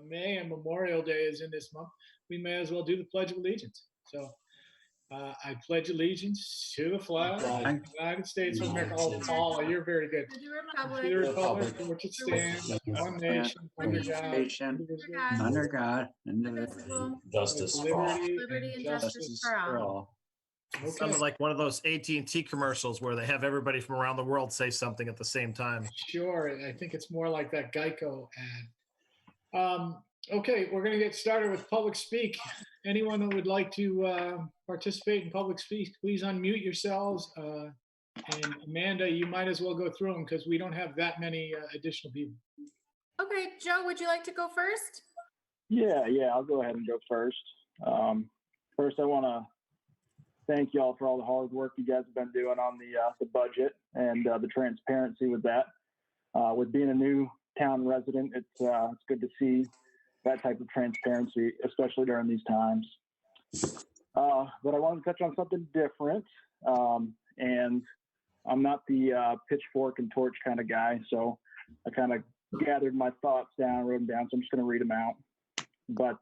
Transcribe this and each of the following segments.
May and Memorial Day is in this month, we may as well do the Pledge of Allegiance. So I pledge allegiance to the flag of the United States of America. Oh, Paula, you're very good. To the republic, To the republic for which it stands, one nation, under God, under God, indivisible, Justice with for all. liberty and justice for all. Okay. Sounded like one of those AT&T commercials where they have everybody from around the world say something at the same time. Sure. I think it's more like that Geico ad. Okay, we're going to get started with public speak. Anyone that would like to participate in public speak, please unmute yourselves. And Amanda, you might as well go through them because we don't have that many additional people. Okay, Joe, would you like to go first? Yeah, I'll go ahead and go first. First, I want to thank y'all for all the hard work you guys have been doing on the budget and the transparency with that. With being a new town resident, it's good to see that type of transparency, especially during these times. But I want to touch on something different. And I'm not the pitchfork and torch kind of guy, so I kind of gathered my thoughts down, wrote them down, so I'm just going to read them out. But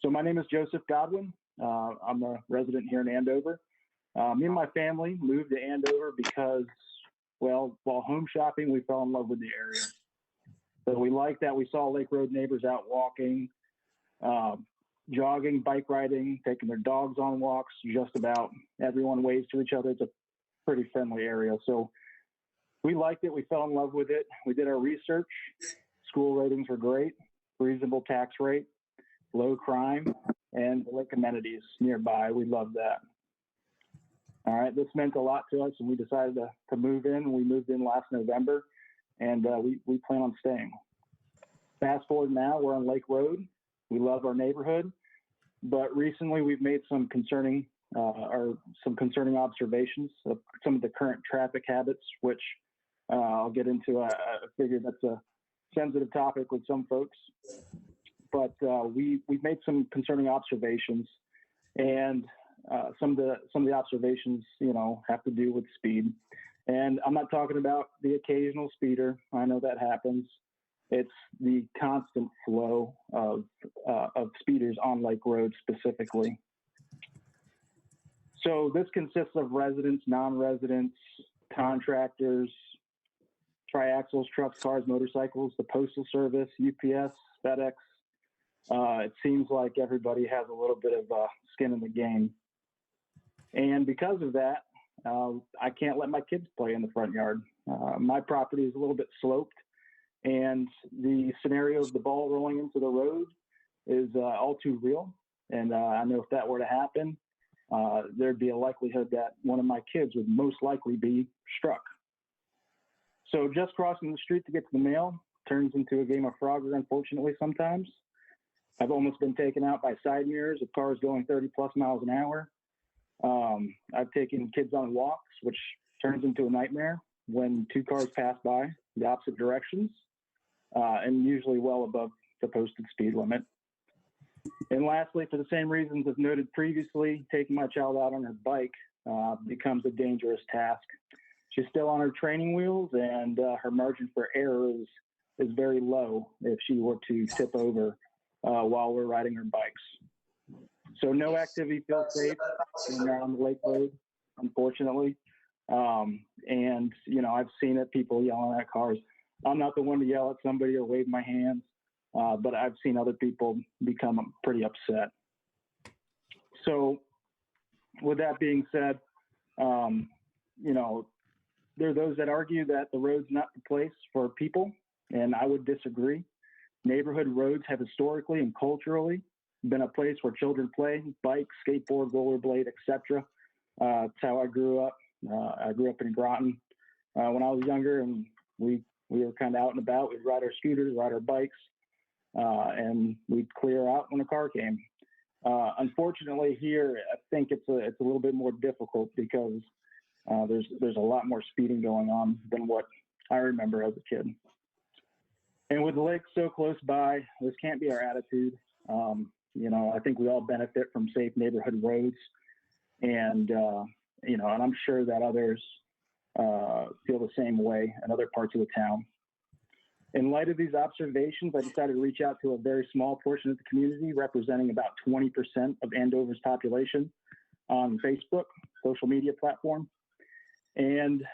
so my name is Joseph Godwin. I'm a resident here in Andover. Me and my family moved to Andover because, well, while home shopping, we fell in love with the area. So we liked that. We saw Lake Road neighbors out walking, jogging, bike riding, taking their dogs on walks. Just about everyone waves to each other. It's a pretty friendly area. So we liked it. We fell in love with it. We did our research. School ratings were great, reasonable tax rate, low crime, and the lake amenities nearby. We loved that. All right, this meant a lot to us, and we decided to move in. We moved in last November, and we plan on staying. Fast forward now, we're on Lake Road. We love our neighborhood, but recently we've made some concerning observations of some of the current traffic habits, which I'll get into. I figure that's a sensitive topic with some folks, but we've made some concerning observations, and some of the observations, have to do with speed. And I'm not talking about the occasional speeder. I know that happens. It's the constant flow of speeders on Lake Road specifically. So this consists of residents, non-residents, contractors, triaxles, trucks, cars, motorcycles, the Postal Service, UPS, FedEx. It seems like everybody has a little bit of skin in the game. And because of that, I can't let my kids play in the front yard. My property is a little bit sloped, and the scenario of the ball rolling into the road is all too real. And I know if that were to happen, there'd be a likelihood that one of my kids would most likely be struck. So just crossing the street to get to the mail turns into a game of Frogger, unfortunately, sometimes. I've almost been taken out by side mirrors of cars going 30 plus miles an hour. I've taken kids on walks, which turns into a nightmare when two cars pass by the opposite directions, and usually well above the posted speed limit. And lastly, for the same reasons as noted previously, taking my child out on her bike becomes a dangerous task. She's still on her training wheels, and her margin for error is very low if she were to tip over while we're riding her bikes. So no activity feels safe when you're on the Lake Road, unfortunately. And, I've seen it, people yelling at cars. I'm not the one to yell at somebody or wave my hands, but I've seen other people become pretty upset. So with that being said, there are those that argue that the road's not the place for people, and I would disagree. Neighborhood roads have historically and culturally been a place where children play, bike, skateboard, rollerblade, etc. That's how I grew up. I grew up in Groton when I was younger, and we were kind of out and about. We'd ride our scooters, ride our bikes, and we'd clear out when a car came. Unfortunately, here I think it's a little bit more difficult because there's a lot more speeding going on than what I remember as a kid. And with the lake so close by, this can't be our attitude. I think we all benefit from safe neighborhood roads, and I'm sure that others feel the same way in other parts of the town. In light of these observations, I decided to reach out to a very small portion of the community, representing about 20% of Andover's population on Facebook, social media platform. And,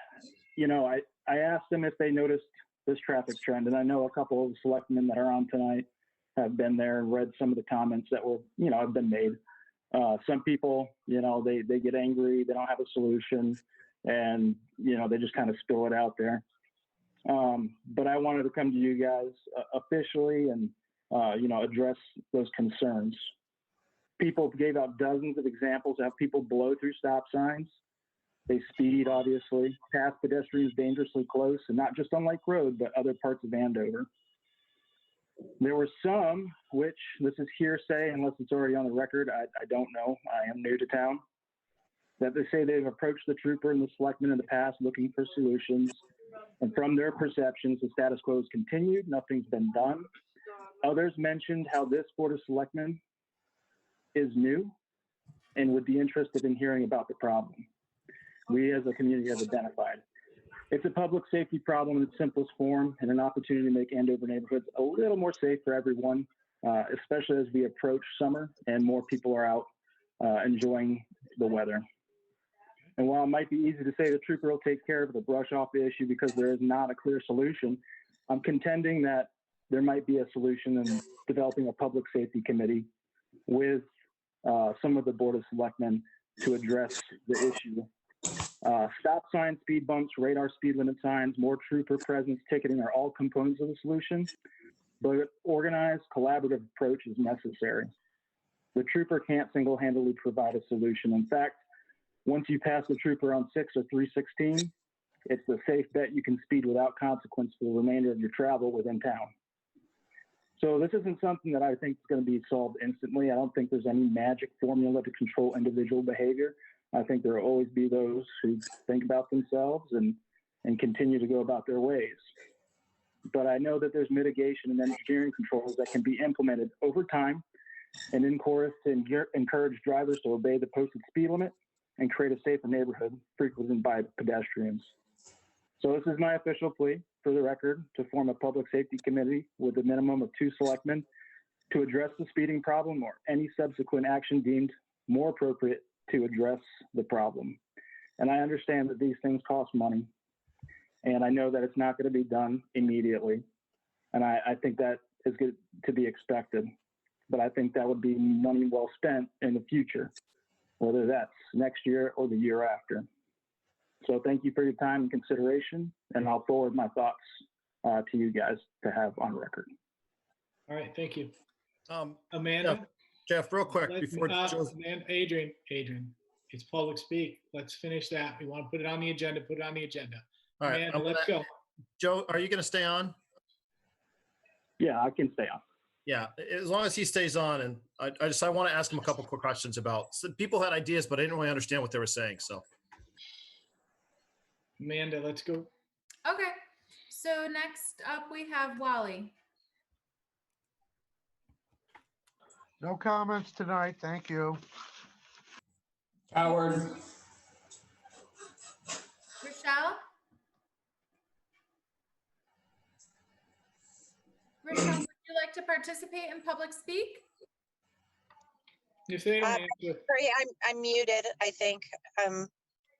you know, I asked them if they noticed this traffic trend. And I know a couple of the selectmen that are on tonight have been there and read some of the comments that were, you know, have been made. Some people, you know, they get angry, they don't have a solution, and, you know, they just kind of spill it out there. But I wanted to come to you guys officially and, you know, address those concerns. People gave out dozens of examples of how people blow through stop signs. They speed, obviously, pass pedestrians dangerously close, and not just on Lake Road, but other parts of Andover. There were some, which this is hearsay unless it's already on the record, I don't know, I am new to town, that they say they've approached the trooper and the selectmen in the past looking for solutions. And from their perceptions, the status quo has continued, nothing's been done. Others mentioned how this Board of Selectmen is new and would be interested in hearing about the problem we as a community have identified. It's a public safety problem in its simplest form and an opportunity to make Andover neighborhoods a little more safe for everyone, especially as we approach summer and more people are out enjoying the weather. And while it might be easy to say the trooper will take care of the brush off issue because there is not a clear solution, I'm contending that there might be a solution in developing a public safety committee with some of the Board of Selectmen to address the issue. Stop signs, speed bumps, radar speed limit signs, more trooper presence, ticketing are all components of the solution, but an organized, collaborative approach is necessary. The trooper can't single-handedly provide a solution. In fact, once you pass the trooper on 6 or 316, it's a safe bet you can speed without consequence for the remainder of your travel within town. So this isn't something that I think is going to be solved instantly. I don't think there's any magic formula to control individual behavior. I think there will always be those who think about themselves and continue to go about their ways. But I know that there's mitigation and engineering controls that can be implemented over time and in chorus to encourage drivers to obey the posted speed limit and create a safer neighborhood frequented by pedestrians. So this is my official plea, for the record, to form a public safety committee with a minimum of 2 selectmen to address the speeding problem or any subsequent action deemed more appropriate to address the problem. And I understand that these things cost money, and I know that it's not going to be done immediately. And I think that is good to be expected, but I think that would be money well spent in the future, whether that's next year or the year after. So thank you for your time and consideration, and I'll forward my thoughts to you guys to have on record. All right, thank you. Amanda? Jeff, real quick, before Adrian, it's public speak. Let's finish that. We want to put it on the agenda, put it on the agenda. All right, Amanda, let's go. Joe, are you going to stay on? Yeah, I can stay on. Yeah, as long as he stays on. And I want to ask him a couple quick questions about, so people had ideas, but I didn't really understand what they were saying. So Amanda, let's go. Okay. So next up we have Wally. No comments tonight, thank you. Howard. Rochelle? Rochelle, would you like to participate in public speak? If they don't answer, Sorry, I'm muted, I think.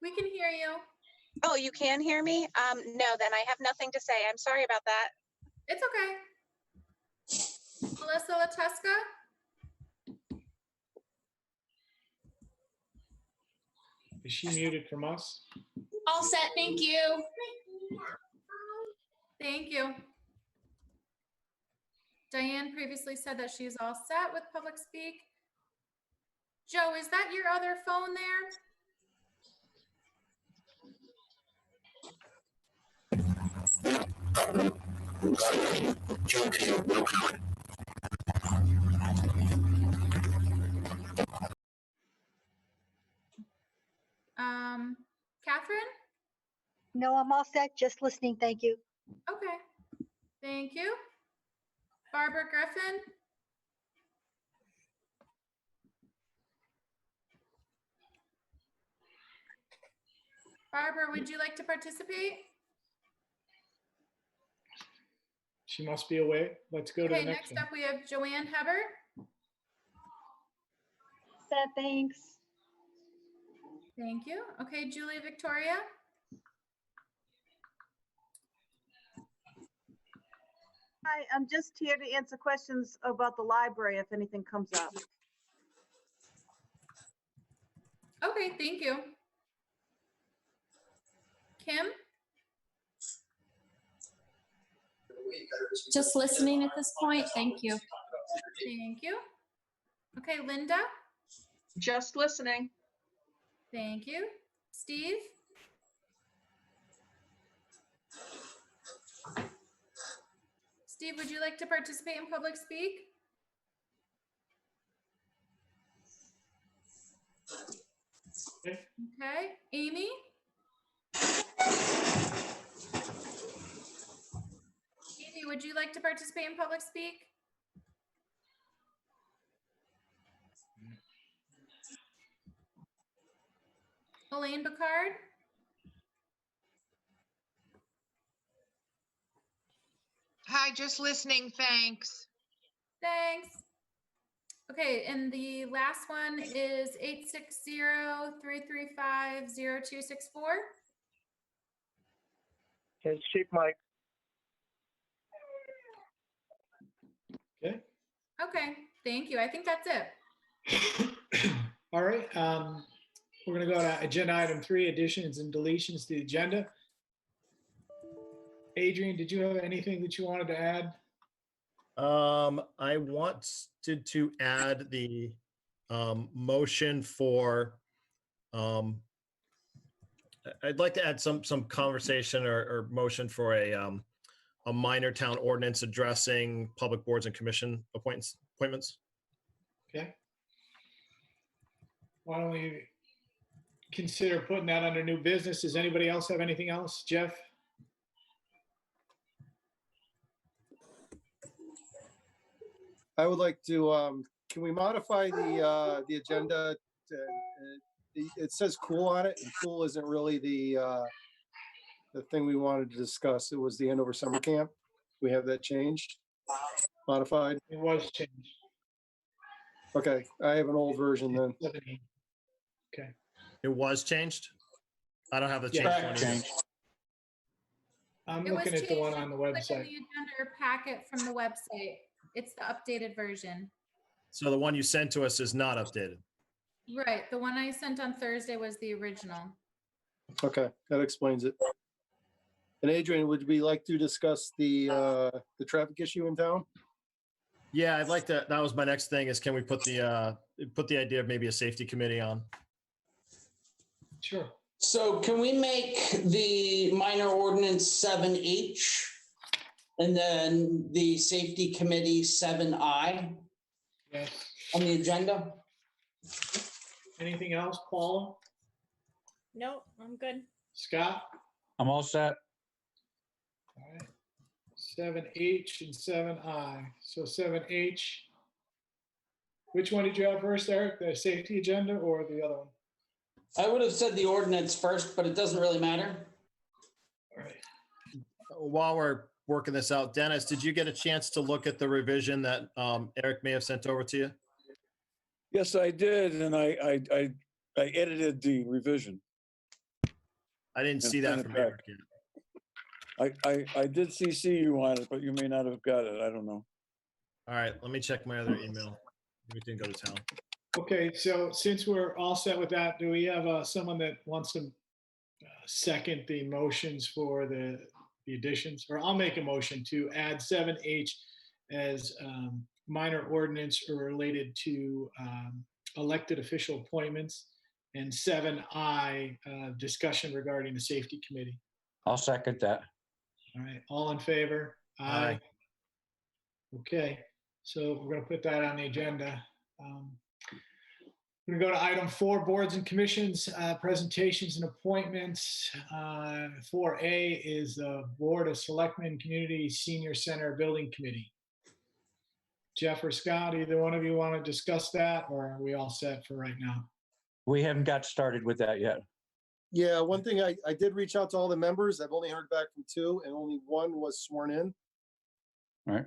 We can hear you. Oh, you can hear me? No, then I have nothing to say. I'm sorry about that. It's okay. Melissa Lateska? is she muted from us? All set, thank you. Thank you. Diane previously said that she's all set with public speak. Joe, is that your other phone there? Catherine? No, I'm all set. Just listening. Thank you. Okay. Thank you. Barbara Griffin? Barbara, would you like to participate? She must be away. Let's go to Okay, the next next one. up, we have Joanne Hebert. Set, thanks. Thank you. Okay, Julie Victoria. Hi, I'm just here to answer questions about the library if anything comes up. Okay, thank you. Kim? Just listening at this point. Thank you. Thank you. Okay, Linda? Just listening. Thank you. Steve? Steve, would you like to participate in public speak? Okay. Okay, Amy? Amy, would you like to participate in public speak? Elaine Picard? Hi, just listening, thanks. Thanks. Okay, and the last one is 860-335-0264. It's Chief Mike. Okay. Okay, thank you. I think that's it. All right. We're going to go to agenda item 3, additions and deletions to the agenda. Adrian, did you have anything that you wanted to add? I wanted to add the motion for, I'd like to add some conversation or motion for a minor town ordinance addressing public boards and commission appointments. Okay. Why don't we consider putting that under new business? Does anybody else have anything else? Jeff? I would like to, can we modify the agenda? It says cool on it, and cool isn't really the thing we wanted to discuss. It was the Andover summer camp. We have that changed, modified. It was changed. Okay, I have an old version then. 17. Okay. It was changed? I don't have the Yeah. changed one. either. I'm It was looking at the one changed. on the Click website. the agenda or packet from the website. It's the updated version. So the one you sent to us is not updated. Right, the one I sent on Thursday was the original. Okay, that explains it. And Adrian, would we like to discuss the traffic issue in town? Yeah, I'd like to, that was my next thing is can we put the idea of maybe a safety committee on? Sure. So can we make the minor ordinance 7H and then the safety committee 7I Yes. on the agenda? Anything else, Paula? No, I'm good. Scott? I'm all set. All right. 7H and 7I. So 7H. Which one did you have first, Eric? The safety agenda or the other one? I would have said the ordinance first, but it doesn't really matter. All right. While we're working this out, Dennis, did you get a chance to look at the revision that Eric may have sent over to you? Yes, I did, and I edited the revision. I didn't see that from Eric yet. I did CC you on it, but you may not have got it. I don't know. All right, let me check my other email. We didn't go to town. Okay, so since we're all set with that, do we have someone that wants to second the motions for the additions? Or I'll make a motion to add 7H as minor ordinance related to elected official appointments, and 7I discussion regarding the safety committee. I'll second that. All right, all in favor? Aye. Okay, so we're going to put that on the agenda. We're going to go to item 4, boards and commissions, presentations and appointments. 4A is the Board of Selectmen Community Senior Center Building Committee. Jeff or Scott, either one of you want to discuss that, or are we all set for right now? We haven't got started with that yet. Yeah, one thing, I did reach out to all the members. I've only heard back from 2 and only 1 was sworn in. Right.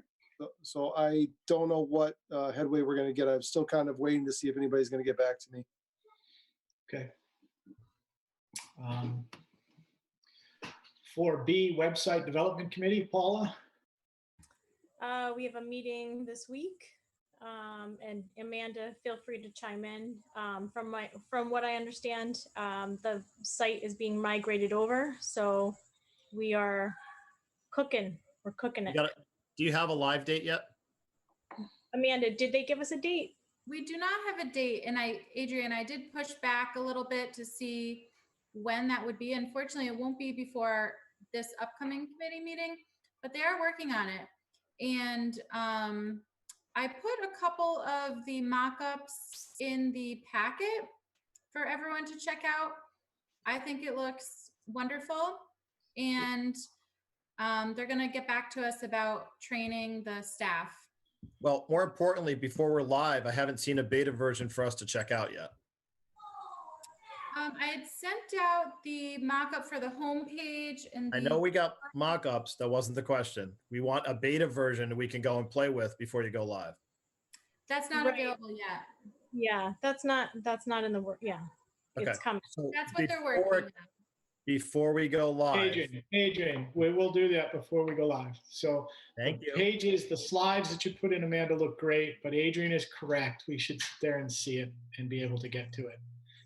So I don't know what headway we're going to get. I'm still kind of waiting to see if anybody's going to get back to me. Okay. 4B, Website Development Committee, Paula? We have a meeting this week. And Amanda, feel free to chime in. From what I understand, the site is being migrated over, so we are cooking. We're cooking it. Do you have a live date yet? Amanda, did they give us a date? We do not have a date, and Adrian, I did push back a little bit to see when that would be. Unfortunately, it won't be before this upcoming committee meeting, but they are working on it. And I put a couple of the mock-ups in the packet for everyone to check out. I think it looks wonderful, and they're going to get back to us about training the staff. Well, more importantly, before we're live, I haven't seen a beta version for us to check out yet. I had sent out the mock-up for the homepage, and I know we got mock-ups. That wasn't the question. We want a beta version we can go and play with before you go live. That's not available yet. Yeah, that's not in the work. Yeah, Okay. it's coming. So That's what they're working on. before we go live. Adrian, we will do that before we go live. So Thank the you. pages, the slides that you put in, Amanda, look great, but Adrian is correct. We should sit there and see it and be able to get to it.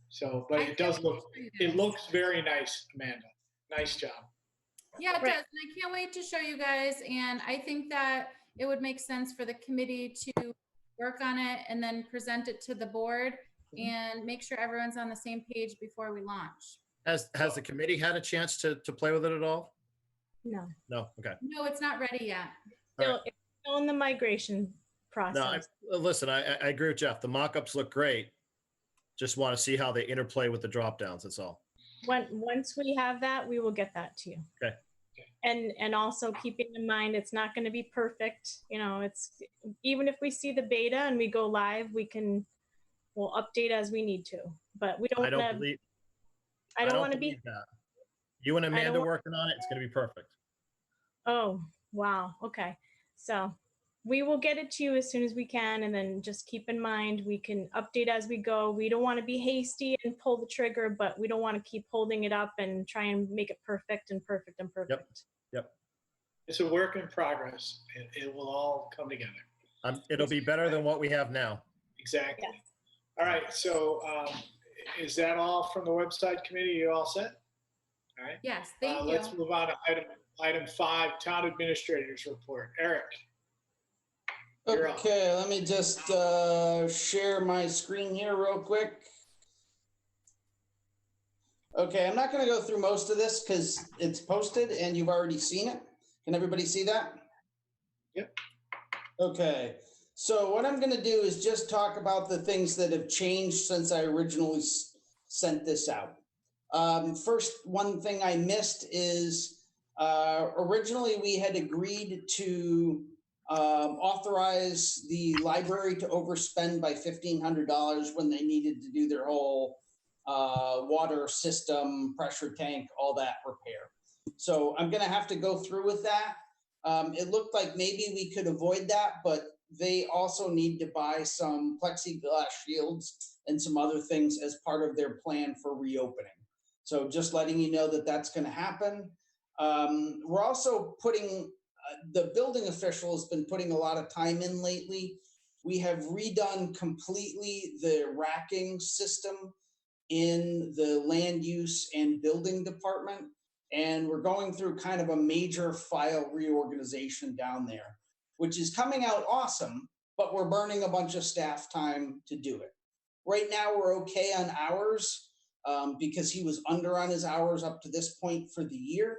So, but it does look, it looks very nice, Amanda. Nice job. Yeah, it does. And I can't wait to show you guys. And I think that it would make sense for the committee to work on it and then present it to the board and make sure everyone's on the same page before we launch. Has the committee had a chance to play with it at all? No. No. Okay. No, it's not ready yet. It's still in the migration process. No, listen, I agree with Jeff. The mock-ups look great. Just want to see how they interplay with the drop downs. That's all. Once we have that, we will get that to you. Okay. And also keeping in mind, it's not going to be perfect. You know, it's even if we see the beta and we go live, we'll update as we need to. But we don't. I don't believe. I don't want to be that. You and Amanda working on it. It's going to be perfect. Oh, wow. Okay. So we will get it to you as soon as we can. And then just keep in mind, we can update as we go. We don't want to be hasty and pull the trigger, but we don't want to keep holding it up and try and make it perfect and perfect and perfect. Yep. It's a work in progress. It will all come together. It'll be better than what we have now. Exactly. Yes. All right. So is that all from the website committee? You all set? All right. Yes, thank you. Let's move on to item 5, Town Administrator's Report. Eric. You're up. Okay, let me just share my screen here real quick. Okay, I'm not going to go through most of this because it's posted and you've already seen it. Can everybody see that? Yep. Okay, so what I'm going to do is just talk about the things that have changed since I originally sent this out. First, one thing I missed is originally we had agreed to authorize the library to overspend by $1,500 when they needed to do their whole water system, pressure tank, all that repair. So I'm going to have to go through with that. It looked like maybe we could avoid that, but they also need to buy some plexiglass shields and some other things as part of their plan for reopening. So just letting you know that that's going to happen. We're also putting, the building official has been putting a lot of time in lately. We have redone completely the racking system in the land use and building department. And we're going through kind of a major file reorganization down there, which is coming out awesome, but we're burning a bunch of staff time to do it. Right now, we're okay on hours because he was under on his hours up to this point for the year.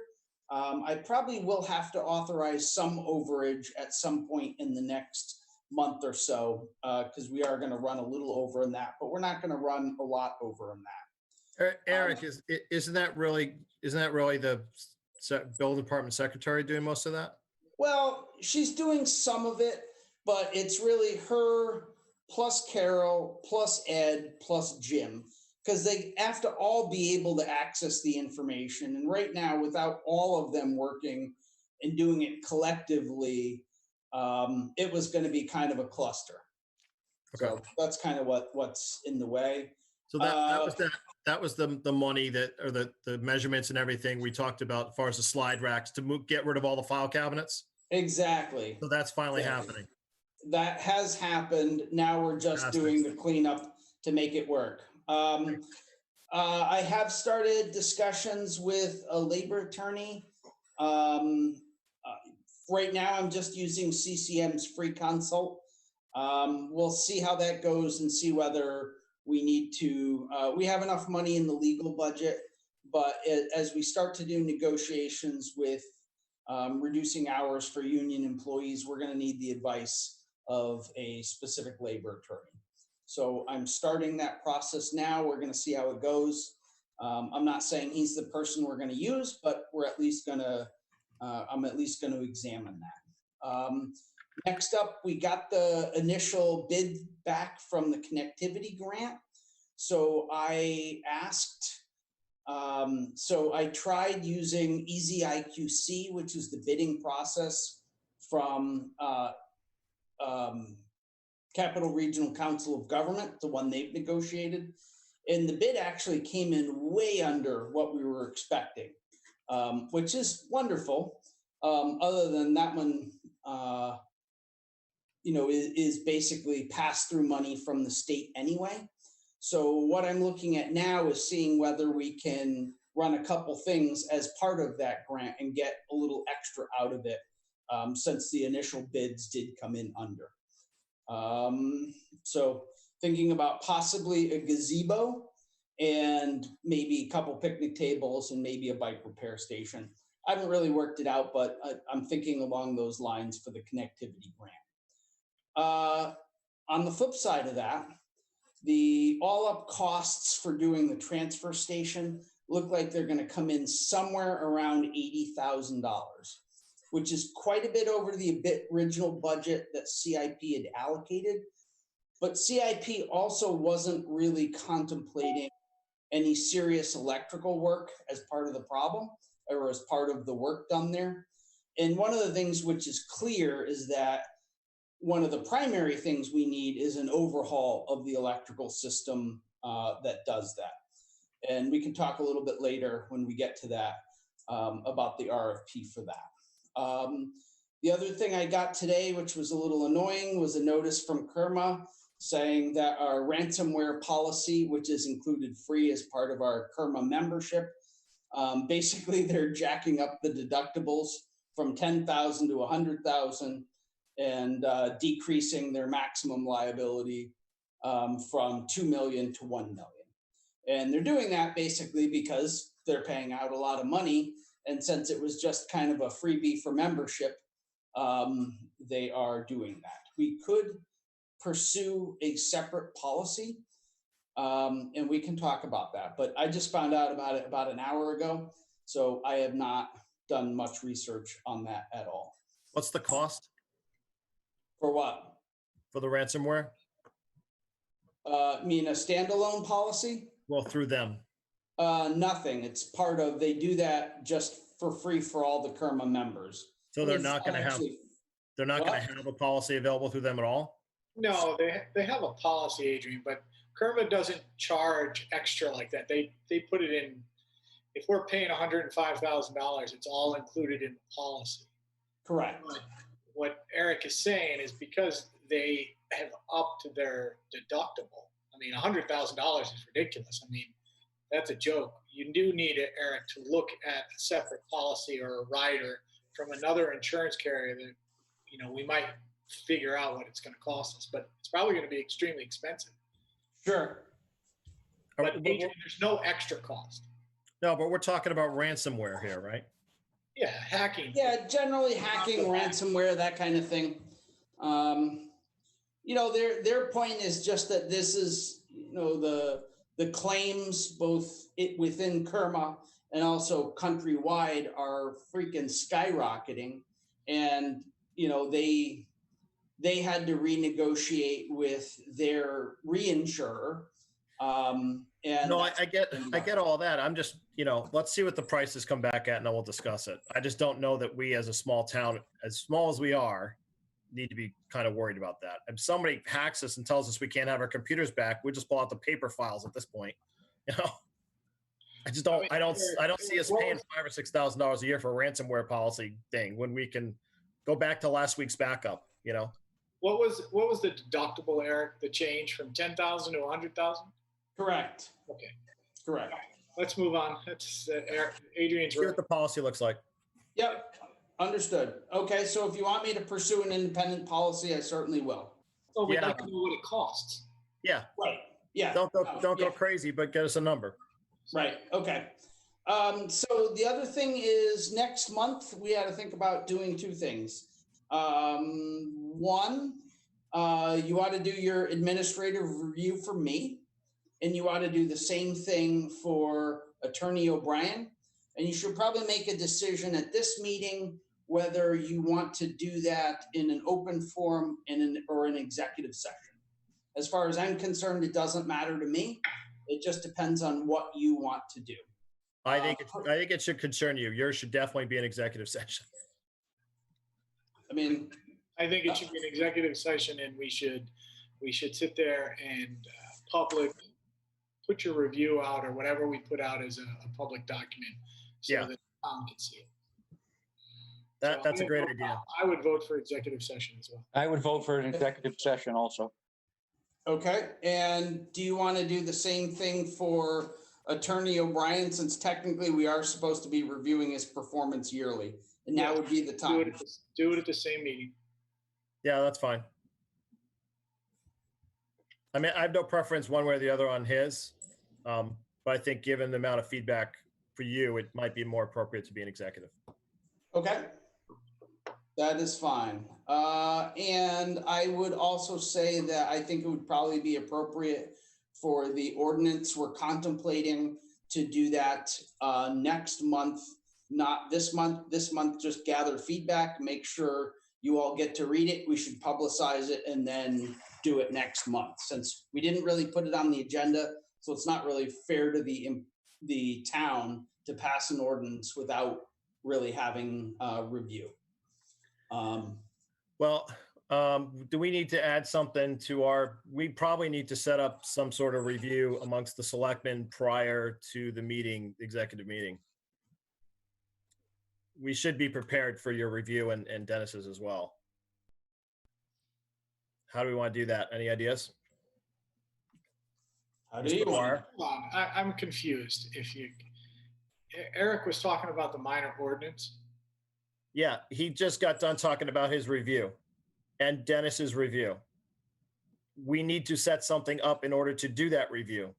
I probably will have to authorize some overage at some point in the next month or so because we are going to run a little over in that, but we're not going to run a lot over in that. Eric, isn't that really the building department secretary doing most of that? Well, she's doing some of it, but it's really her plus Carol plus Ed plus Jim, because they have to all be able to access the information. And right now, without all of them working and doing it collectively, it was going to be kind of a cluster. Okay. So that's kind of what's in the way. So that was the money that, or the measurements and everything we talked about as far as the slide racks to get rid of all the file cabinets. Exactly. So that's finally happening. That has happened. Now we're just doing the cleanup to make it work. I have started discussions with a labor attorney. Right now, I'm just using CCM's free consult. We'll see how that goes and see whether we need to, we have enough money in the legal budget, but as we start to do negotiations with reducing hours for union employees, we're going to need the advice of a specific labor attorney. So I'm starting that process now. We're going to see how it goes. I'm not saying he's the person we're going to use, but we're at least going to, I'm at least going to examine that. Next up, we got the initial bid back from the connectivity grant. So I asked, so I tried using EasyIQC, which is the bidding process from Capital Regional Council of Government, the one they've negotiated. And the bid actually came in way under what we were expecting, which is wonderful. Other than that one, you know, is basically pass-through money from the state anyway. So what I'm looking at now is seeing whether we can run a couple things as part of that grant and get a little extra out of it, since the initial bids did come in under. So thinking about possibly a gazebo and maybe a couple picnic tables and maybe a bike repair station. I haven't really worked it out, but I'm thinking along those lines for the connectivity grant. On the flip side of that, the all-up costs for doing the transfer station look like they're going to come in somewhere around $80,000, which is quite a bit over the original budget that CIP had allocated. But CIP also wasn't really contemplating any serious electrical work as part of the problem or as part of the work done there. And one of the things which is clear is that one of the primary things we need is an overhaul of the electrical system that does that. And we can talk a little bit later when we get to that about the RFP for that. The other thing I got today, which was a little annoying, was a notice from KERMA saying that our ransomware policy, which is included free as part of our KERMA membership, basically they're jacking up the deductibles from 10,000 to 100,000 and decreasing their maximum liability from 2 million to 1 million. And they're doing that basically because they're paying out a lot of money. And since it was just kind of a freebie for membership, they are doing that. We could pursue a separate policy, and we can talk about that. But I just found out about it about an hour ago, so I have not done much research on that at all. What's the cost? For what? For the ransomware? Mean a standalone policy? Well, through them. Nothing. It's part of, they do that just for free for all the KERMA members. So they're not going to have, they're not going to have a policy available through them at all? No, they have a policy, Adrian, but KERMA doesn't charge extra like that. They put it in, if we're paying $105,000, it's all included in the policy. Correct. But what Eric is saying is because they have upped their deductible. I mean, $100,000 is ridiculous. I mean, that's a joke. You do need it, Eric, to look at a separate policy or a rider from another insurance carrier that, you know, we might figure out what it's going to cost us, but it's probably going to be extremely expensive. Sure. But Adrian, there's no extra cost. No, but we're talking about ransomware here, right? Yeah, hacking. Yeah, generally hacking, ransomware, that kind of thing. You know, their point is just that this is, you know, the claims both within KERMA and also countrywide are freaking skyrocketing. And, you know, they had to renegotiate with their reinsurer. And no, I get all that. I'm just, you know, let's see what the prices come back at and then we'll discuss it. I just don't know that we as a small town, as small as we are, need to be kind of worried about that. If somebody hacks us and tells us we can't have our computers back, we just pull out the paper files at this point. You know, I don't see us paying $5,000 or $6,000 a year for a ransomware policy thing when we can go back to last week's backup. You know, What was the deductible, Eric? The change from 10,000 to 100,000? Correct. Okay, Correct. let's move on. That's Adrian's see right. what the policy looks like. Yep. Understood. Okay, so if you want me to pursue an independent policy, I certainly will. Oh, we'd Yeah. like to know what it costs. Yeah. Right. Yeah. Don't Yeah. go crazy, but get us a number. Right. Okay. So the other thing is next month we had to think about doing two things. One, you ought to do your administrative review for me, and you ought to do the same thing for Attorney O'Brien. And you should probably make a decision at this meeting whether you want to do that in an open forum or an executive session. As far as I'm concerned, it doesn't matter to me. It just depends on what you want to do. I think it should concern you. Yours should definitely be an executive session. I mean, I think it should be an executive session, and we should sit there and put your review out or whatever we put out as a public document, so Yeah. that Tom can see it. That's a great idea. I would vote for executive session as well. I would vote for an executive session also. okay. And do you want to do the same thing for Attorney O'Brien, since technically we are supposed to be reviewing his performance yearly, and now would be the time. Do it at the same meeting. Yeah, that's fine. I mean, I have no preference one way or the other on his, but I think given the amount of feedback for you, it might be more appropriate to be an executive. Okay. That is fine. And I would also say that I think it would probably be appropriate for the ordinance. We're contemplating to do that next month, not this month. This month, just gather feedback, make sure you all get to read it. We should publicize it and then do it next month, since we didn't really put it on the agenda. So it's not really fair to the town to pass an ordinance without really having review. Do we need to add something to we probably need to set up some sort of review amongst the selectmen prior to the meeting, executive meeting. We should be prepared for your review and Dennis's as well. How do we want to do that? Any ideas? How do you want? Hold on, I'm confused. Eric was talking about the minor ordinance. Yeah, he just got done talking about his review and Dennis's review. We need to set something up in order to do that review.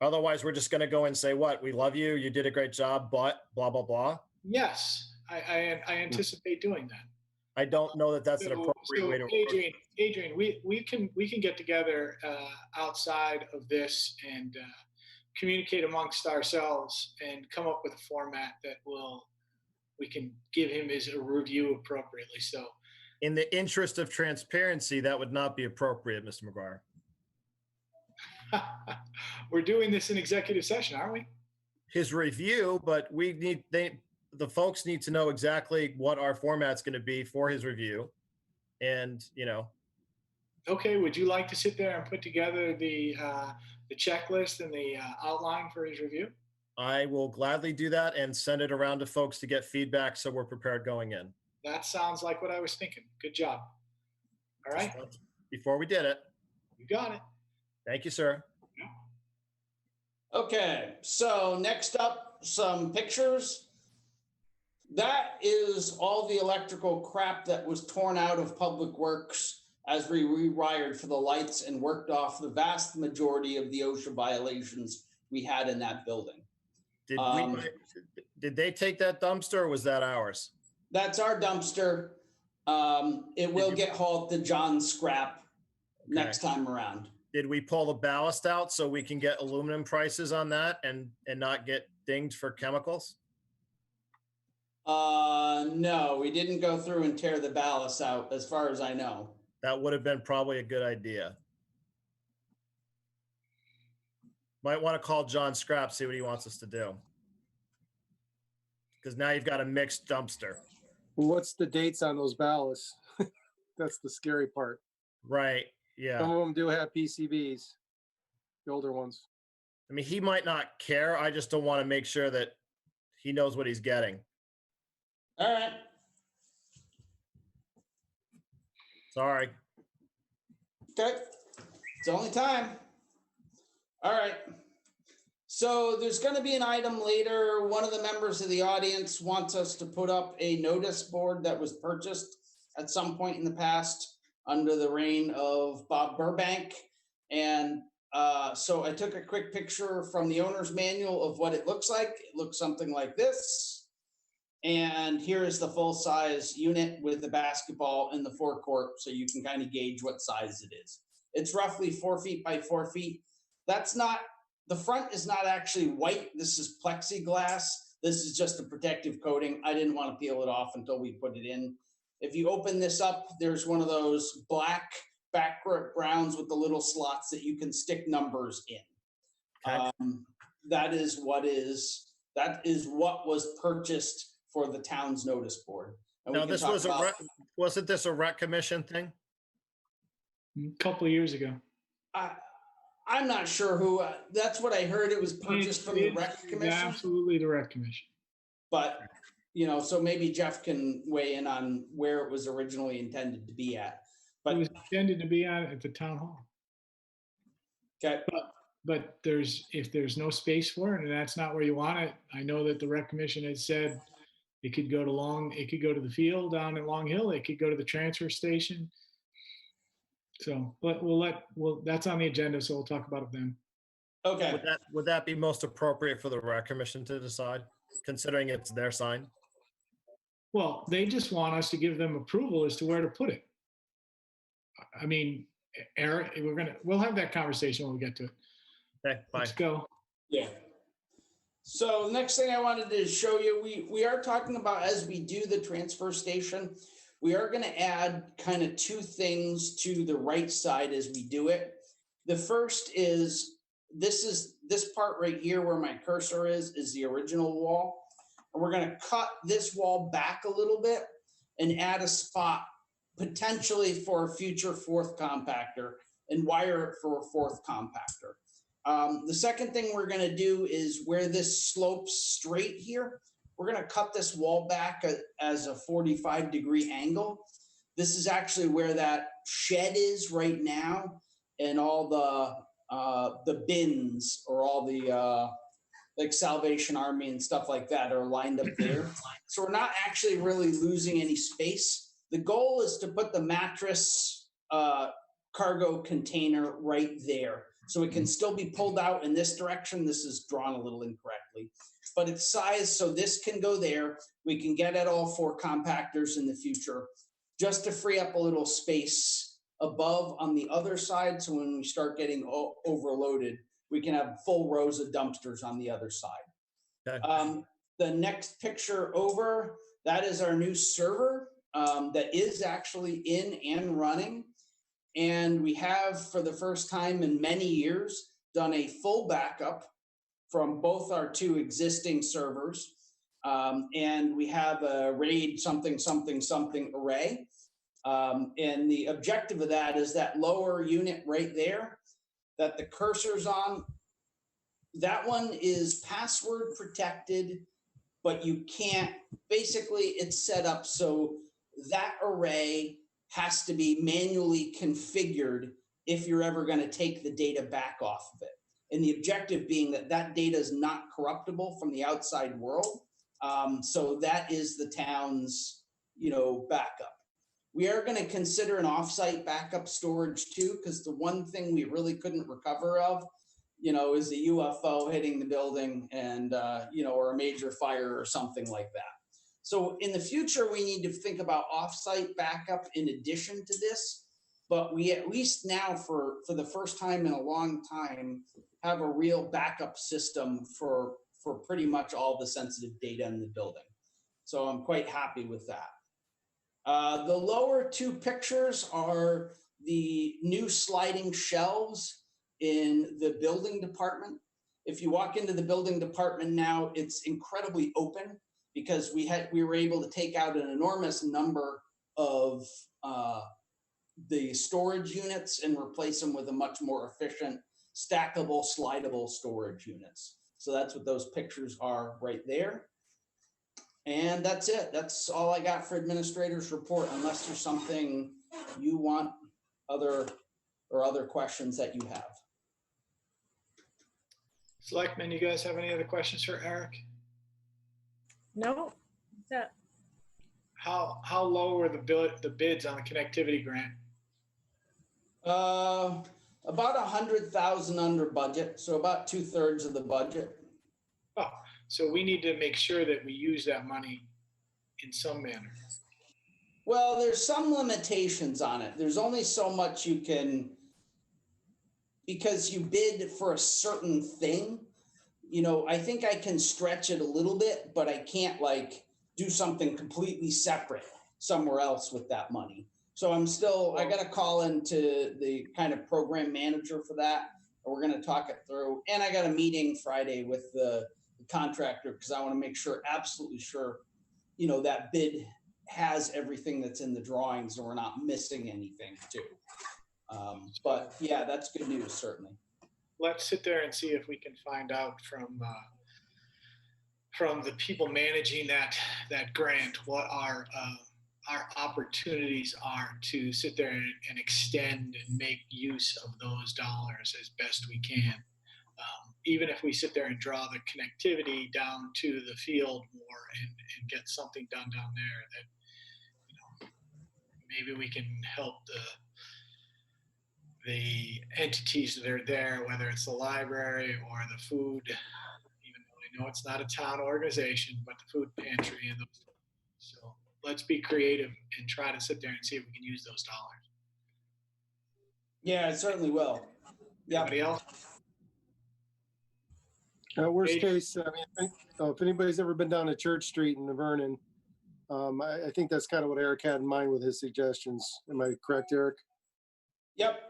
Otherwise, we're just going to go and say, what? We love you. You did a great job, but blah, blah, blah. Yes, I anticipate doing that. I don't know that that's an appropriate way to. Adrian, we can get together outside of this and communicate amongst ourselves and come up with a format that we can give him as a review appropriately. So, in the interest of transparency, that would not be appropriate, Mr. McGuire. We're doing this in executive session, aren't we? His review, but the folks need to know exactly what our format's going to be for his review. And, Okay, would you like to sit there and put together the checklist and the outline for his review? I will gladly do that and send it around to folks to get feedback so we're prepared going in. That sounds like what I was thinking. Good job. All right. Before we did it. You got it. Thank you, sir. Okay, so next up, some pictures. That is all the electrical crap that was torn out of Public Works as we rewired for the lights and worked off the vast majority of the OSHA violations we had in that building. Did they take that dumpster or was that ours? That's our dumpster. It will get hauled to John's scrap next time around. Did we pull the ballast out so we can get aluminum prices on that and not get dinged for chemicals? No, we didn't go through and tear the ballast out as far as I know. That would have been probably a good idea. Might want to call John Scrap, see what he wants us to do. Because now you've got a mixed dumpster. What's the dates on those ballasts? That's the scary part. Right. Yeah. Some of them do have PCBs, the older ones. I mean, he might not care. I just don't want to make sure that he knows what he's getting. All right. Sorry. Okay. It's only time. All right. So there's going to be an item later. One of the members of the audience wants us to put up a notice board that was purchased at some point in the past under the reign of Bob Burbank. And so I took a quick picture from the owner's manual of what it looks like. It looks something like this. And here is the full-size unit with the basketball in the forecourt, so you can kind of gauge what size it is. It's roughly 4 feet by 4 feet. That's not, the front is not actually white. This is plexiglass. This is just a protective coating. I didn't want to peel it off until we put it in. If you open this up, there's one of those black backgrounds with the little slots that you can stick numbers in. Okay. That is what was purchased for the town's notice board. And Now, this was wasn't this a rec commission thing? A couple of years ago. I'm not sure who, that's what I heard. It was purchased from the rec commission. Absolutely the rec commission. But, so maybe Jeff can weigh in on where it was originally intended to be at. But it was intended to be at the town hall. Okay. But if there's no space for it and that's not where you want it, I know that the rec commission has said it could go to the field down at Long Hill. It could go to the transfer station. So, but that's on the agenda, so we'll talk about it then. Okay. Would that be most appropriate for the rec commission to decide, considering it's their sign? Well, they just want us to give them approval as to where to put it. I mean, Eric, we'll have that conversation when we get to it. Okay, bye. Let's go. Yeah. So next thing I wanted to show you, we are talking about, as we do the transfer station, we are going to add kind of two things to the right side as we do it. The first is this part right here where my cursor is the original wall. And we're going to cut this wall back a little bit and add a spot potentially for a future fourth compactor and wire it for a fourth compactor. The second thing we're going to do is where this slopes straight here, we're going to cut this wall back as a 45-degree angle. This is actually where that shed is right now, and all the bins or all the like Salvation Army and stuff like that are lined up there. So we're not actually really losing any space. The goal is to put the mattress cargo container right there. So it can still be pulled out in this direction. This is drawn a little incorrectly, but it's sized so this can go there. We can get at all four compactors in the future just to free up a little space above on the other side. So when we start getting overloaded, we can have full rows of dumpsters on the other side. Okay. The next picture over, that is our new server that is actually in and running. And we have, for the first time in many years, done a full backup from both our two existing servers. And we have a RAID something, something, something array. And the objective of that is that lower unit right there that the cursor's on. That one is password protected, but you can't, basically it's set up so that array has to be manually configured if you're ever going to take the data back off of it. And the objective being that that data is not corruptible from the outside world. So that is the town's, backup. We are going to consider an offsite backup storage too, because the one thing we really couldn't recover of, is the UFO hitting the building and, or a major fire or something like that. So in the future, we need to think about offsite backup in addition to this, but we at least now for the first time in a long time have a real backup system for pretty much all the sensitive data in the building. So I'm quite happy with that. The lower two pictures are the new sliding shelves in the building department. If you walk into the building department now, it's incredibly open because we were able to take out an enormous number of the storage units and replace them with a much more efficient, stackable, slidable storage units. So that's what those pictures are right there. And that's it. That's all I got for administrator's report, unless there's something you want other questions that you have. Selectmen, you guys have any other questions for Eric? No, that's it. How low were the bids on the connectivity grant? About 100,000 under budget, so about 2/3 of the budget. Oh, so we need to make sure that we use that money in some manner. Well, there's some limitations on it. There's only so much you can, because you bid for a certain thing. You know, I think I can stretch it a little bit, but I can't like do something completely separate somewhere else with that money. So I got to call into the kind of program manager for that. And we're going to talk it through. And I got a meeting Friday with the contractor because I want to make sure, absolutely sure, you know, that bid has everything that's in the drawings and we're not missing anything too. But yeah, that's good news, certainly. Let's sit there and see if we can find out from the people managing that grant what our opportunities are to sit there and extend and make use of those dollars as best we can. Even if we sit there and draw the connectivity down to the field more and get something done down there, that, you know, maybe we can help the entities that are there, whether it's the library or the food, even though I know it's not a town organization, but the food pantry and those. So let's be creative and try to sit there and see if we can use those dollars. Yeah, it certainly will. Yeah. Anybody else? Worst case, I mean, if anybody's ever been down to Church Street in Vernon, I think that's kind of what Eric had in mind with his suggestions. Am I correct, Eric? Yep,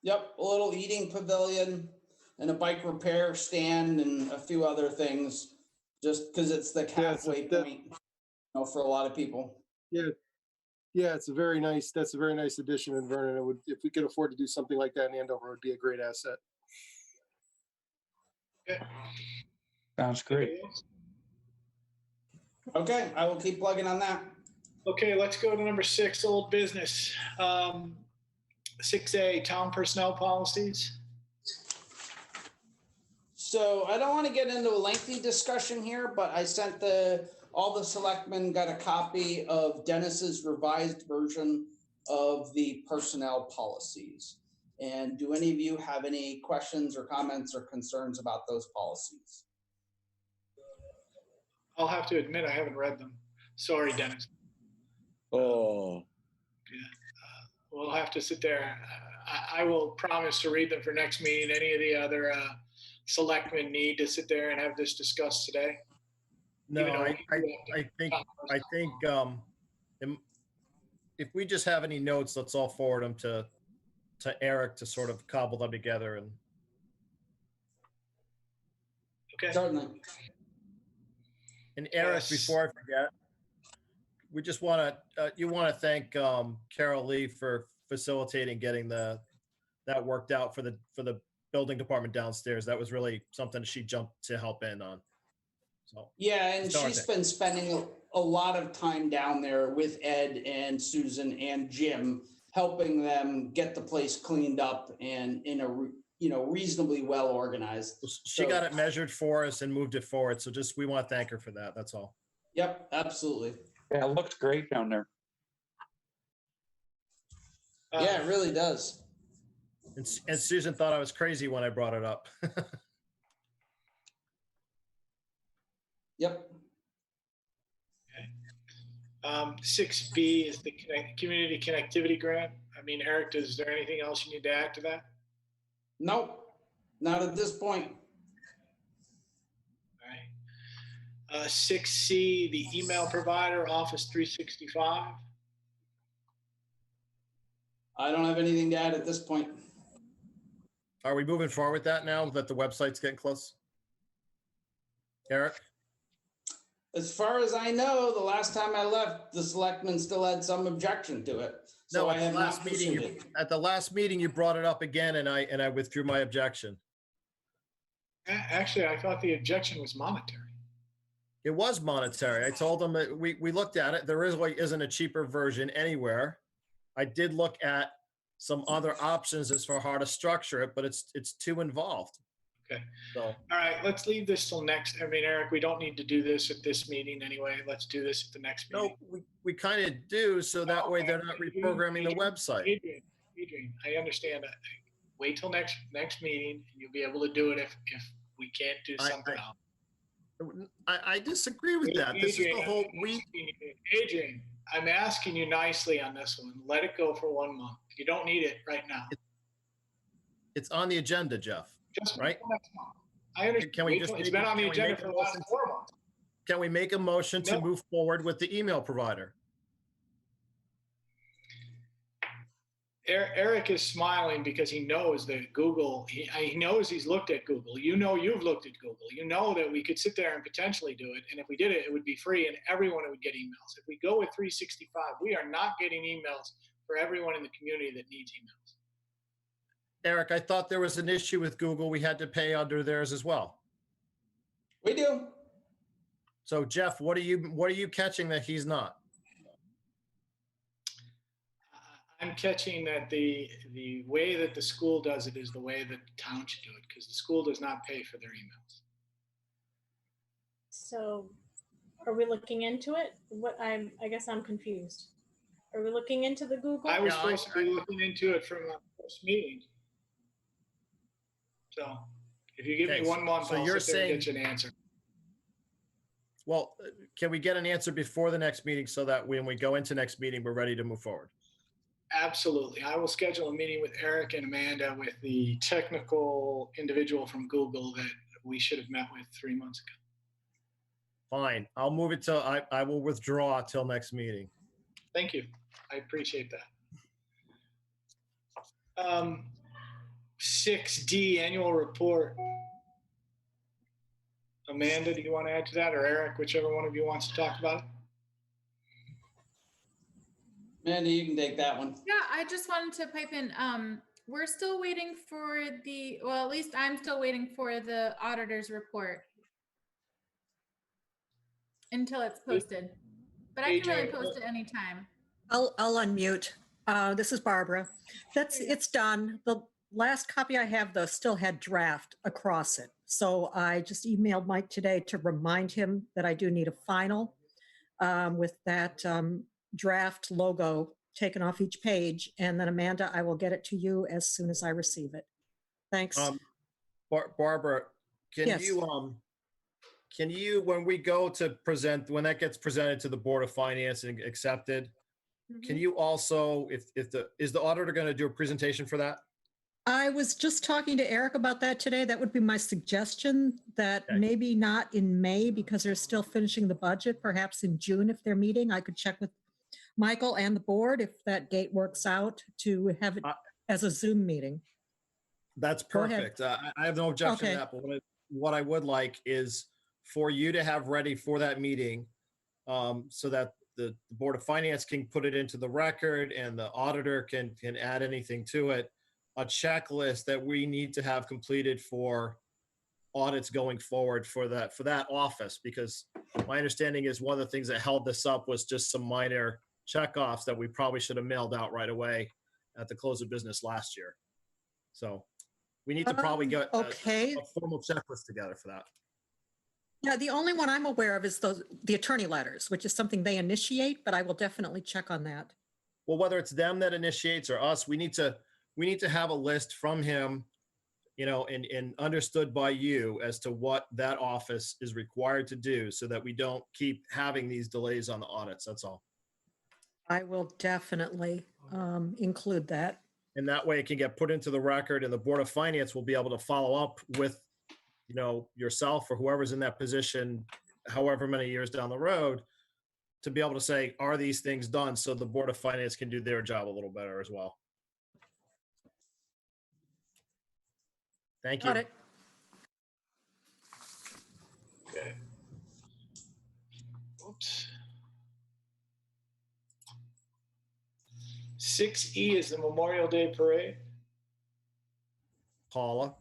a little eating pavilion and a bike repair stand and a few other things, just because it's the halfway point, you know, for a lot of people. Yeah, that's a very nice addition in Vernon. It would, if we could afford to do something like that in Andover, it would be a great asset. Okay. Sounds great. Okay, I will keep plugging on that. Okay, let's go to number 6, old business. 6A, town personnel policies. So I don't want to get into a lengthy discussion here, but I sent all the selectmen got a copy of Dennis's revised version of the personnel policies. And do any of you have any questions or comments or concerns about those policies? I'll have to admit I haven't read them. Sorry, Dennis. Oh, We'll have to sit there. I will promise to read them for next meeting. Any of the other selectmen need to sit there and have this discussed today? No, I think if we just have any notes, let's all forward them to Eric to sort of cobble them together. And okay, certainly. And Eric, before I forget, we just want to thank Carol Lee for facilitating getting that worked out for the building department downstairs. That was really something she jumped to help in on. So yeah, and she's been spending a lot of time down there with Ed and Susan and Jim, helping them get the place cleaned up and in a reasonably well organized. She got it measured for us and moved it forward. So we want to thank her for that. That's all. Yep, absolutely. Yeah, it looks great down there. Yeah, it really does. And Susan thought I was crazy when I brought it up. Yep. Okay. 6B is the community connectivity grant. I mean, Eric, is there anything else you need to add to that? Nope, not at this point. All right. 6C, the email provider, Office 365. I don't have anything to add at this point. Are we moving forward with that now that the website's getting close? Eric? As far as I know, the last time I left, the selectmen still had some objection to it. So No, I at the have last not meeting, pursued it. at the last meeting, you brought it up again and I withdrew my objection. Actually, I thought the objection was monetary. It was monetary. I told them that we looked at it. There isn't a cheaper version anywhere. I did look at some other options as for how to structure it, but it's too involved. Okay. So, All right, let's leave this till next. I mean, Eric, we don't need to do this at this meeting anyway. Let's do this at the next meeting. no, we kind of do, so that way they're not reprogramming the website. Adrian, I understand that. Wait till next meeting, and you'll be able to do it if we can't do something else. I disagree with that. This is the whole Adrian, I'm asking you nicely on this one. Let it go for 1 month. You don't need it right now. It's on the agenda, Jeff. Just right? Next month. I understand. Can we just? It's been on the agenda for the last 4 months. Can we make a motion to move forward with the email provider? Eric is smiling because he knows that Google, he knows he's looked at Google. You know you've looked at Google. You know that we could sit there and potentially do it. And if we did it, it would be free and everyone would get emails. If we go with 365, we are not getting emails for everyone in the community that needs emails. Eric, I thought there was an issue with Google. We had to pay under theirs as well. We do. So Jeff, what are you catching that he's not? I'm catching that the way that the school does it is the way that the town should do it, because the school does not pay for their emails. So are we looking into it? I guess I'm confused. Are we looking into the Google? I was supposed to be looking into it from the first meeting. So if you give me 1 month, so I'll you're sit there and saying- get you an answer. Well, can we get an answer before the next meeting so that when we go into next meeting, we're ready to move forward? Absolutely. I will schedule a meeting with Eric and Amanda with the technical individual from Google that we should have met with 3 months ago. Fine. I'll move it till I will withdraw till next meeting. Thank you. I appreciate that. 6D annual report. Amanda, do you want to add to that, or Eric, whichever one of you wants to talk about it? Amanda, you can take that one. Yeah, I just wanted to pipe in. We're still waiting for well, at least I'm still waiting for the auditor's report until it's posted. But I can really post it anytime. I'll unmute. This is Barbara. It's done. The last copy I have, though, still had draft across it. So I just emailed Mike today to remind him that I do need a final with that draft logo taken off each page. And then Amanda, I will get it to you as soon as I receive it. Thanks. Barbara, can Yes. you, when we go to present, when that gets presented to the Board of Finance and accepted, can you also, is the auditor going to do a presentation for that? I was just talking to Eric about that today. That would be my suggestion, that maybe not in May because they're still finishing the budget, perhaps in June if they're meeting. I could check with Michael and the board if that date works out to have it as a Zoom meeting. That's Go ahead. perfect. I have no objection Okay. to that, but what I would like is for you to have ready for that meeting so that the Board of Finance can put it into the record and the auditor can add anything to it, a checklist that we need to have completed for audits going forward for that office, because my understanding is one of the things that held this up was just some minor checkoffs that we probably should have mailed out right away at the close of business last year. So we need to probably get a formal checklist together for that. Yeah, the only one I'm aware of is the attorney letters, which is something they initiate, but I will definitely check on that. Well, whether it's them that initiates or us, we need to have a list from him, and understood by you as to what that office is required to do so that we don't keep having these delays on the audits. That's all. I will definitely include that. And that way it can get put into the record and the Board of Finance will be able to follow up with, yourself or whoever's in that position, however many years down the road, to be able to say, are these things done? So the Board of Finance can do their job a little better as well. Thank you. Got it. Okay. Whoops. 6E is the Memorial Day Parade. Paula.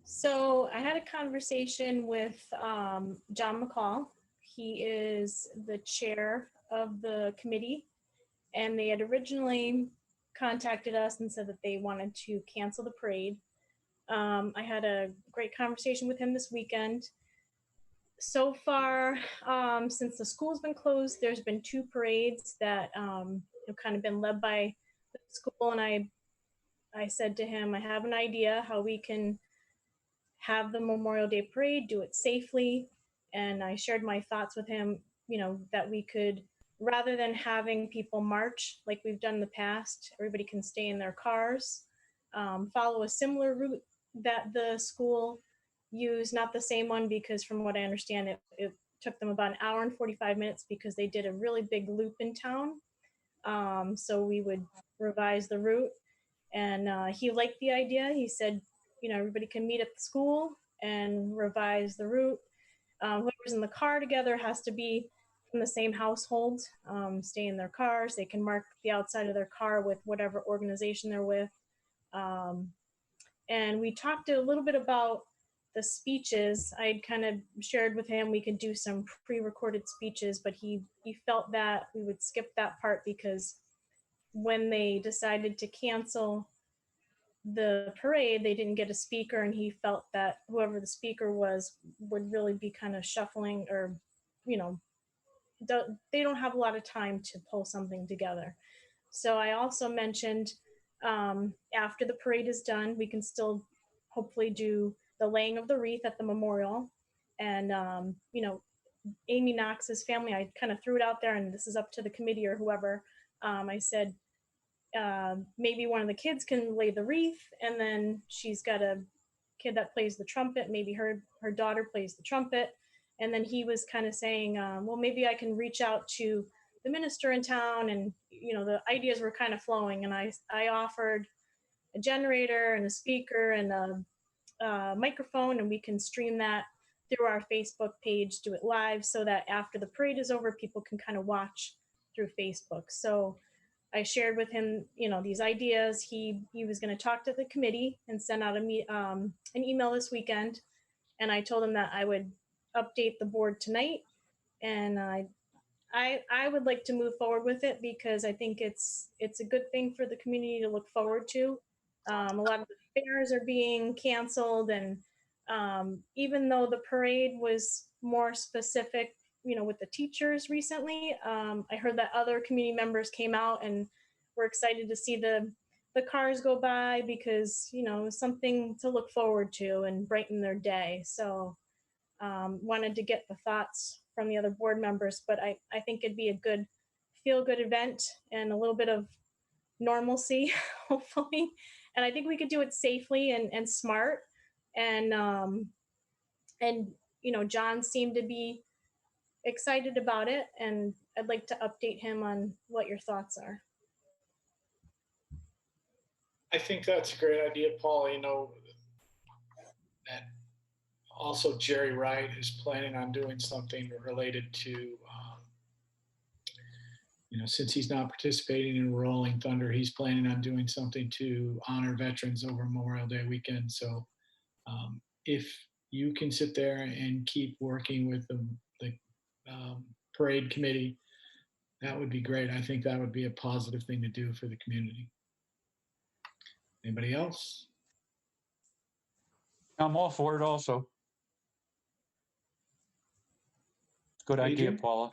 So I had a conversation with John McCall. He is the chair of the committee, and they had originally contacted us and said that they wanted to cancel the parade. I had a great conversation with him this weekend. So far, since the school's been closed, there's been 2 parades that have kind of been led by the school, and I said to him, I have an idea how we can have the Memorial Day parade, do it safely. And I shared my thoughts with him, you know, that we could, rather than having people march like we've done in the past, everybody can stay in their cars, follow a similar route that the school used, not the same one, because from what I understand, it took them about 1 hour and 45 minutes because they did a really big loop in town. So we would revise the route. And he liked the idea. He said, you know, everybody can meet at the school and revise the route. Whoever's in the car together has to be from the same household, stay in their cars. They can mark the outside of their car with whatever organization they're with. And we talked a little bit about the speeches. I kind of shared with him we could do some pre-recorded speeches, but he felt that we would skip that part because when they decided to cancel the parade, they didn't get a speaker, and he felt that whoever the speaker was would really be kind of shuffling, or, you know, they don't have a lot of time to pull something together. So I also mentioned after the parade is done, we can still hopefully do the laying of the wreath at the memorial. And, you know, Amy Knox's family, I kind of threw it out there, and this is up to the committee or whoever. I said, maybe one of the kids can lay the wreath, and then she's got a kid that plays the trumpet. Maybe her daughter plays the trumpet. And then he was kind of saying, well, maybe I can reach out to the minister in town. And, you know, the ideas were kind of flowing. And I offered a generator and a speaker and a microphone, and we can stream that through our Facebook page, do it live, so that after the parade is over, people can kind of watch through Facebook. So I shared with him, you know, these ideas. He was going to talk to the committee and send out an email this weekend. And I told him that I would update the board tonight. And I would like to move forward with it because I think it's a good thing for the community to look forward to. A lot of the fairs are being canceled, and even though the parade was more specific, you know, with the teachers recently, I heard that other community members came out and were excited to see the cars go by because, you know, something to look forward to and brighten their day. So wanted to get the thoughts from the other board members, but I think it'd be a good feel-good event and a little bit of normalcy, hopefully. And I think we could do it safely and smart. And you know, John seemed to be excited about it, and I'd like to update him on what your thoughts are. I think that's a great idea, Paul. You know, that also Jerry Wright is planning on doing something related to, you know, since he's not participating in Rolling Thunder, he's planning on doing something to honor veterans over Memorial Day weekend. So if you can sit there and keep working with the parade committee, that would be great. I think that would be a positive thing to do for the community. Anybody else? I'm all for it also. Good idea, Adrian? Paula.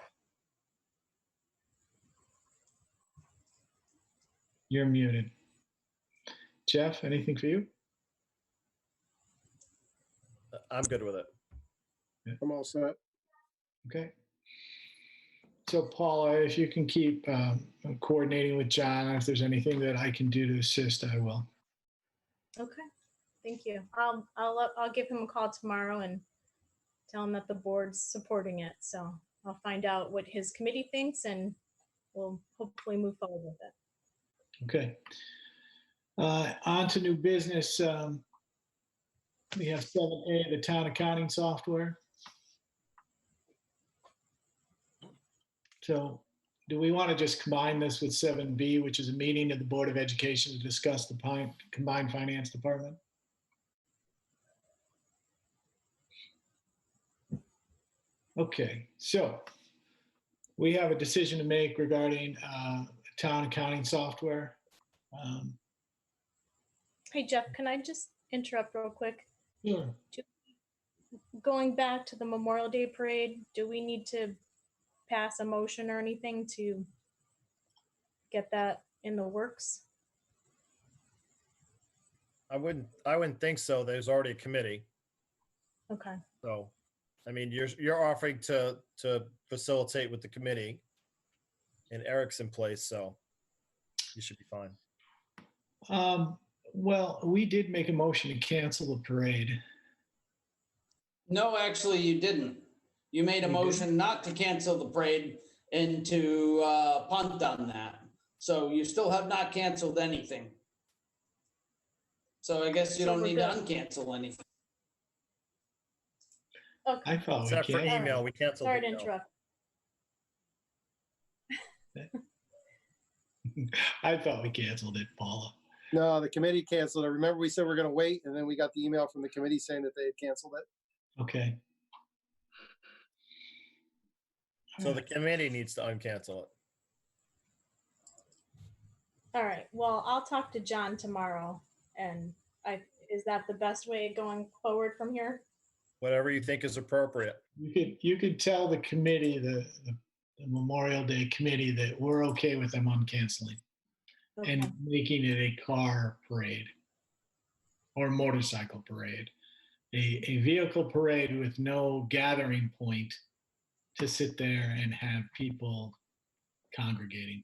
You're muted. Jeff, anything for you? I'm good with it. I'm all set. Okay. So Paula, if you can keep coordinating with John, if there's anything that I can do to assist, I will. Okay, thank you. I'll give him a call tomorrow and tell him that the board's supporting it. So I'll find out what his committee thinks, and we'll hopefully move forward with it. Okay. On to new business. We have 7A, the town accounting software. So do we want to just combine this with 7B, which is a meeting of the Board of Education to discuss the combined finance department? Okay, so we have a decision to make regarding town accounting software. Hey, Jeff, can I just interrupt real quick? Sure. Going back to the Memorial Day parade, do we need to pass a motion or anything to get that in the works? I wouldn't think so. There's already a committee. Okay. So, I mean, you're offering to facilitate with the committee, and Eric's in place, so you should be fine. Well, we did make a motion to cancel the parade. No, actually, you didn't. You made a motion not to cancel the parade and to punt on that. So you still have not canceled anything. So I guess you So don't we're need good. to uncancel anything. Okay. I thought we Except for canceled. email, we canceled. Sorry to email. interrupt. I thought we canceled it, Paula. No, the committee canceled it. Remember, we said we're going to wait, and then we got the email from the committee saying that they had canceled it. Okay. So the committee needs to uncancel it. All right. Well, I'll talk to John tomorrow, and is that the best way going forward from here? Whatever you think is appropriate. You could tell the committee, the Memorial Day committee, that we're okay with them uncanceling and making it a car parade or motorcycle parade, a vehicle parade with no gathering point to sit there and have people congregating.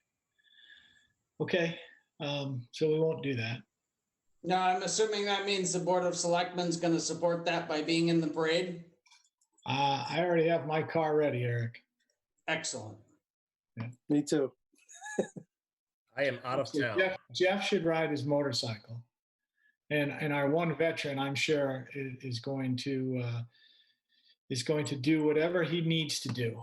Okay, so we won't do that. No, I'm assuming that means the Board of Selectmen is going to support that by being in the parade. I already have my car ready, Eric. Excellent. Me too. I am out of So town. Jeff should ride his motorcycle, and our one veteran, I'm sure, is going to do whatever he needs to do,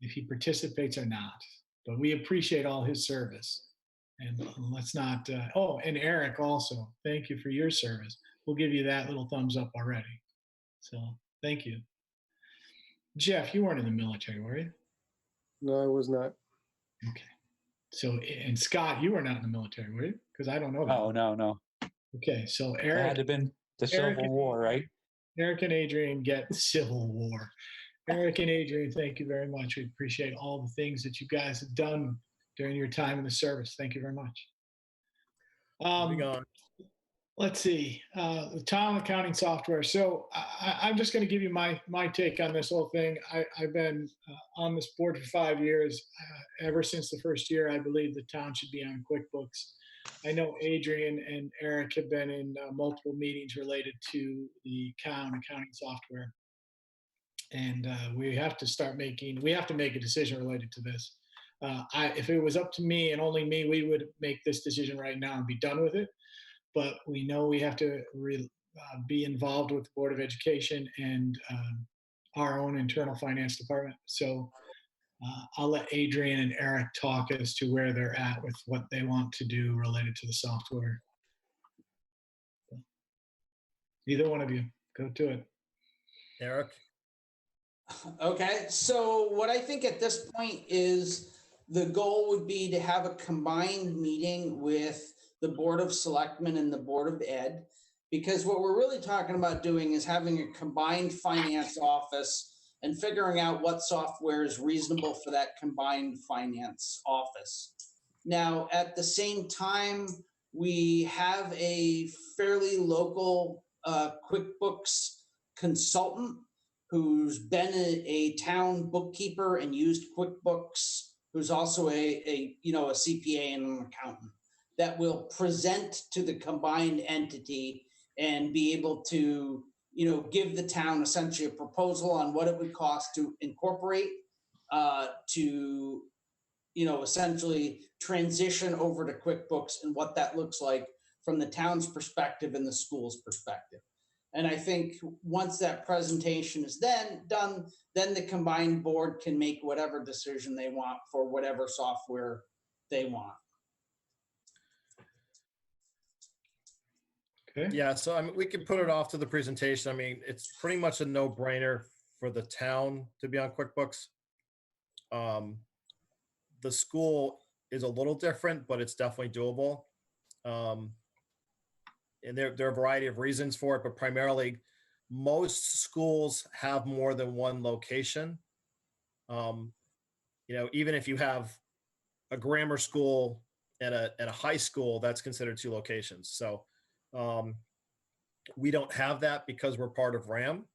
if he participates or not. But we appreciate all his service, and let's not. Oh, and Eric also, thank you for your service. We'll give you that little thumbs up already. So thank you, Jeff. You weren't in the military, were you? No, I was not. Okay. So, and Scott, you were not in the military, were you? Because I don't know that. No. Okay, so It Eric. had to have been the Eric Civil War, right? Eric and Adrian get the Civil War. Eric and Adrian, thank you very much. We appreciate all the things that you guys have done during your time in the service. Thank you very much. Moving on. Let's see, the town accounting software. So I'm just going to give you my take on this whole thing. I've been on this board for 5 years. Ever since the first year, I believe the town should be on QuickBooks. I know Adrian and Eric have been in multiple meetings related to the town accounting software. And we have to make a decision related to this. If it was up to me and only me, we would make this decision right now and be done with it. But we know we have to be involved with the Board of Education and our own internal finance department. So I'll let Adrian and Eric talk as to where they're at with what they want to do related to the software. Either one of you, go to it. Eric? Okay, so what I think at this point is the goal would be to have a combined meeting with the Board of Selectmen and the Board of Ed, because what we're really talking about doing is having a combined finance office and figuring out what software is reasonable for that combined finance office. Now, at the same time, we have a fairly local QuickBooks consultant who's been a town bookkeeper and used QuickBooks, who's also a CPA and an accountant, that will present to the combined entity and be able to, give the town essentially a proposal on what it would cost to incorporate, to, essentially transition over to QuickBooks and what that looks like from the town's perspective and the school's perspective. And I think once that presentation is then done, then the combined board can make whatever decision they want for whatever software they want. Okay. Yeah, so I mean, we could put it off to the presentation. I mean, it's pretty much a no-brainer for the town to be on QuickBooks. The school is a little different, but it's definitely doable. And there are a variety of reasons for it, but primarily most schools have more than one location. You know, even if you have a grammar school and a high school, that's considered 2 locations. So we don't have that because we're part of RAM.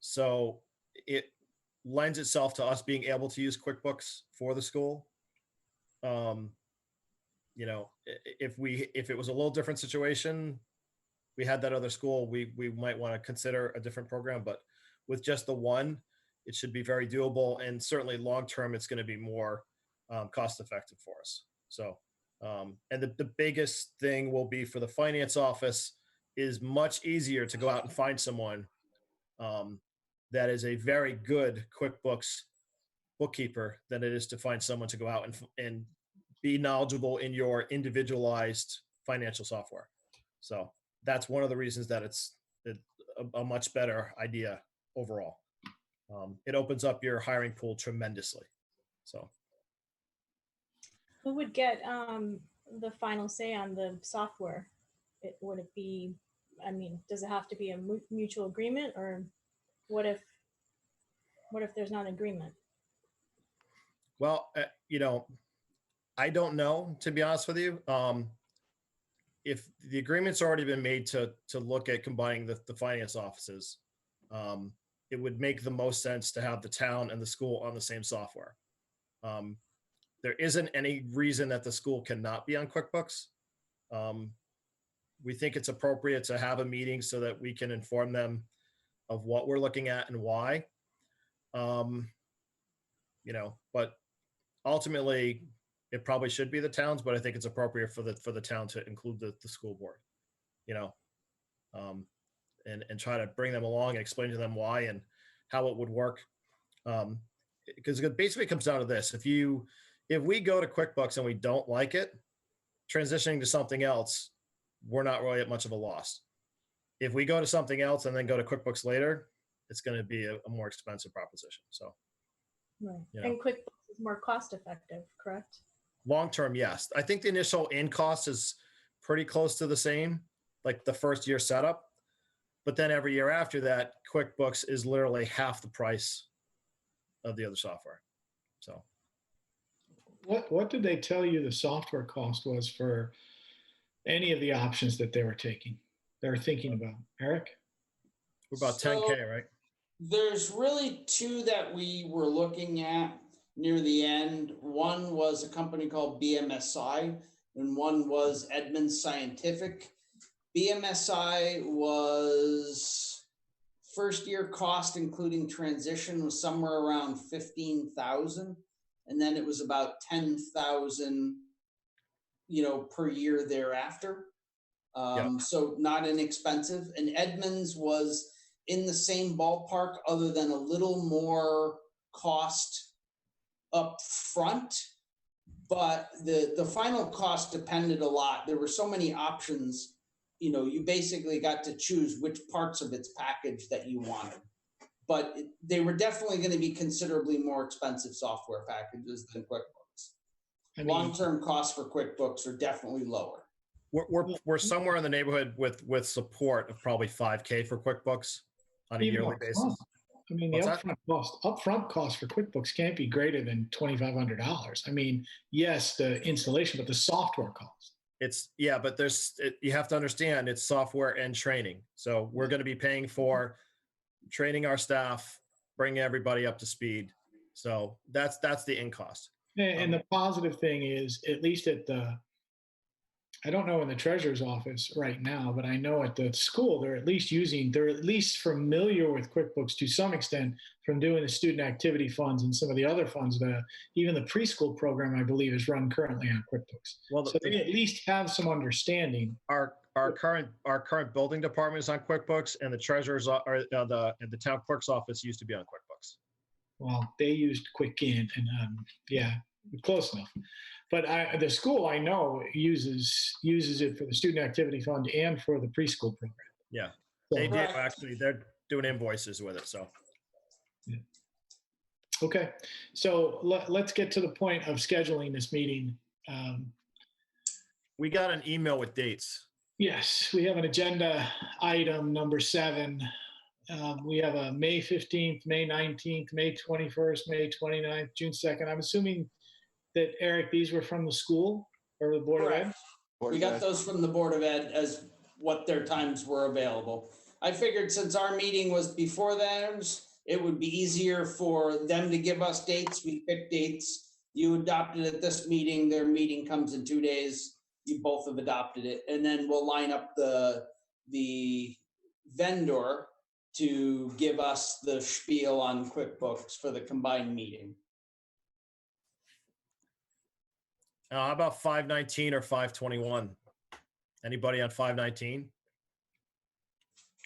So it lends itself to us being able to use QuickBooks for the school. You know, if it was a little different situation, we had that other school, we might want to consider a different program, but with just the one, it should be very doable. And certainly long-term, it's going to be more cost effective for us. So, and the biggest thing will be for the finance office is much easier to go out and find someone that is a very good QuickBooks bookkeeper than it is to find someone to go out and be knowledgeable in your individualized financial software. So that's one of the reasons that it's a much better idea overall. It opens up your hiring pool tremendously. So Who would get the final say on the software? Would it be, I mean, does it have to be a mutual agreement, or what if there's not an agreement? Well, you know, I don't know, to be honest with you. If the agreement's already been made to look at combining the finance offices, it would make the most sense to have the town and the school on the same software. There isn't any reason that the school cannot be on QuickBooks. We think it's appropriate to have a meeting so that we can inform them of what we're looking at and why. You know, but ultimately, it probably should be the towns, but I think it's appropriate for the town to include the school board, you know, and try to bring them along and explain to them why and how it would work. Because it basically comes down to this: if we go to QuickBooks and we don't like it, transitioning to something else, we're not really at much of a loss. If we go to something else and then go to QuickBooks later, it's going to be a more expensive proposition. So, right. You know. And QuickBooks is more cost effective, correct? Long-term, yes. I think the initial in cost is pretty close to the same, like the first year setup. But then every year after that, QuickBooks is literally half the price of the other software. So What did they tell you the software cost was for any of the options that they were thinking about? Eric? we're about 10K, right? There's really 2 that we were looking at near the end. One was a company called BMSI, and one was Edmunds Scientific. BMSI was first year cost, including transition, was somewhere around 15,000, and then it was about 10,000, you know, per year thereafter. So not inexpensive. And Edmunds was in the same ballpark, other than a little more cost up front, but the final cost depended a lot. There were so many options, you know, you basically got to choose which parts of its package that you wanted. But they were definitely going to be considerably more expensive software packages than QuickBooks. Long-term costs for QuickBooks are definitely lower. We're somewhere in the neighborhood with support of probably 5K for QuickBooks on a yearly basis. I mean, the upfront cost for QuickBooks can't be greater than $2,500. I mean, yes, the installation, but the software cost. But you have to understand it's software and training. So we're going to be paying for training our staff, bringing everybody up to speed. So that's the in cost. And the positive thing is, at least I don't know in the treasurer's office right now, but I know at the school, they're at least familiar with QuickBooks to some extent from doing the student activity funds and some of the other funds. Even the preschool program, I believe, is run currently on QuickBooks. Well, so they at least have some understanding. Our our current building department is on QuickBooks, and the treasurer's or the town clerk's office used to be on QuickBooks. Well, they used QuickGin, and yeah, close enough. But the school I know uses it for the student activity fund and for the preschool program. Yeah, So- they do actually. They're doing invoices with it. So Okay, so let's get to the point of scheduling this meeting. we got an email with dates. Yes, we have an agenda item number 7. We have a May 15th, May 19th, May 21st, May 29th, June 2nd. I'm assuming that, Eric, these were from the school or the Board of Ed? We got those from the Board of Ed as what their times were available. I figured since our meeting was before theirs, it would be easier for them to give us dates. We picked dates. You adopted at this meeting. Their meeting comes in 2 days. You both have adopted it. And then we'll line up the vendor to give us the spiel on QuickBooks for the combined meeting. How about 5/19 or 5/21? Anybody on 5/19?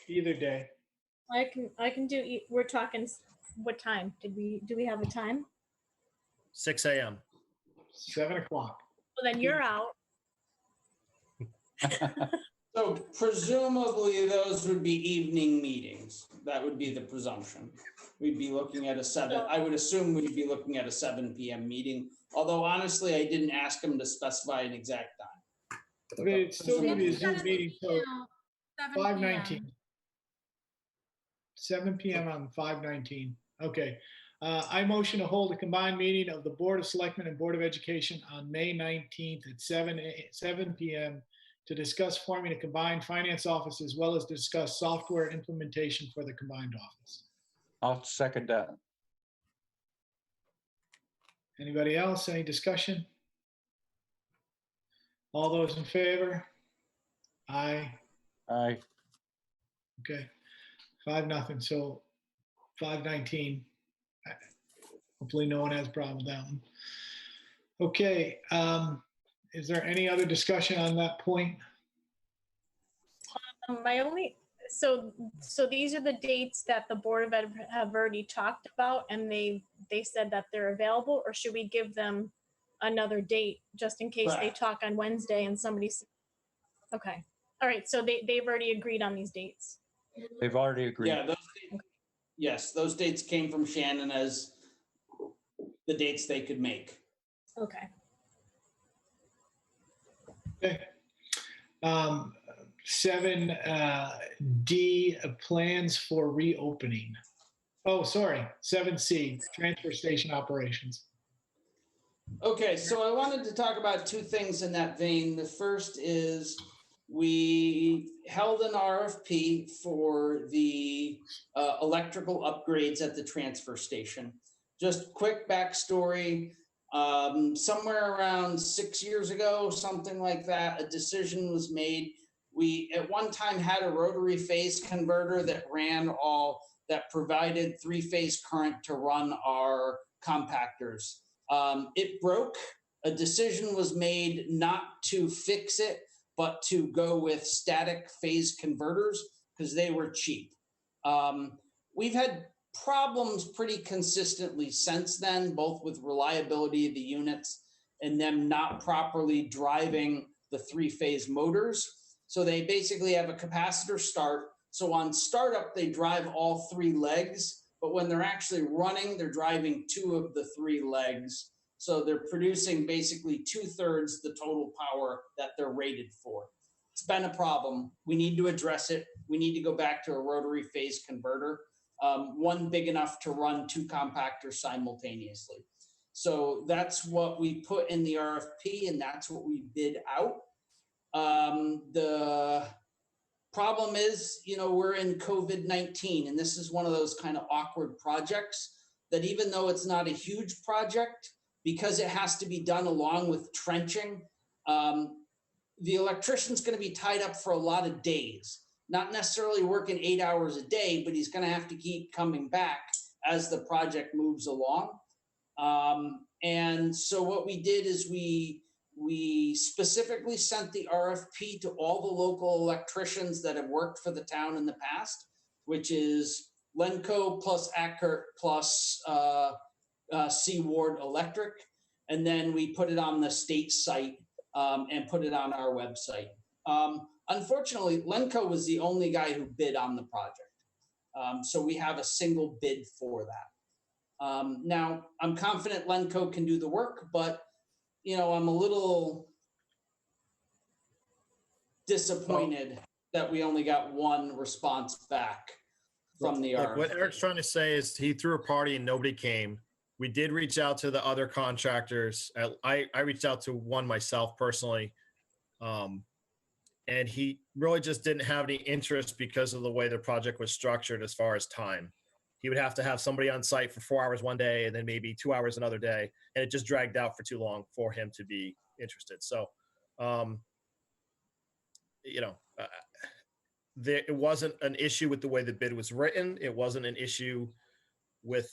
Either day. I can do, we're talking, what time? Do we have a time? 6 a.m. 7 o'clock. Well, then you're out. So presumably those would be evening meetings. That would be the presumption. We'd be looking at I would assume we'd be looking at a 7 p.m. meeting. Although honestly, I didn't ask them to specify an exact time. I mean, it's still going to be a Zoom meeting, so 5/19. 7 p.m. on 5/19. Okay. I motion to hold a combined meeting of the Board of Selectmen and Board of Education on May 19th at 7 p.m. to discuss forming a combined finance office as well as discuss software implementation for the combined office. I'll second that. Anybody else? Any discussion? All those in favor? Aye. Aye. Okay. 5-0. So 5/19. Hopefully no one has a problem with that one. Okay. Is there any other discussion on that point? So these are the dates that the Board of Ed have already talked about, and they said that they're available, or should we give them another date just in case they talk on Wednesday and somebody's, okay. All right, so they've already agreed on these dates. They've already agreed. Yeah, yes, those dates came from Shannon as the dates they could make. Okay. Okay. 7D, plans for reopening. Oh, sorry, 7C, transfer station operations. Okay, so I wanted to talk about 2 things in that vein. The first is we held an RFP for the electrical upgrades at the transfer station. Just quick backstory. Somewhere around 6 years ago, something like that, a decision was made. We at one time had a rotary phase converter that that provided 3-phase current to run our compactors. It broke. A decision was made not to fix it, but to go with static phase converters because they were cheap. We've had problems pretty consistently since then, both with reliability of the units and them not properly driving the 3-phase motors. So they basically have a capacitor start. So on startup, they drive all 3 legs, but when they're actually running, they're driving 2 of the 3 legs. So they're producing basically 2/3 the total power that they're rated for. It's been a problem. We need to address it. We need to go back to a rotary phase converter, one big enough to run 2 compactors simultaneously. So that's what we put in the RFP, and that's what we bid out. The problem is, we're in COVID-19, and this is one of those kind of awkward projects that even though it's not a huge project, because it has to be done along with trenching, the electrician's going to be tied up for a lot of days, not necessarily working 8 hours a day, but he's going to have to keep coming back as the project moves along. And so what we did is we We specifically sent the RFP to all the local electricians that have worked for the town in the past, which is Lenco plus Ackert plus Seaward Electric. And then we put it on the state site and put it on our website. Unfortunately, Lenco was the only guy who bid on the project. So we have a single bid for that. Now, I'm confident Lenco can do the work, but I'm a little disappointed that we only got one response back from the Look, what RFP. Eric's trying to say is he threw a party and nobody came. We did reach out to the other contractors. I reached out to one myself personally. And he really just didn't have any interest because of the way the project was structured as far as time. He would have to have somebody on site for 4 hours one day and then maybe 2 hours another day. And it just dragged out for too long for him to be interested. So, it wasn't an issue with the way the bid was written. It wasn't an issue with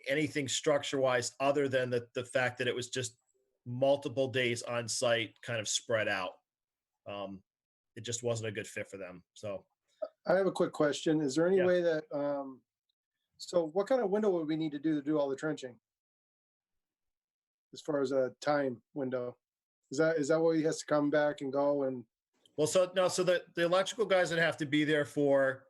anything structure-wise other than the fact that it was just multiple days on site kind of spread out. It just wasn't a good fit for them. So I have a quick question. Is there any way that, so what kind of window would we need to do all the trenching? As far as a time window? Is that where he has to come back and go and? Well, so the electrical guys that have to be there for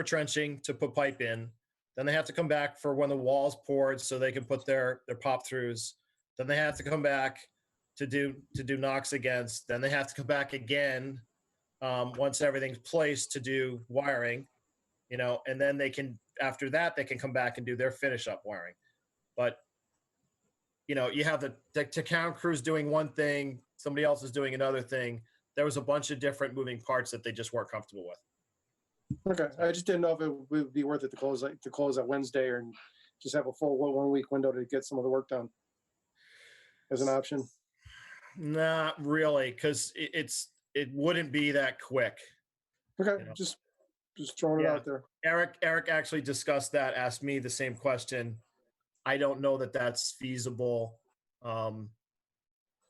trenching to put pipe in. Then they have to come back for when the wall's poured so they can put their pop throughs. Then they have to come back to do knocks against. Then they have to come back again once everything's placed to do wiring, and then after that they can come back and do their finish up wiring. But you have the town crews doing one thing, somebody else is doing another thing. There was a bunch of different moving parts that they just weren't comfortable with. Okay, I just didn't know if it would be worth it to close that Wednesday or just have a full 1 week window to get some of the work done as an option. Not really, because it wouldn't be that quick. Okay, just throwing it out there. Eric actually discussed that, asked me the same question. I don't know that that's feasible,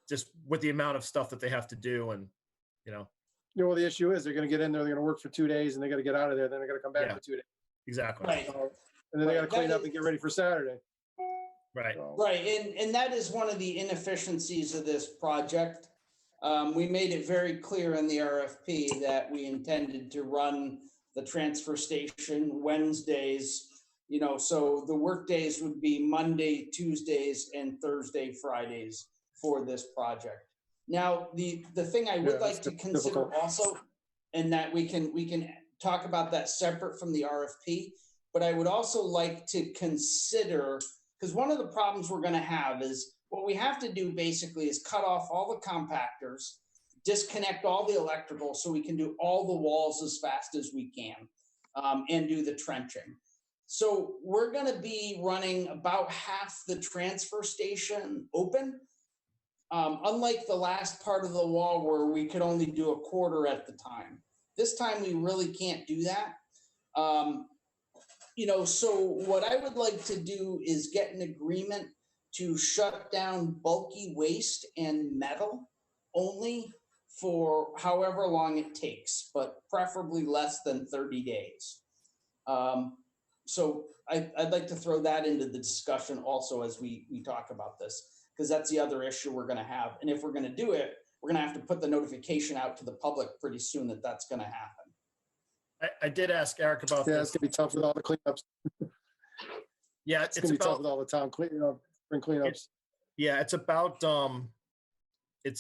just with the amount of stuff that they have to do, and well, the issue is they're going to get in there, they're going to work for 2 days, and they got to get out of there. Then they're going to come back for 2 days. Exactly. Right. And then they got to clean up and get ready for Saturday. Right. Right, and that is one of the inefficiencies of this project. We made it very clear in the RFP that we intended to run the transfer station Wednesdays, so the work days would be Monday, Tuesdays, and Thursday, Fridays for this project. Now, the thing I would like to consider also, and that we can talk about that separate from the RFP, but I would also like to consider, because one of the problems we're going to have is what we have to do basically is cut off all the compactors, disconnect all the electrical so we can do all the walls as fast as we can and do the trenching. So we're going to be running about half the transfer station open. Unlike the last part of the wall where we could only do a quarter at the time. This time we really can't do that. So what I would like to do is get an agreement to shut down bulky waste and metal only for however long it takes, but preferably less than 30 days. So I'd like to throw that into the discussion also as we talk about this, because that's the other issue we're going to have. And if we're going to do it, we're going to have to put the notification out to the public pretty soon that that's going to happen. I did ask Eric about this. It's going to be tough with all the cleanups. Yeah, it's going to be tough with all the town spring cleanups. It's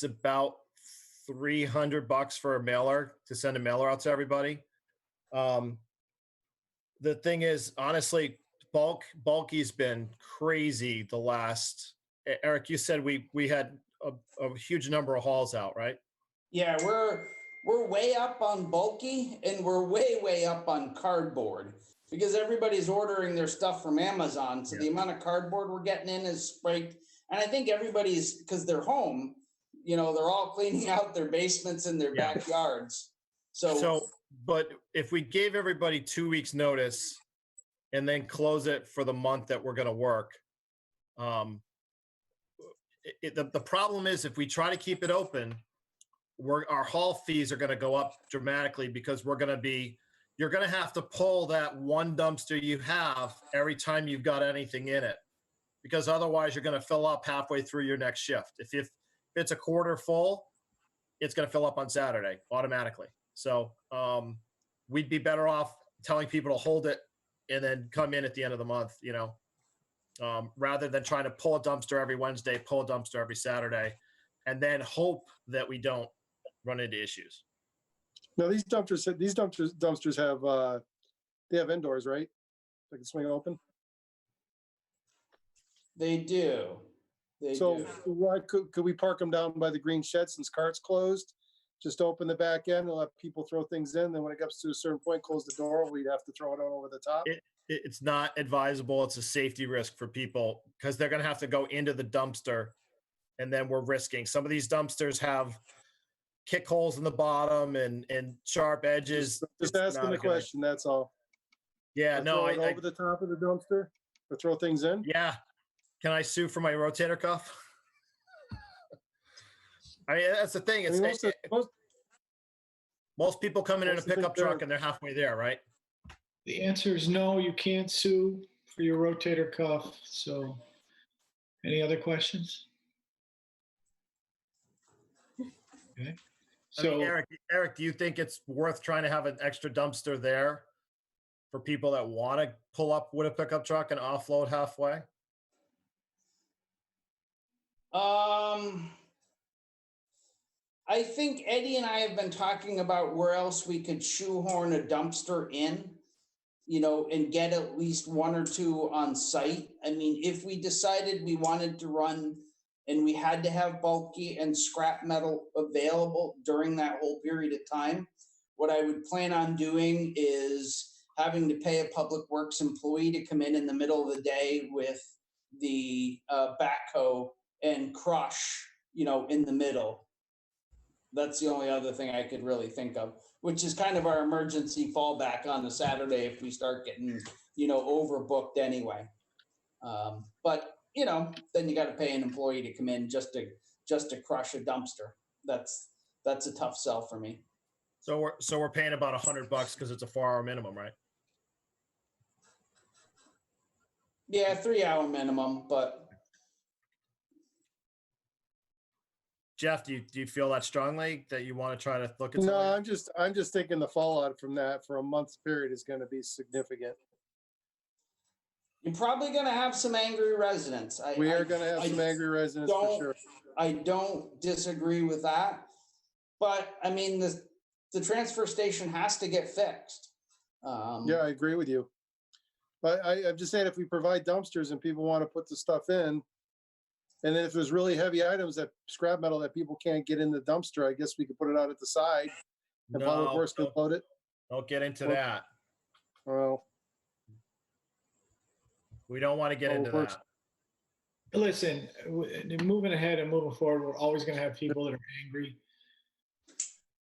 about $300 for a mailer to send a mailer out to everybody. The thing is, honestly, bulky's been crazy the last. Eric, you said we had a huge number of hauls out, right? Yeah, we're way up on bulky and we're way up on cardboard because everybody's ordering their stuff from Amazon. So the amount of cardboard we're getting in is spiked. And I think everybody's, because they're home, they're all cleaning out their basements and their backyards. But if we gave everybody 2 weeks notice and then close it for the month that we're going to work, the problem is if we try to keep it open, our haul fees are going to go up dramatically because you're going to have to pull that one dumpster you have every time you've got anything in it, because otherwise you're going to fill up halfway through your next shift. If it's a quarter full, it's going to fill up on Saturday automatically. So we'd be better off telling people to hold it and then come in at the end of the month, rather than trying to pull a dumpster every Wednesday, pull a dumpster every Saturday, and then hope that we don't run into issues. No, these dumpsters have, they have indoors, right? They can swing open. They do. So why could we park them down by the green shed since cart's closed? Just open the back end and let people throw things in. Then when it gets to a certain point, close the door. We'd have to throw it out over the top. It's not advisable. It's a safety risk for people because they're going to have to go into the dumpster, and then we're risking. Some of these dumpsters have kick holes in the bottom and sharp edges. Just asking the question. That's all. Yeah, no, I over the top of the dumpster or throw things in. Yeah. Can I sue for my rotator cuff? I mean, that's the thing. It's, most people come in a pickup truck and they're halfway there, right? The answer is no, you can't sue for your rotator cuff. So any other questions? Okay. So I mean, Eric, do you think it's worth trying to have an extra dumpster there for people that want to pull up with a pickup truck and offload halfway? I think Eddie and I have been talking about where else we could shoehorn a dumpster in, and get at least one or two on site. I mean, if we decided we wanted to run and we had to have bulky and scrap metal available during that whole period of time, what I would plan on doing is having to pay a public works employee to come in the middle of the day with the backhoe and crush, in the middle. That's the only other thing I could really think of, which is kind of our emergency fallback on the Saturday if we start getting, overbooked anyway. But then you got to pay an employee to come in just to crush a dumpster. That's a tough sell for me. So we're paying about $100 because it's a 4-hour minimum, right? Yeah, 3-hour minimum, but. Jeff, do you feel that strongly that you want to try to look at? No, I'm just thinking the fallout from that for a month's period is going to be significant. You're probably going to have some angry residents. We are going to have some angry residents for sure. I don't disagree with that, but I mean the transfer station has to get fixed. Yeah, I agree with you. But I'm just saying, if we provide dumpsters and people want to put the stuff in, and then if there's really heavy items, that scrap metal that people can't get in the dumpster, I guess we could put it out at the side and public works could load it. Don't get into that. Well, we don't want to get into that. Listen, moving ahead and moving forward, we're always going to have people that are angry.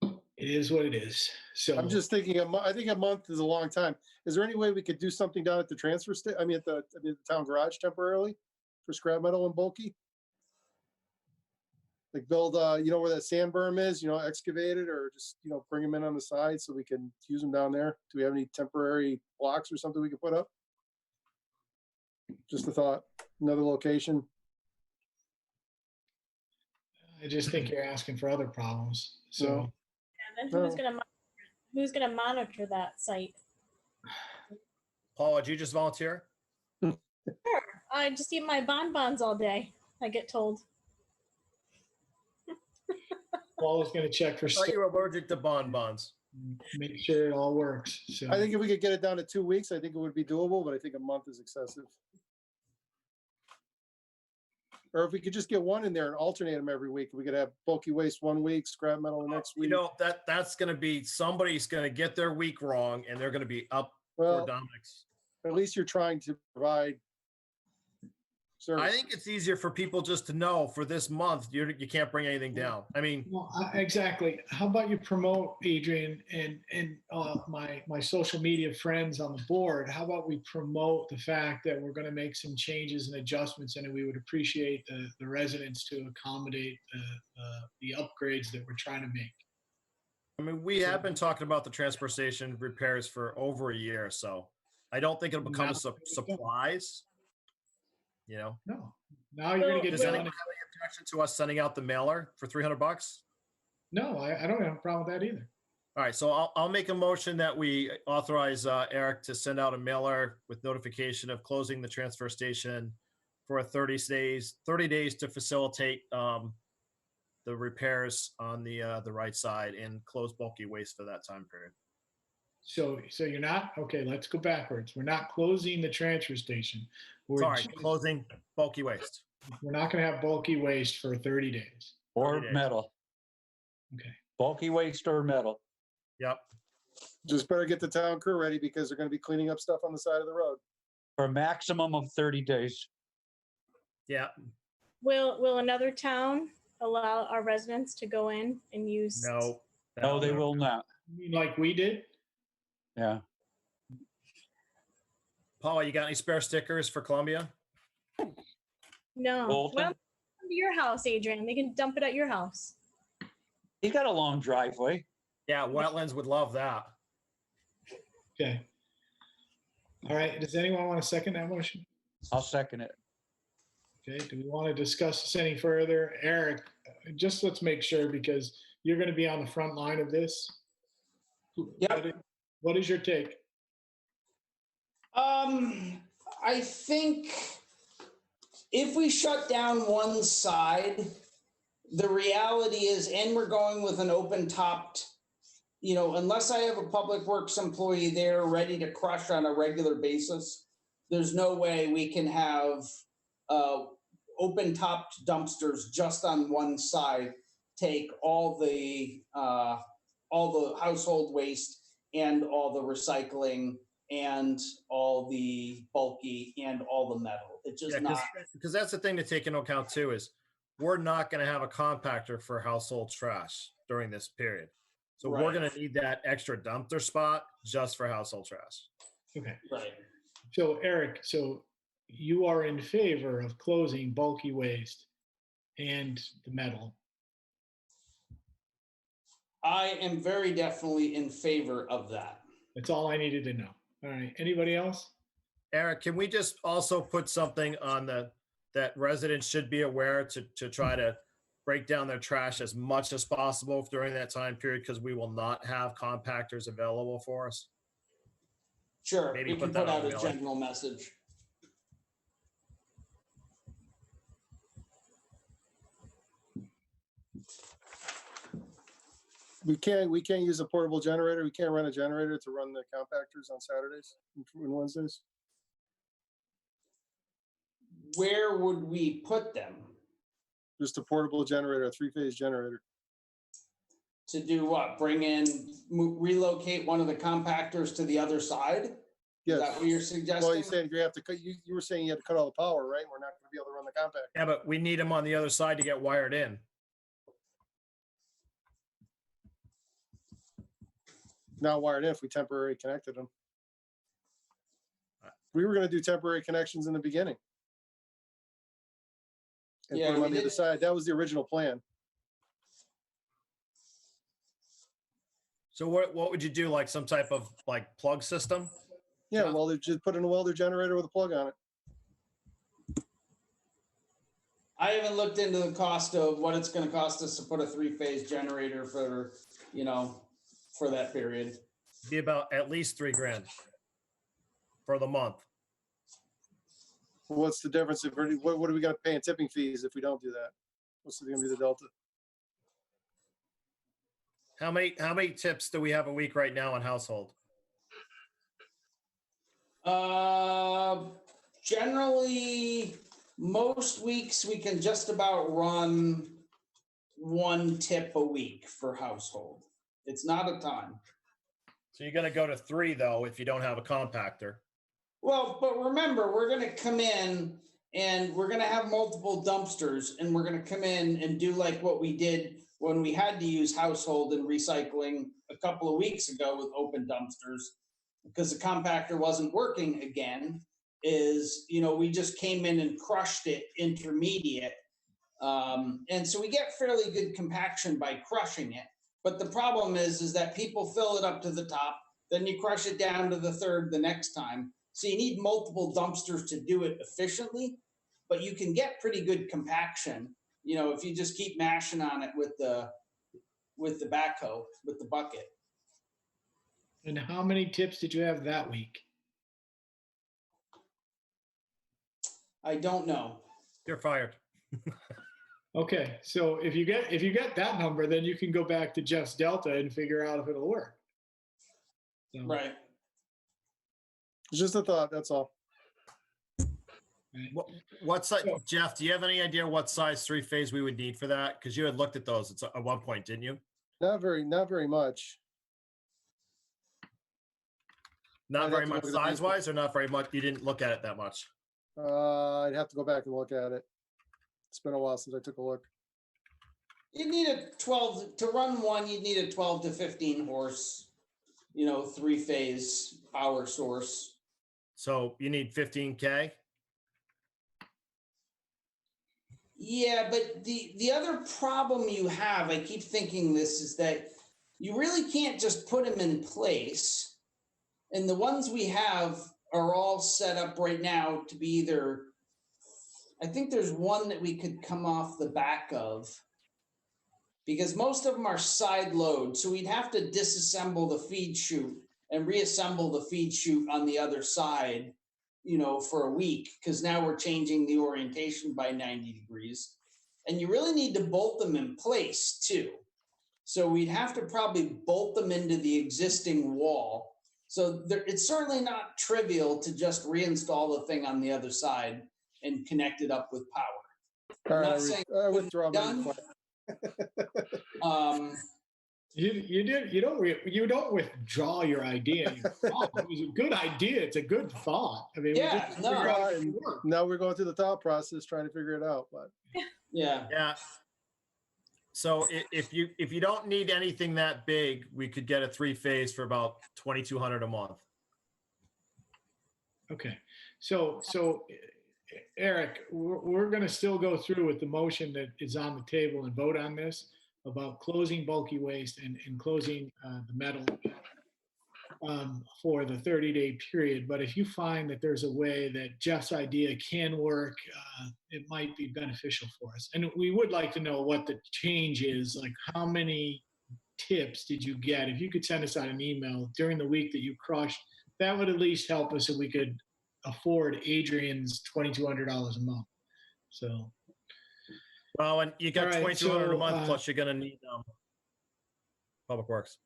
It is what it is. So I'm just thinking, I think a month is a long time. Is there any way we could do something down at the transfer station? I mean, at the town garage temporarily for scrap metal and bulky? Like build, where that sand berm is, excavate it, or just, bring them in on the side so we can use them down there. Do we have any temporary blocks or something we could put up? Just a thought. Another location. I just think you're asking for other problems. So. No. And then who's gonna monitor that site? Paul, did you just volunteer? Sure. I just eat my bonbons all day, I get told. Paul is going to check for. I thought you were allergic to bonbons. Make sure it all works. So I think if we could get it down to 2 weeks, I think it would be doable, but I think a month is excessive. Or if we could just get one in there and alternate them every week, we could have bulky waste 1 week, scrap metal the next week. That's going to be, somebody's going to get their week wrong and they're going to be up Well, for Dominic's. At least you're trying to provide I think it's easier for people just to know for this month, you can't bring anything down. I mean, Well, exactly. How about you promote, Adrian, and my social media friends on the board? How about we promote the fact that we're going to make some changes and adjustments, and we would appreciate the residents to accommodate the upgrades that we're trying to make. I mean, we have been talking about the transfer station repairs for over a year, so I don't think it'll become a surprise. You know? No. Now you're going to get Does anyone done. have any objection to us sending out the mailer for $300? No, I don't have a problem with that either. All right, so I'll make a motion that we authorize Eric to send out a mailer with notification of closing the transfer station for 30 days to facilitate the repairs on the right side and close bulky waste for that time period. So you're not, okay, let's go backwards. We're not closing the transfer station. Closing bulky waste. We're not going to have bulky waste for 30 days. Or metal. Okay. Bulky waste or metal. Yep. Just better get the town crew ready because they're going to be cleaning up stuff on the side of the road. For a maximum of 30 days. Yeah. Will another town allow our residents to go in and use? No, they will not. You mean like we did? Yeah. Paula, you got any spare stickers for Columbia? No. Bolton? Well, come to your house, Adrian. They can dump it at your house. He's got a long driveway. Yeah, wetlands would love that. Okay. All right. Does anyone want to second that motion? I'll second it. Okay. Do we want to discuss this any further? Eric, just let's make sure because you're going to be on the front line of this. Yep. What is your take? I think if we shut down one side, the reality is, and we're going with an open topped, unless I have a public works employee there ready to crush on a regular basis, there's no way we can have open topped dumpsters just on one side take all the household waste and all the recycling and all the bulky and all the metal. It's just not. Because that's the thing to take into account too is we're not going to have a compactor for household trash during this period. So we're going to need that extra dumpster spot just for household trash. Okay. Right. So Eric, you are in favor of closing bulky waste and the metal? I am very definitely in favor of that. That's all I needed to know. All right. Anybody else? Eric, can we just also put something on that residents should be aware to try to break down their trash as much as possible during that time period because we will not have compactors available for us? Sure. Maybe we can put put that out on a the mailer. general message. We can't use a portable generator. We can't run a generator to run the compactors on Saturdays and Wednesdays. Where would we put them? Just a portable generator, a 3-phase generator. To do what? Relocate one of the compactors to the other side? Yes. Is that what you're suggesting? Well, you said you have to cut. You were saying you had to cut all the power, right? We're not going to be able to run the compactor. Yeah, but we need them on the other side to get wired in. Not wired in if we temporarily connected them. We were going to do temporary connections in the beginning. And Yeah, put them we on the other did. side. That was the original plan. So what would you do? Like some type of like plug system? Yeah, well, they just put in a welder generator with a plug on it. I haven't looked into the cost of what it's going to cost us to put a 3-phase generator for, for that period. Be about at least $3,000 for the month. What's the difference? What are we going to pay in tipping fees if we don't do that? What's going to be the delta? How many tips do we have a week right now on household? Generally, most weeks we can just about run 1 tip a week for household. It's not a ton. So you're going to go to 3 though if you don't have a compactor. Well, but remember, we're going to come in and we're gonna have multiple dumpsters, and we're gonna come in and do like what we did when we had to use household and recycling a couple of weeks ago with open dumpsters, because the compactor wasn't working again, is, we just came in and crushed it intermediate. And so we get fairly good compaction by crushing it. But the problem is that people fill it up to the top, then you crush it down to the third the next time. So you need multiple dumpsters to do it efficiently, but you can get pretty good compaction, if you just keep mashing on it with the backhoe, with the bucket. And how many tips did you have that week? I don't know. You're fired. Okay, so if you get that number, then you can go back to Jeff's Delta and figure out if it'll work. So, Right. It's just a thought, that's all. What size, Jeff, do you have any idea what size 3-phase we would need for that? Because you had looked at those at one point, didn't you? Not very much. Not I'd very have to much look at the size-wise, or not very much? You didn't look at it that much? I'd have to go back and look at it. It's been a while since I took a look. You need a 12 to run one. You need a 12 to 15 horse, 3-phase power source. So you need 15K? Yeah, but the other problem you have, I keep thinking this, is that you really can't just put them in place. And the ones we have are all set up right now to be either, I think there's one that we could come off the back of, because most of them are side load. So we'd have to disassemble the feed chute and reassemble the feed chute on the other side, for a week, because now we're changing the orientation by 90 degrees. And you really need to bolt them in place too. So we'd have to probably bolt them into the existing wall. So it's certainly not trivial to just reinstall the thing on the other side and connect it up with power. All right, I withdraw my request. You don't withdraw your idea. It was a good idea. It's a good thought. I mean, Yeah, we just figure out if it works. Now we're going through the thought process trying to figure it out, but yeah. So if you don't need anything that big, we could get a 3-phase for about $2,200 a month. Okay, so Eric, we're going to still go through with the motion that is on the table and vote on this about closing bulky waste and closing the metal for the 30-day period. But if you find that there's a way that Jeff's idea can work, it might be beneficial for us. And we would like to know what the change is, like how many tips did you get? If you could send us out an email during the week that you crushed, that would at least help us so we could afford Adrian's $2,200 a month. So. Well, and you got All right, $2,200 a so, month, plus you're going to need Public Works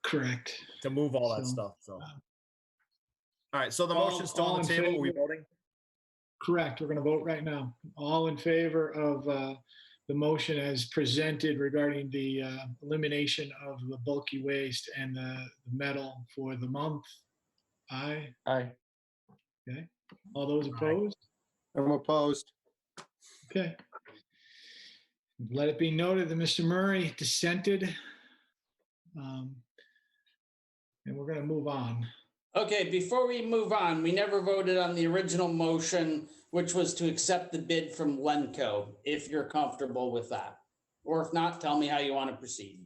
correct to move all that stuff. So, all right. So the motion's still on the table. Are we voting? Correct. We're going to vote right now. All in favor of the motion as presented regarding the elimination of the bulky waste and the metal for the month? Aye. Aye. Okay. All those opposed? I'm opposed. Okay. Let it be noted that Mr. Murray dissented. And we're going to move on. Okay, before we move on, we never voted on the original motion, which was to accept the bid from Lenco, if you're comfortable with that. Or if not, tell me how you want to proceed.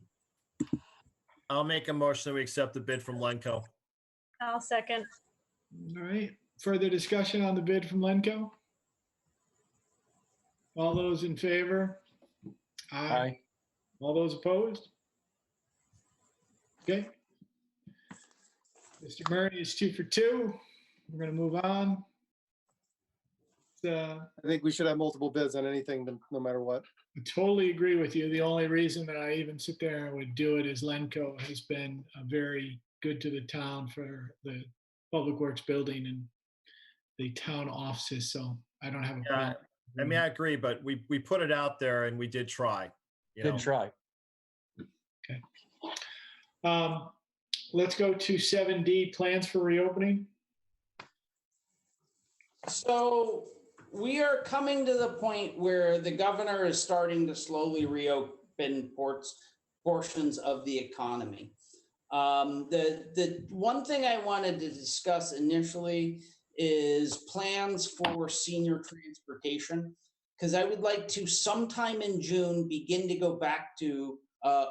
I'll make a motion that we accept the bid from Lenco. I'll second. All right. Further discussion on the bid from Lenco? All those in favor? Aye. All those opposed? Okay. Mr. Murray is 2 for 2. We're going to move on. I think we should have multiple bids on anything, no matter what. I totally agree with you. The only reason that I even sit there and would do it is Lenco has been very good to the town for the Public Works building and the town offices. So I don't have a problem. I mean, I agree, but we put it out there and we did try. Did try. Okay. Let's go to 7D, plans for reopening. So we are coming to the point where the governor is starting to slowly reopen portions of the economy. The one thing I wanted to discuss initially is plans for senior transportation, because I would like to sometime in June begin to go back to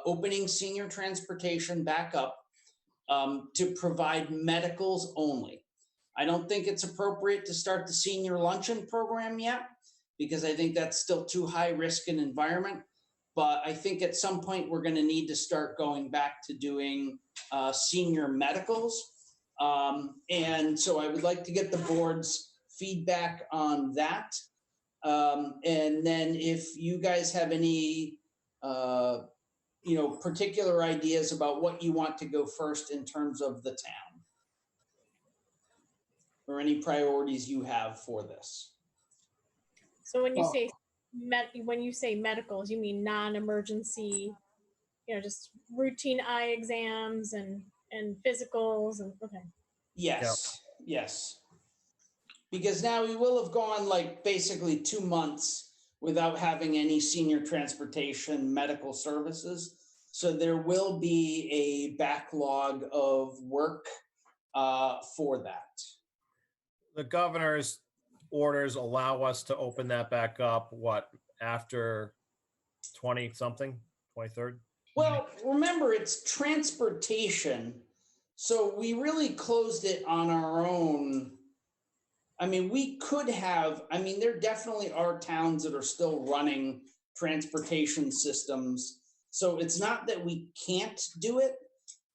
opening senior transportation back up to provide medicals only. I don't think it's appropriate to start the senior luncheon program yet, because I think that's still too high risk an environment. But I think at some point we're going to need to start going back to doing senior medicals. And so I would like to get the board's feedback on that. And then if you guys have any, particular ideas about what you want to go first in terms of the town, or any priorities you have for this. So when you say medicals, you mean non-emergency, just routine eye exams and physicals and okay. Yes, yes. Because now we will have gone like basically 2 months without having any senior transportation medical services. So there will be a backlog of work for that. The governor's orders allow us to open that back up, after 20-something, 23rd? Well, remember, it's transportation. So we really closed it on our own. I mean, we could have, there definitely are towns that are still running transportation systems. So it's not that we can't do it.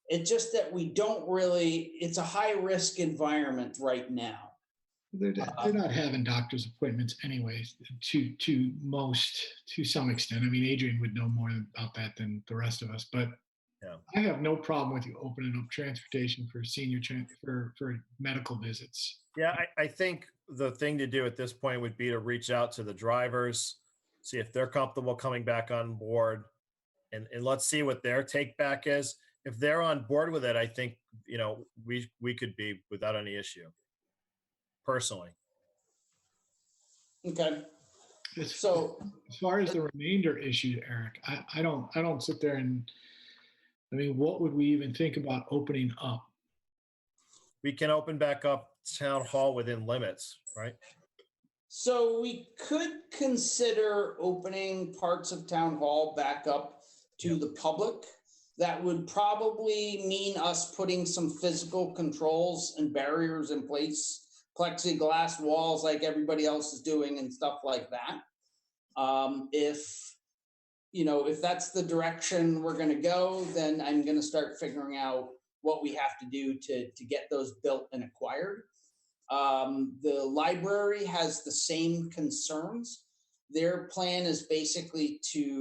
It's just that we don't really, it's a high risk environment right now. They're not having doctor's appointments anyways, to some extent. I mean, Adrian would know more about that than the rest of us, but yeah. I have no problem with you opening up transportation for senior for medical visits. Yeah, I think the thing to do at this point would be to reach out to the drivers, see if they're comfortable coming back on board, and let's see what their take back is. If they're on board with it, I think, we could be without any issue. Personally. Okay. So as far as the remainder issue, Eric, I don't sit there and, what would we even think about opening up? We can open back up town hall within limits, right? So we could consider opening parts of town hall back up to the public. That would probably mean us putting some physical controls and barriers in place, plexiglass walls like everybody else is doing and stuff like that. If that's the direction we're going to go, then I'm going to start figuring out what we have to do to get those built and acquired. The library has the same concerns. Their plan is basically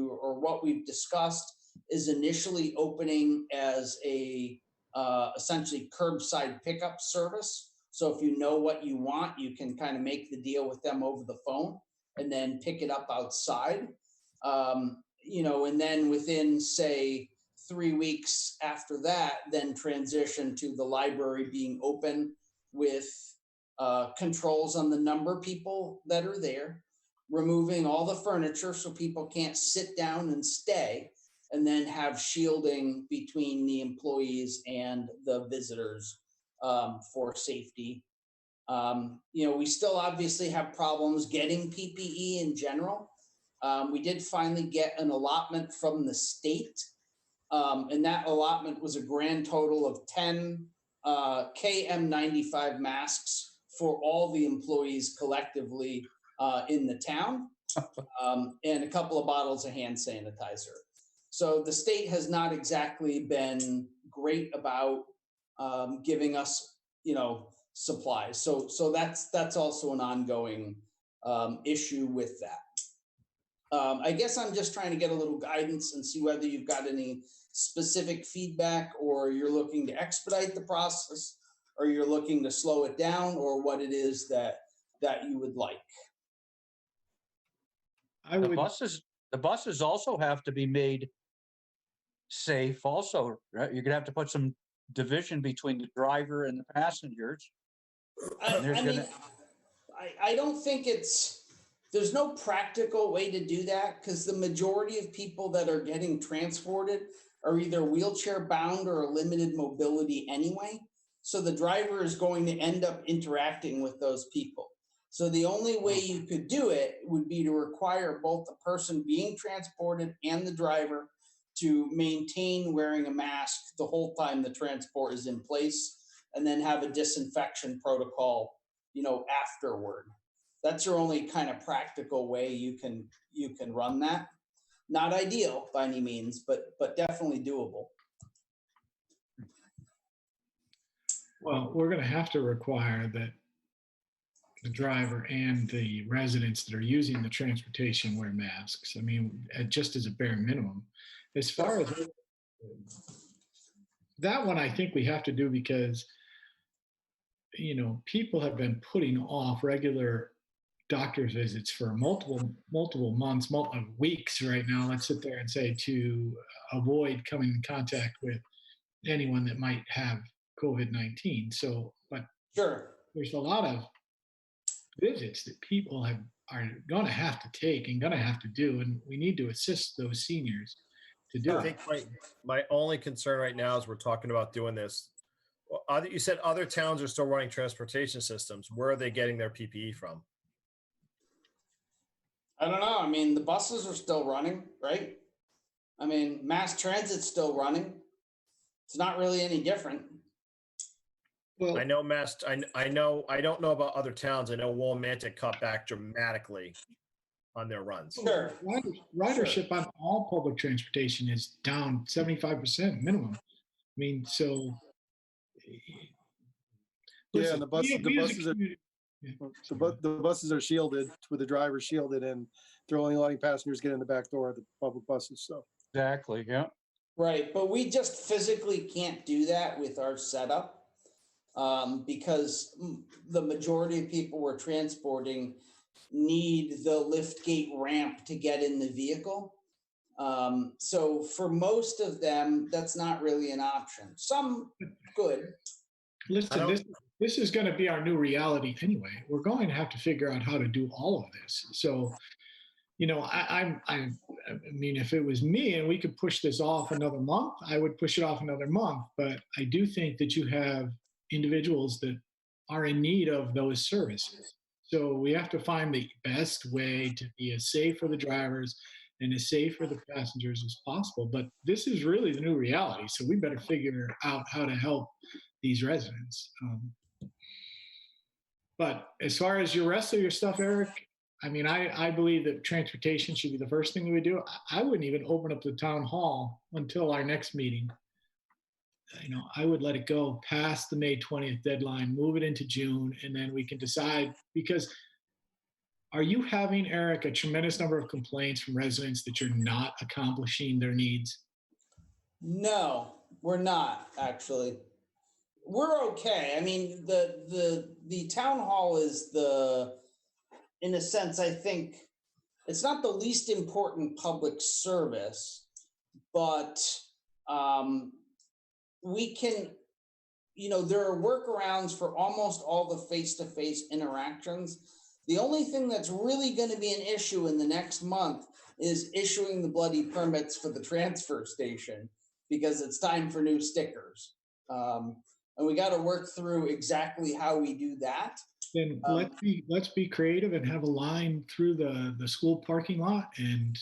or what we've discussed is initially opening as a essentially curbside pickup service. So if you know what you want, you can kind of make the deal with them over the phone and then pick it up outside. And then within, say, 3 weeks after that, then transition to the library being open with controls on the number of people that are there, removing all the furniture so people can't sit down and stay, and then have shielding between the employees and the visitors for safety. We still obviously have problems getting PPE in general. We did finally get an allotment from the state, and that allotment was a grand total of 10 KM95 masks for all the employees collectively in the town, and a couple of bottles of hand sanitizer. So the state has not exactly been great about giving us, supplies. So that's also an ongoing issue with that. I guess I'm just trying to get a little guidance and see whether you've got any specific feedback, or you're looking to expedite the process, or you're looking to slow it down, or what it is that you would like. The buses also have to be made safe also, right? You're gonna have to put some division between the driver and the passengers. I don't think there's no practical way to do that because the majority of people that are getting transported are either wheelchair bound or limited mobility anyway. So the driver is going to end up interacting with those people. So the only way you could do it would be to require both the person being transported and the driver to maintain wearing a mask the whole time the transport is in place, and then have a disinfection protocol, afterward. That's your only kind of practical way you can run that. Not ideal by any means, but definitely doable. Well, we're going to have to require that the driver and the residents that are using the transportation wear masks. I mean, just as a bare minimum. As far as that one, I think we have to do because, people have been putting off regular doctor's visits for multiple months, weeks right now, let's sit there and say, to avoid coming in contact with anyone that might have COVID-19. So, but sure, there's a lot of visits that people are going to have to take and going to have to do, and we need to assist those seniors to do I it. think my only concern right now is we're talking about doing this. You said other towns are still running transportation systems. Where are they getting their PPE from? I don't know. I mean, the buses are still running, right? I mean, mass transit's still running. It's not really any different. Well, I know I don't know about other towns. I know Willimantic cut back dramatically on their runs. Sure. Ridership on all public transportation is down 75% minimum. I mean, so. Yeah, and the buses are shielded with the driver shielded, and they're only letting passengers get in the back door of the public buses. So Exactly, yeah. Right, but we just physically can't do that with our setup because the majority of people we're transporting need the lift gate ramp to get in the vehicle. So for most of them, that's not really an option. Some good. Listen, this is going to be our new reality anyway. We're going to have to figure out how to do all of this. So, I mean, if it was me and we could push this off another month, I would push it off another month. But I do think that you have individuals that are in need of those services. So we have to find the best way to be as safe for the drivers and as safe for the passengers as possible. But this is really the new reality. So we better figure out how to help these residents. But as far as your rest of your stuff, Eric, I mean, I believe that transportation should be the first thing we do. I wouldn't even open up the town hall until our next meeting. I would let it go past the May 20th deadline, move it into June, and then we can decide. Because are you having, Eric, a tremendous number of complaints from residents that you're not accomplishing their needs? No, we're not actually. We're okay. I mean, the town hall is in a sense, I think it's not the least important public service, but we can, there are workarounds for almost all the face-to-face interactions. The only thing that's really going to be an issue in the next month is issuing the bloody permits for the transfer station because it's time for new stickers. And we got to work through exactly how we do that. Then let's be creative and have a line through the school parking lot, and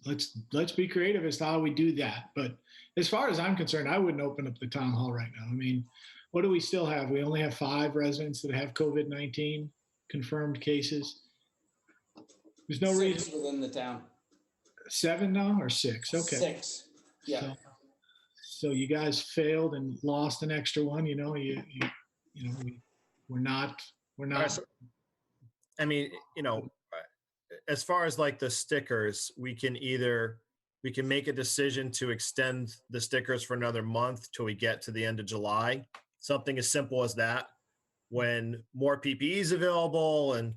let's be creative as to how we do that. But as far as I'm concerned, I wouldn't open up the town hall right now. I mean, what do we still have? We only have 5 residents that have COVID-19 confirmed cases. There's no 6 reason. within the town. 7 now or 6? Okay. 6. Yeah. So you guys failed and lost an extra one. We're not. I mean, as far as like the stickers, we can make a decision to extend the stickers for another month till we get to the end of July. Something as simple as that, when more PPE is available and,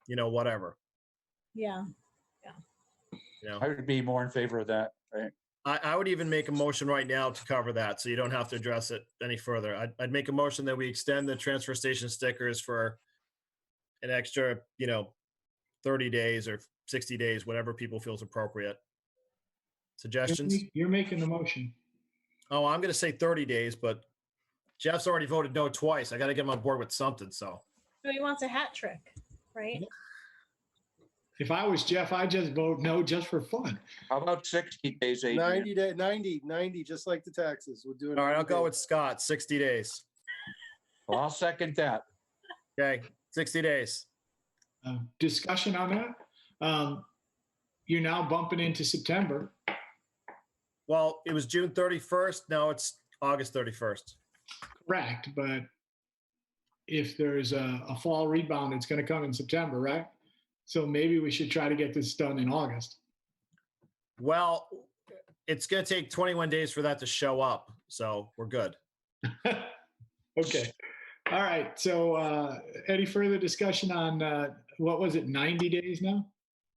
whatever. Yeah. I would be more in favor of that, right? I would even make a motion right now to cover that, so you don't have to address it any further. I'd make a motion that we extend the transfer station stickers for an extra, 30 days or 60 days, whatever people feels appropriate. Suggestions? You're making the motion. Oh, I'm going to say 30 days, but Jeff's already voted no twice. I got to get him on board with something, so. So he wants a hat trick, right? If I was Jeff, I'd just vote no just for fun. How about 60 days, Adrian? 90, just like the taxes. We'll do it. All right, I'll go with Scott, 60 days. Well, I'll second that. Okay, 60 days. Discussion on that? You're now bumping into September. Well, it was June 31st. Now it's August 31st. Correct, but if there's a fall rebound, it's going to come in September, right? So maybe we should try to get this done in August. Well, it's going to take 21 days for that to show up, so we're good. Okay. All right. So any further discussion on, what was it, 90 days now?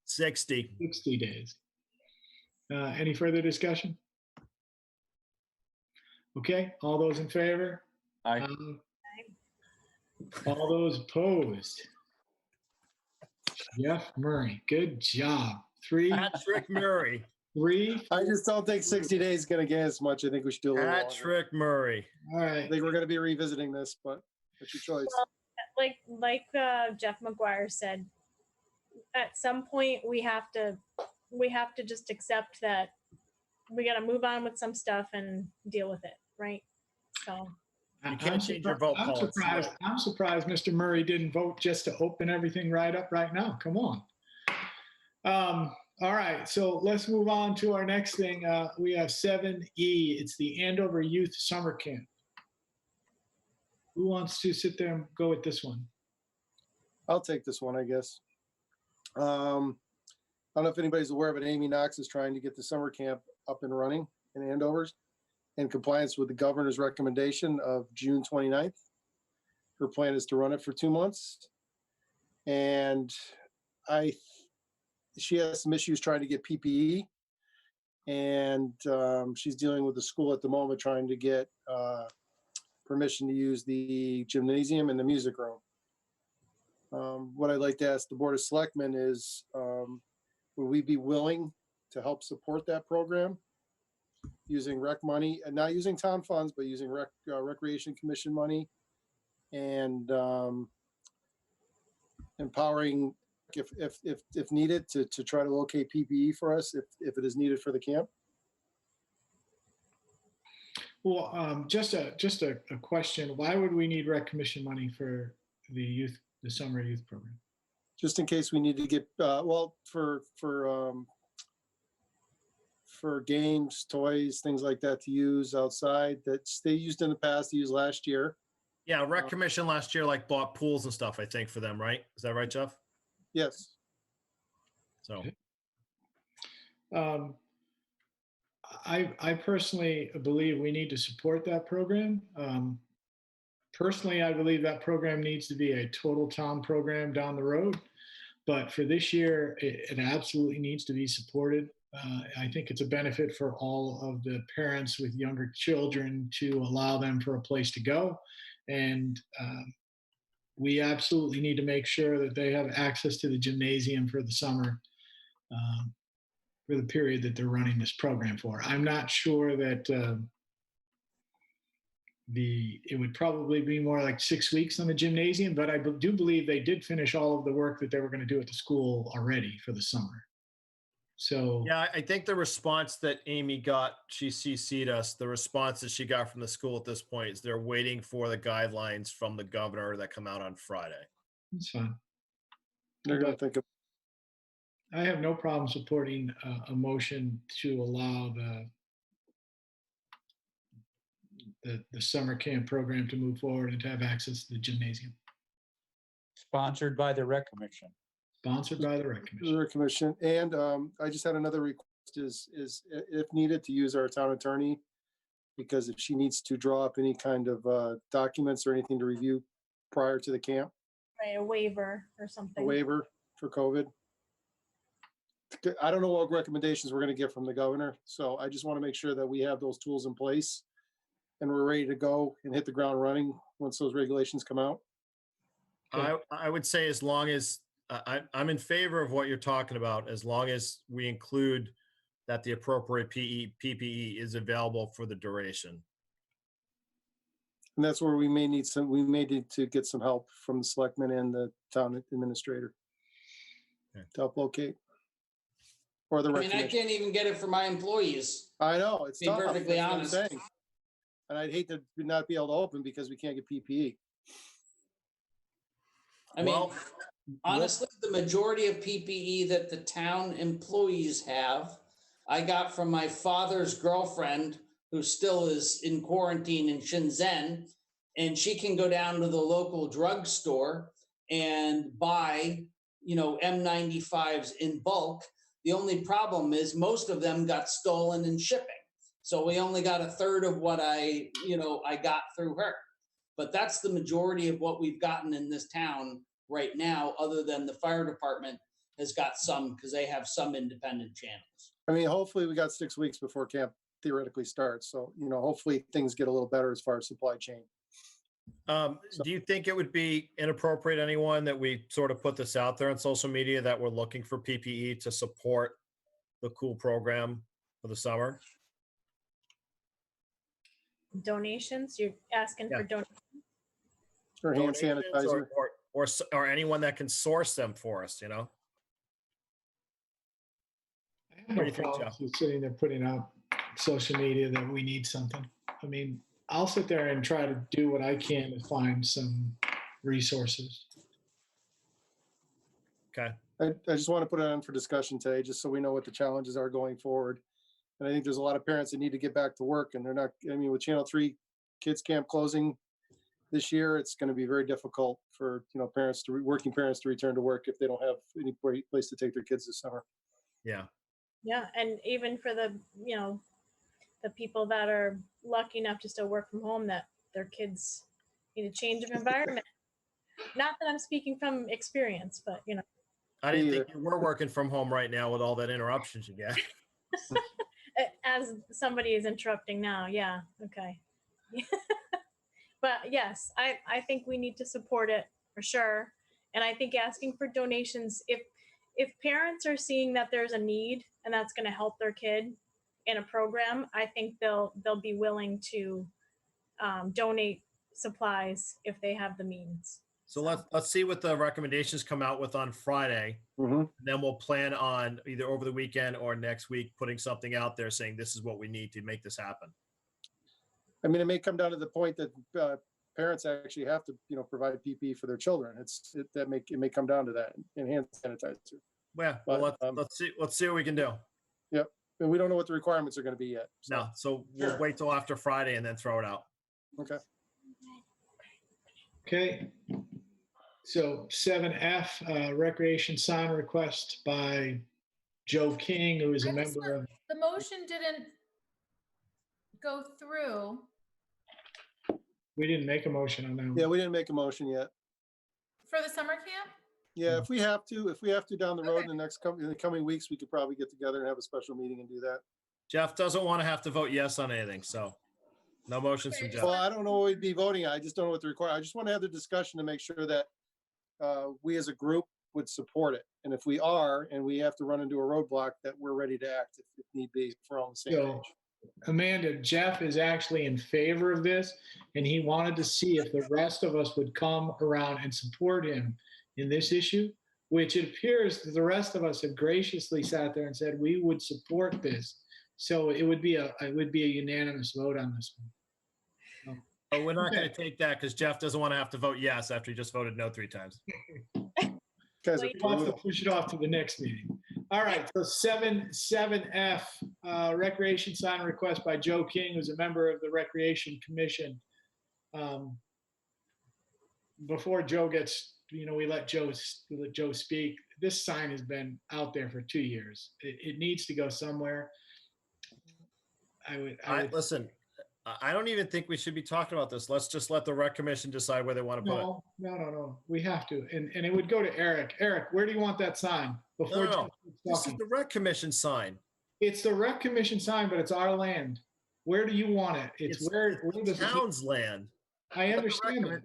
60. 60 days. Any further discussion? Okay. All those in favor? Aye. All those opposed? Jeff Murray, good job. Patrick Murray. 3. I just don't think 60 days is going to get as much. I think we should do a little longer. Patrick Murray. All right. I think we're going to be revisiting this, but it's your choice. Well, like Jeff McGuire said, at some point we have to just accept that we got to move on with some stuff and deal with it, right? So You can't change your vote, I'm Paul. surprised Mr. Murray didn't vote just to open everything right up right now. Come on. All right, so let's move on to our next thing. We have 7E. It's the Andover Youth Summer Camp. Who wants to sit there and go with this one? I'll take this one, I guess. I don't know if anybody's aware, but Amy Knox is trying to get the summer camp up and running in Andover in compliance with the governor's recommendation of June 29th. Her plan is to run it for 2 months. And she has some issues trying to get PPE. And she's dealing with the school at the moment, trying to get permission to use the gymnasium and the music room. What I'd like to ask the Board of Selectmen is, would we be willing to help support that program using rec money, and not using town funds, but using Recreation Commission money, and empowering, if needed, to try to locate PPE for us if it is needed for the camp? Well, just a question. Why would we need rec commission money for the summer youth program? Just in case we need to get, for games, toys, things like that to use outside that they used in the past, used last year. Yeah, Rec Commission last year bought pools and stuff, I think, for them, right? Is that right, Jeff? Yes. So. I personally believe we need to support that program. Personally, I believe that program needs to be a total town program down the road. But for this year, it absolutely needs to be supported. I think it's a benefit for all of the parents with younger children to allow them for a place to go. And we absolutely need to make sure that they have access to the gymnasium for the summer, for the period that they're running this program for. I'm not sure that it would probably be more like 6 weeks on the gymnasium, but I do believe they did finish all of the work that they were going to do at the school already for the summer. So yeah, I think the response that Amy got, she CC'd us, the response that she got from the school at this point is they're waiting for the guidelines from the governor that come out on Friday. That's fine. They're going to think of. I have no problem supporting a motion to allow the summer camp program to move forward and to have access to the gymnasium. Sponsored by the Rec Commission. Sponsored by the Rec Commission. The Rec Commission. And I just had another request is if needed to use our town attorney, because if she needs to draw up any kind of documents or anything to review prior to the camp. Right, a waiver or something. A waiver for COVID. I don't know what recommendations we're going to get from the governor. So I just want to make sure that we have those tools in place and we're ready to go and hit the ground running once those regulations come out. I would say as long as I'm in favor of what you're talking about, as long as we include that the appropriate PPE is available for the duration. And that's where we may need to get some help from the selectmen and the town administrator to help locate. Or the I mean, I can't even get it for my employees. I know, it's Be tough. perfectly That's what I'm honest. saying. And I'd hate to not be able to open because we can't get PPE. I mean, honestly, the majority of PPE that the town employees have, I got from my father's girlfriend, who still is in quarantine in Shenzhen, and she can go down to the local drugstore and buy, N95s in bulk. The only problem is most of them got stolen in shipping. So we only got a third of what I got through her. But that's the majority of what we've gotten in this town right now, other than the fire department has got some because they have some independent channels. I mean, hopefully we got 6 weeks before camp theoretically starts. So, hopefully things get a little better as far as supply chain. Do you think it would be inappropriate, anyone, that we sort of put this out there on social media that we're looking for PPE to support the cool program for the summer? Donations? You're asking for donations? Or hand Donations sanitizer. Or anyone that can source them for us, I have What do no you think, problem Jeff? with sitting there putting out social media that we need something. I mean, I'll sit there and try to do what I can to find some resources. Okay. I just want to put it on for discussion today, just so we know what the challenges are going forward. And I think there's a lot of parents that need to get back to work and they're not, with Channel 3 kids camp closing this year, it's going to be very difficult for, working parents to return to work if they don't have any place to take their kids this summer. Yeah. Yeah, and even for the people that are lucky enough to still work from home, that their kids need a change of environment. Not that I'm speaking from experience, but I didn't think you were working from home right now with all that interruptions you get. as somebody is interrupting now, yeah, okay. But yes, I think we need to support it for sure. And I think asking for donations, if parents are seeing that there's a need and that's going to help their kid in a program, I think they'll be willing to donate supplies if they have the means. So let's see what the recommendations come out with on Friday. Mm-hmm. Then we'll plan on either over the weekend or next week putting something out there saying this is what we need to make this happen. I mean, it may come down to the point that parents actually have to, provide PPE for their children. It may come down to that, and hand sanitizer. Yeah, well, let's see what we can do. Yep, and we don't know what the requirements are going to be yet. So. No, so we'll wait till after Friday and then throw it out. Okay. Okay. So 7F, recreation sign request by Joe King, who is a member of. The motion didn't go through. We didn't make a motion on that one. Yeah, we didn't make a motion yet. For the summer camp? Yeah, if we have to down the road in the coming weeks, we could probably get together and have a special meeting and do that. Jeff doesn't want to have to vote yes on anything, so no motions from Jeff. Well, I don't know what we'd be voting on. I just don't know what the require. I just want to have the discussion to make sure that we as a group would support it. And if we are, and we have to run into a roadblock, that we're ready to act if need be, if we're all on the same page. Amanda, Jeff is actually in favor of this, and he wanted to see if the rest of us would come around and support him in this issue, which it appears that the rest of us have graciously sat there and said we would support this. So it would be a unanimous vote on this one. But we're not going to take that because Jeff doesn't want to have to vote yes after he just voted no 3 times. We'll have to push it off to the next meeting. All right, so 7F, recreation sign request by Joe King, who's a member of the Recreation Commission. Before Joe gets, we let Joe speak. This sign has been out there for 2 years. It needs to go somewhere. Listen, I don't even think we should be talking about this. Let's just let the rec commission decide where they want to put it. No. We have to. And it would go to Eric. Eric, where do you want that sign? Before No. Jeff keeps This is talking. the rec commission sign. It's the rec commission sign, but it's our land. Where do you want it? It's where does it- Town's land. I understand that.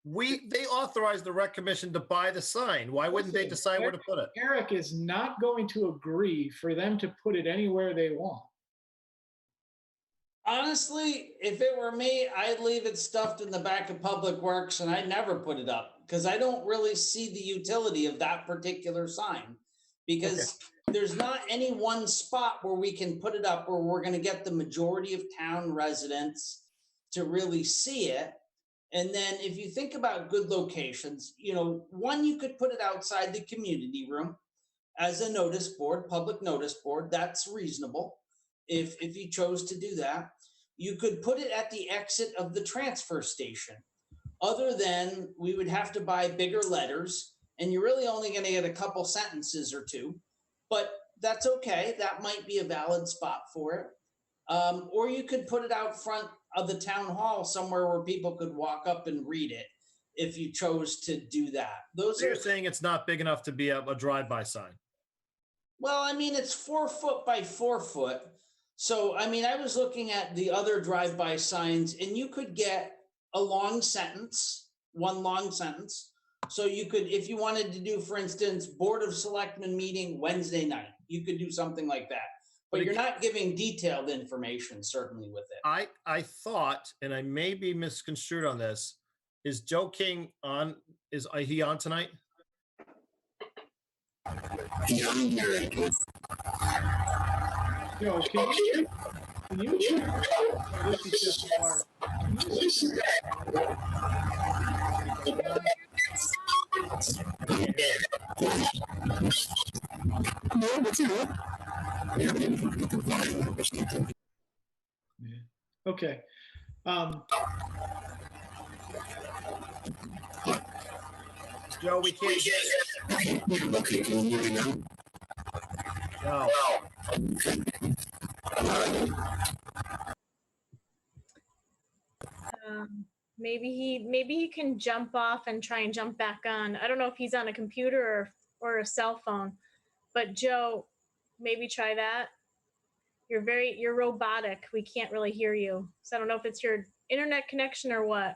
They authorized the rec commission to buy the sign. Why wouldn't they decide where to put it? Eric is not going to agree for them to put it anywhere they want. Honestly, if it were me, I'd leave it stuffed in the back of Public Works and I'd never put it up because I don't really see the utility of that particular sign. Because there's not any one spot where we can put it up where we're going to get the majority of town residents to really see it. And then if you think about good locations, one, you could put it outside the community room as a notice board, public notice board. That's reasonable if you chose to do that. You could put it at the exit of the transfer station. Other than we would have to buy bigger letters and you're really only going to get a couple sentences or two, but that's okay. That might be a valid spot for it. Or you could put it out front of the town hall somewhere where people could walk up and read it if you chose to do that. So you're saying it's not big enough to be a drive-by sign? Well, I mean, it's 4 foot by 4 foot. So, I mean, I was looking at the other drive-by signs and you could get a long sentence, one long sentence. So you could, if you wanted to do, for instance, Board of Selectmen meeting Wednesday night, you could do something like that. But you're not giving detailed information, certainly, with it. I thought, and I may be misconstrued on this, is Joe King on? Is he on tonight? Joe, can you this is just our, okay. Joe, we can't get it. No. Maybe he can jump off and try and jump back on. I don't know if he's on a computer or a cell phone, but Joe, maybe try that. You're robotic. We can't really hear you. So I don't know if it's your internet connection or what.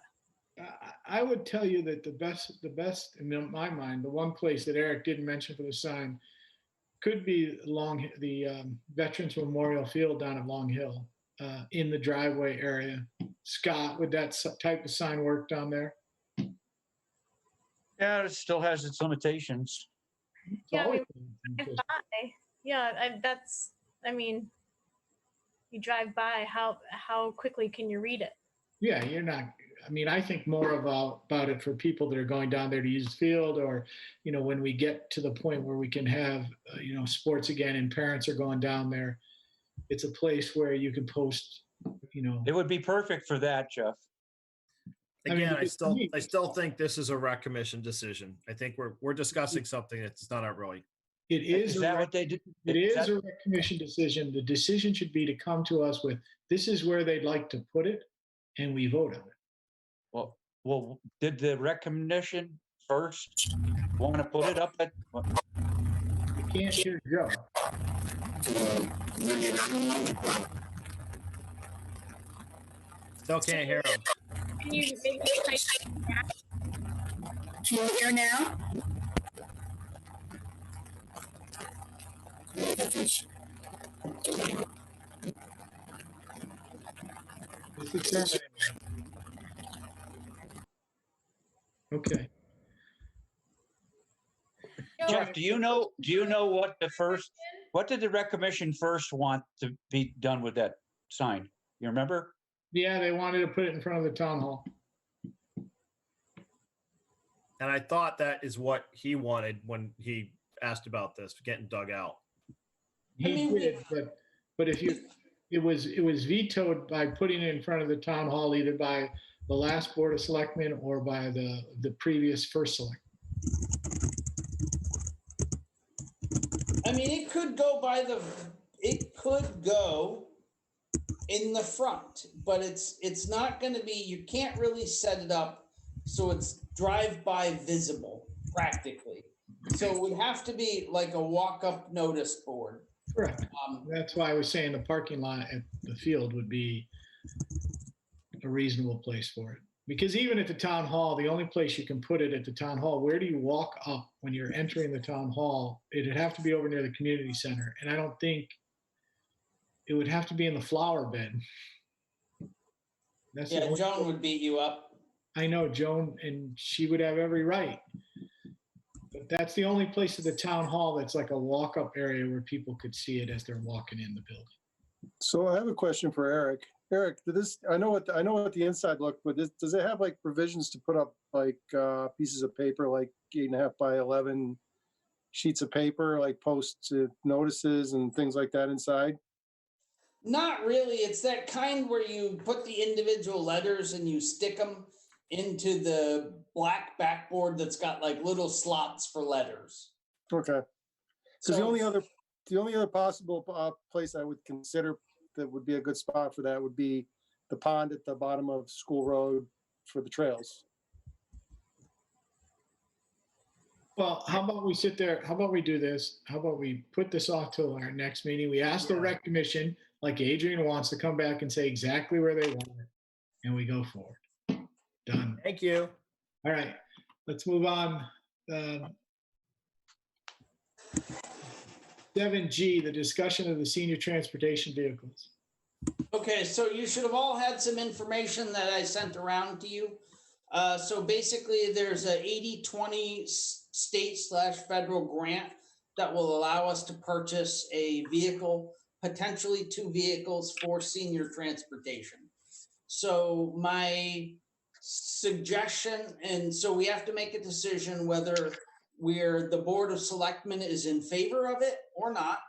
I would tell you that the best in my mind, the one place that Eric didn't mention for the sign could be along the Veterans Memorial Field down at Long Hill, in the driveway area. Scott, would that type of sign work down there? Yeah, it still has its limitations. Yeah, I mean, you drive by, how quickly can you read it? Yeah, you're not. I mean, I think more about it for people that are going down there to use the field, or, when we get to the point where we can have, sports again and parents are going down there, it's a place where you can post, It would be perfect for that, Jeff. Again, I still think this is a rec commission decision. I think we're discussing something that's not really. It is. Is that what they did? It is a rec commission decision. The decision should be to come to us with, this is where they'd like to put it, and we vote on it. Well, did the rec commission first want to put it up at? You can't hear Joe. Still can't hear him. Can you maybe type that? Can you hear now? This is okay. Jeff, do you know what did the rec commission first want to be done with that sign? You remember? Yeah, they wanted to put it in front of the town hall. And I thought that is what he wanted when he asked about this getting dug out. He did, but it was vetoed by putting it in front of the town hall, either by the last Board of Selectmen or by the previous first select. I mean, it could go in the front, but it's not going to be, you can't really set it up so it's drive-by visible practically. So it would have to be like a walk-up notice board. Correct. That's why I was saying the parking lot at the field would be a reasonable place for it. Because even at the town hall, the only place you can put it at the town hall, where do you walk up when you're entering the town hall? It'd have to be over near the community center. And I don't think it would have to be in the flower bed. That's the Yeah, only- Joan would beat you up. I know Joan, and she would have every right. But that's the only place at the town hall that's like a walk-up area where people could see it as they're walking in the building. So I have a question for Eric. Eric, I know what the inside look, but does it have like provisions to put up like pieces of paper, like 8.5 by 11 sheets of paper, like post notices and things like that inside? Not really. It's that kind where you put the individual letters and you stick them into the black backboard that's got like little slots for letters. Okay. Because the only other possible place I would consider that would be a good spot for that would be the pond at the bottom of School Road for the trails. Well, how about we sit there? How about we do this? How about we put this off till our next meeting? We ask the rec commission, like Adrian wants, to come back and say exactly where they want it, and we go forward. Done. Thank you. All right, let's move on. 7G, the discussion of the senior transportation vehicles. Okay, so you should have all had some information that I sent around to you. So basically, there's a 80/20 state/federal grant that will allow us to purchase a vehicle, potentially 2 vehicles for senior transportation. So my suggestion, and so we have to make a decision whether the Board of Selectmen is in favor of it or not,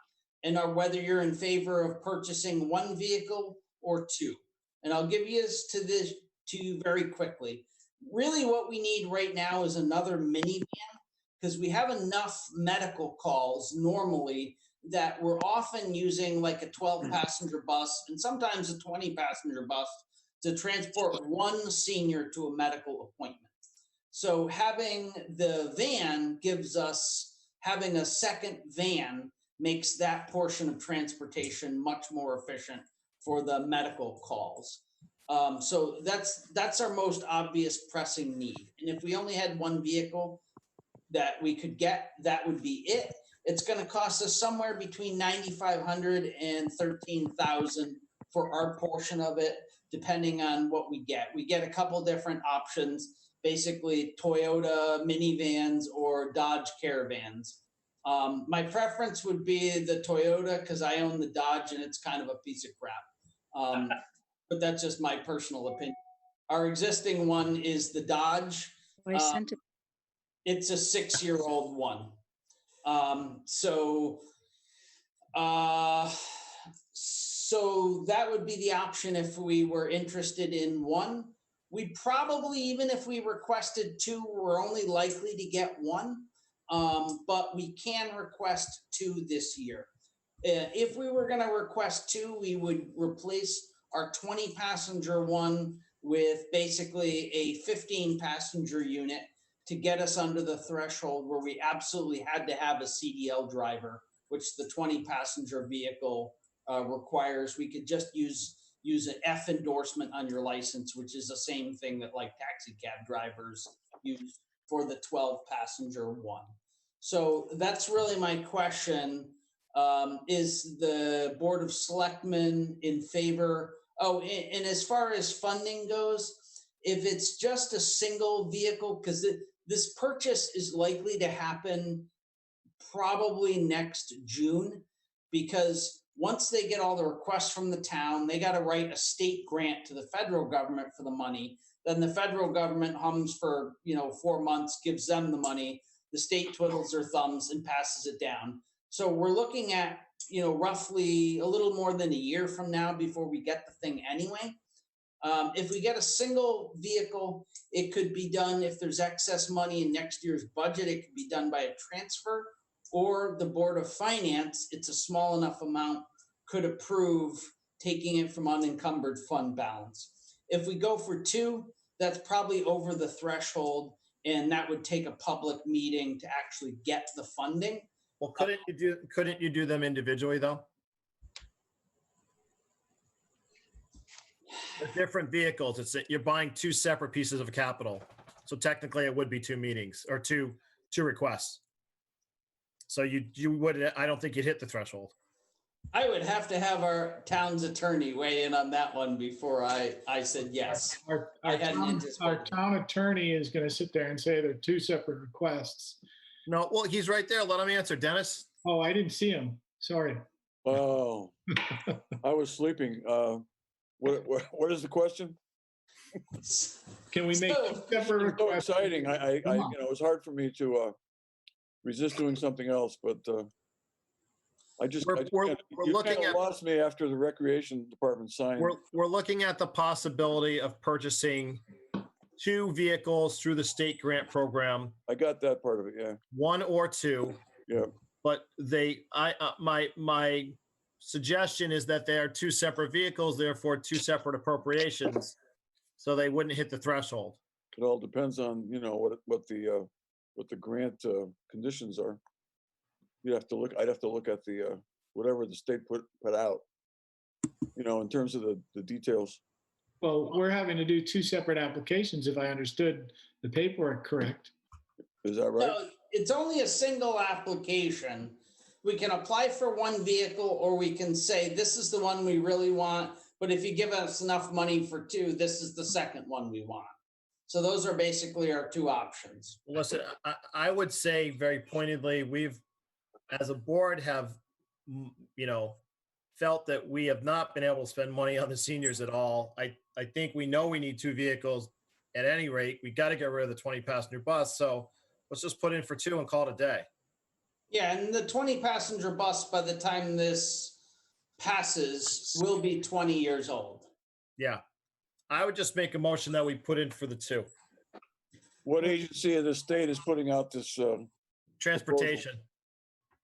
and whether you're in favor of purchasing 1 vehicle or 2. And I'll give you to you very quickly. Really what we need right now is another minivan, because we have enough medical calls normally that we're often using like a 12-passenger bus and sometimes a 20-passenger bus to transport 1 senior to a medical appointment. So having the van having a second van makes that portion of transportation much more efficient for the medical calls. So that's our most obvious pressing need. And if we only had 1 vehicle that we could get, that would be it. It's going to cost us somewhere between $9,500 and $13,000 for our portion of it, depending on what we get. We get a couple different options, basically Toyota minivans or Dodge Caravans. My preference would be the Toyota because I own the Dodge and it's kind of a piece of crap. But that's just my personal opinion. Our existing one is the Dodge. I sent it. It's a 6-year-old one. So that would be the option if we were interested in 1. We probably, even if we requested 2, we're only likely to get 1. But we can request 2 this year. If we were going to request 2, we would replace our 20-passenger one with basically a 15-passenger unit to get us under the threshold where we absolutely had to have a CDL driver, which the 20-passenger vehicle requires. We could just use an F endorsement on your license, which is the same thing that like taxi cab drivers use for the 12-passenger one. So that's really my question. Is the Board of Selectmen in favor? Oh, and as far as funding goes, if it's just a single vehicle, because this purchase is likely to happen probably next June, because once they get all the requests from the town, they got to write a state grant to the federal government for the money. Then the federal government hums for 4 months, gives them the money. The state twiddles their thumbs and passes it down. So we're looking at roughly a little more than a year from now before we get the thing anyway. If we get a single vehicle, it could be done if there's excess money in next year's budget. It could be done by a transfer, or the Board of Finance, it's a small enough amount, could approve taking it from unencumbered fund balance. If we go for 2, that's probably over the threshold, and that would take a public meeting to actually get the funding. Well, couldn't you do them individually though? They're different vehicles. You're buying 2 separate pieces of capital. So technically it would be 2 meetings or two requests. So you would, I don't think you'd hit the threshold. I would have to have our town's attorney weigh in on that one before I said yes. Our town attorney is going to sit there and say they're 2 separate requests. No, well, he's right there. Let him answer, Dennis. Oh, I didn't see him. Sorry. Oh, I was sleeping. What is the question? Can we make 2 separate requests? So exciting. I it was hard for me to resist doing something else, but we're looking at, lost me after the recreation department signed. We're looking at the possibility of purchasing 2 vehicles through the state grant program. I got that part of it. Yeah. 1 or 2. Yeah. But my suggestion is that they are 2 separate vehicles, therefore 2 separate appropriations, so they wouldn't hit the threshold. It all depends on what the grant conditions are. I'd have to look at the whatever the state put out. In terms of the details. Well, we're having to do 2 separate applications, if I understood the paperwork correct. Is that right? No, it's only a single application. We can apply for 1 vehicle, or we can say, this is the one we really want, but if you give us enough money for 2, this is the second one we want. So those are basically our 2 options. Listen, I would say very pointedly, we've, as a board, have, felt that we have not been able to spend money on the seniors at all. I think we know we need 2 vehicles at any rate. We got to get rid of the 20-passenger bus. So let's just put in for 2 and call it a day. Yeah, and the 20-passenger bus, by the time this passes, will be 20 years old. Yeah. I would just make a motion that we put in for the 2. What agency of the state is putting out this? Transportation.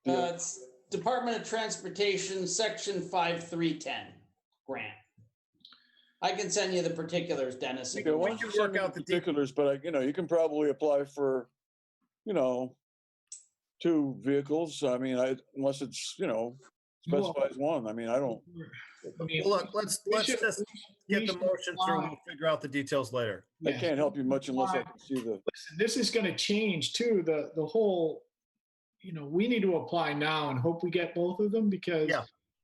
It's Department of Transportation, Section 5310 grant. I can send you the particulars, Dennis. If you we want. can work out the particulars, but you can probably apply for, 2 vehicles. I mean, unless it's specifies 1. I mean, I don't. Look, let's just get the motion through. We'll figure out the details later. I can't help you much unless I can see the. Listen, this is going to change too. The whole, we need to apply now and hope we get both of them, because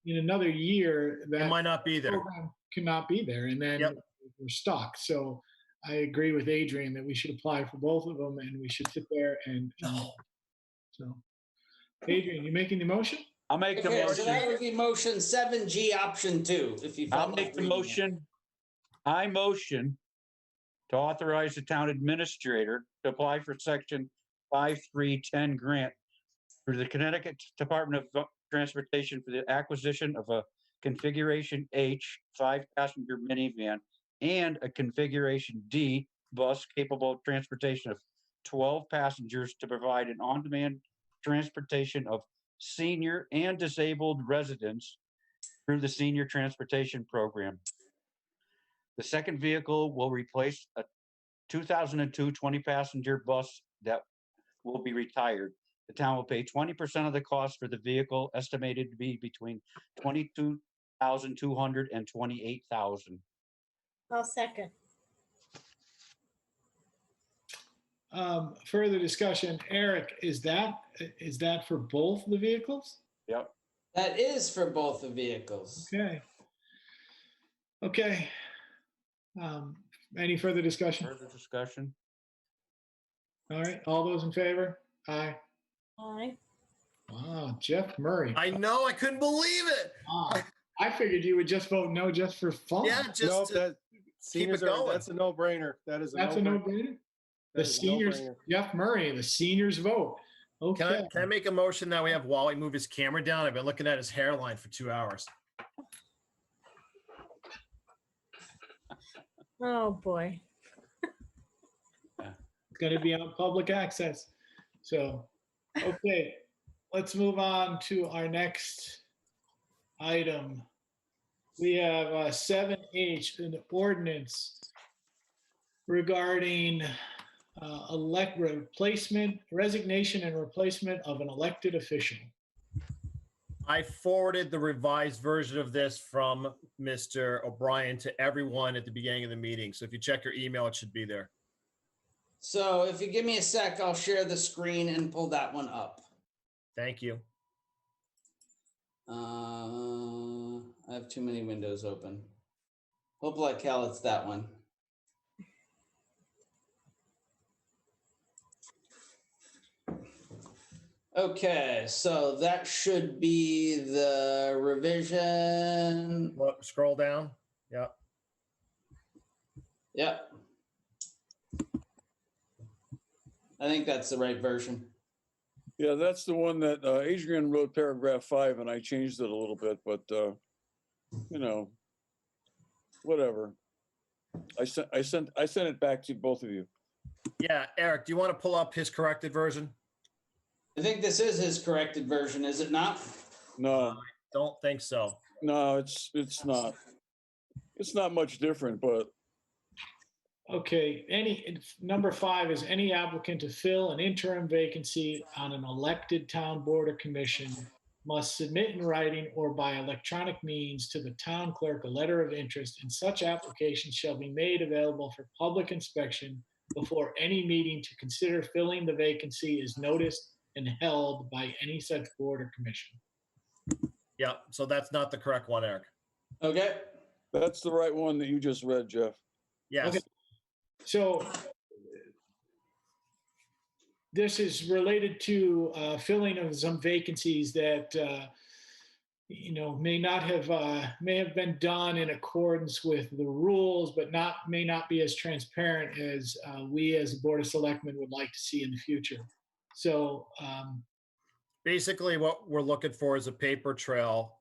in another year that it might not be there. Program cannot be there, and then we're stuck. So I agree with Adrian that we should apply for both of them, and we should sit there and. So, Adrian, you making the motion? I'll make the motion. So that would be motion 7G, option 2. If you. I'll make the motion. I motion to authorize the town administrator to apply for Section 5310 grant through the Connecticut Department of Transportation for the acquisition of a Configuration H 5-passenger minivan and a Configuration D bus capable of transportation of 12 passengers to provide an on-demand transportation of senior and disabled residents through the Senior Transportation Program. The second vehicle will replace a 2002 20-passenger bus that will be retired. The town will pay 20% of the cost for the vehicle, estimated to be between $22,200 and $28,000. I'll second. Further discussion. Eric, is that for both the vehicles? Yep. That is for both the vehicles. Okay. Any further discussion? Further discussion? All right. All those in favor? Aye. Aye. Wow, Jeff Murray. I know. I couldn't believe it. Wow. I figured you would just vote no just for fun. Yeah, just Nope, to keep it going. That's a no-brainer. That's a no-brainer. The seniors, Jeff Murray, the seniors vote. Okay. Can I make a motion that we have Wally move his camera down? I've been looking at his hairline for 2 hours. Oh, boy. It's going to be on public access. So, okay, let's move on to our next item. We have 7H, an ordinance regarding resignation and replacement of an elected official. I forwarded the revised version of this from Mr. O'Brien to everyone at the beginning of the meeting. So if you check your email, it should be there. So if you give me a sec, I'll share the screen and pull that one up. Thank you. I have too many windows open. Hope like hell it's that one. Okay, so that should be the revision. Look, scroll down. Yep. Yep. I think that's the right version. Yeah, that's the one that Adrian wrote paragraph 5 and I changed it a little bit, but you know, whatever. I sent it back to both of you. Yeah, Eric, do you want to pull up his corrected version? I think this is his corrected version, is it not? No, don't think so. No, it's not. It's not much different, but Okay, number 5 is any applicant to fill an interim vacancy on an elected town board or commission must submit in writing or by electronic means to the town clerk a letter of interest, and such application shall be made available for public inspection before any meeting to consider filling the vacancy is noticed and held by any such board or commission. Yeah, so that's not the correct one, Eric. Okay. That's the right one that you just read, Jeff. Yes. Okay. So this is related to filling of some vacancies that may have been done in accordance with the rules, but may not be as transparent as we as the Board of Selectmen would like to see in the future. So basically what we're looking for is a paper trail.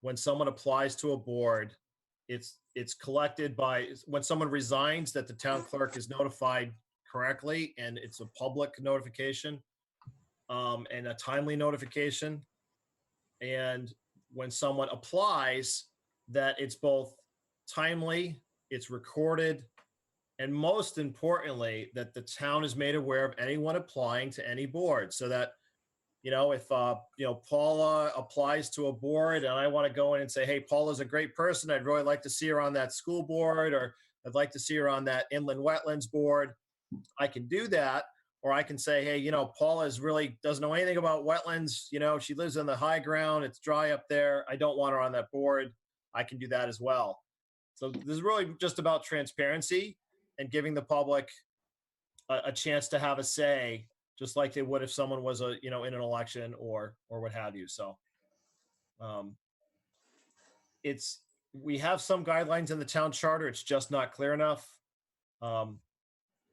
When someone applies to a board, it's collected by, when someone resigns, that the town clerk is notified correctly, and it's a public notification and a timely notification. And when someone applies, that it's both timely, it's recorded, and most importantly, that the town is made aware of anyone applying to any board, so that, if, Paula applies to a board and I want to go in and say, hey, Paula's a great person, I'd really like to see her on that school board, or I'd like to see her on that inland wetlands board, I can do that. Or I can say, hey, Paula doesn't know anything about wetlands. She lives in the high ground. It's dry up there. I don't want her on that board. I can do that as well. So this is really just about transparency and giving the public a chance to have a say, just like they would if someone was in an election or what have you. So we have some guidelines in the town charter. It's just not clear enough.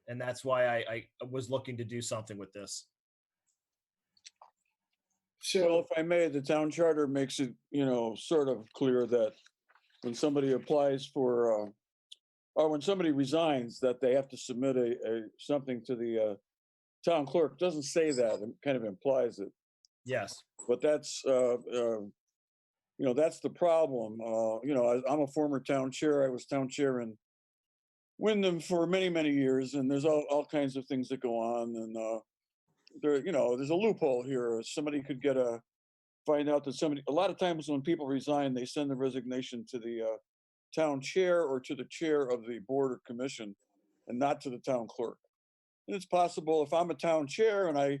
And that's why I was looking to do something with this. Well, if I may, the town charter makes it, sort of clear that when somebody applies for, or when somebody resigns, that they have to submit something to the town clerk. Doesn't say that, it kind of implies it. Yes. But that's, that's the problem. I'm a former town chair. I was town chair in Wyndham for many, many years, and there's all kinds of things that go on, and there's a loophole here. Somebody could find out that a lot of times when people resign, they send the resignation to the town chair or to the chair of the board or commission, and not to the town clerk. And it's possible if I'm a town chair and I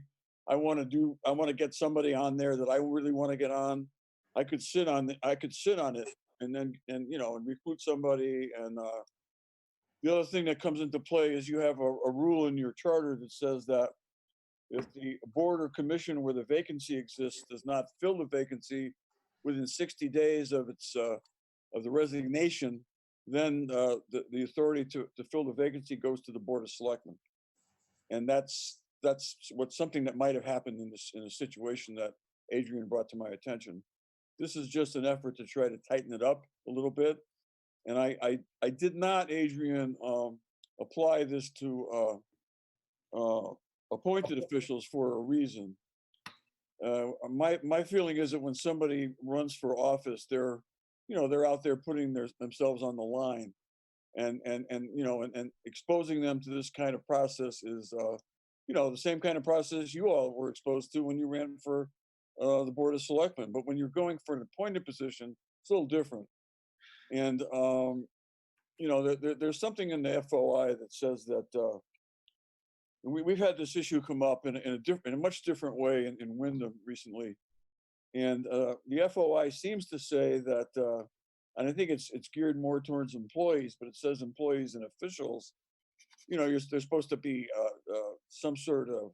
want to get somebody on there that I really want to get on, I could sit on it and then and recruit somebody. And the other thing that comes into play is you have a rule in your charter that says that if the board or commission where the vacancy exists does not fill the vacancy within 60 days of the resignation, then the authority to fill the vacancy goes to the Board of Selectmen. And that's something that might have happened in a situation that Adrian brought to my attention. This is just an effort to try to tighten it up a little bit. And I did not, Adrian, apply this to appointed officials for a reason. My feeling is that when somebody runs for office, they're they're out there putting themselves on the line, and exposing them to this kind of process is, the same kind of process you all were exposed to when you ran for the Board of Selectmen. But when you're going for an appointed position, it's a little different. And there's something in the FOI that says that we've had this issue come up in a much different way in Wyndham recently. And the FOI seems to say that, and I think it's geared more towards employees, but it says employees and officials. There's supposed to be some sort of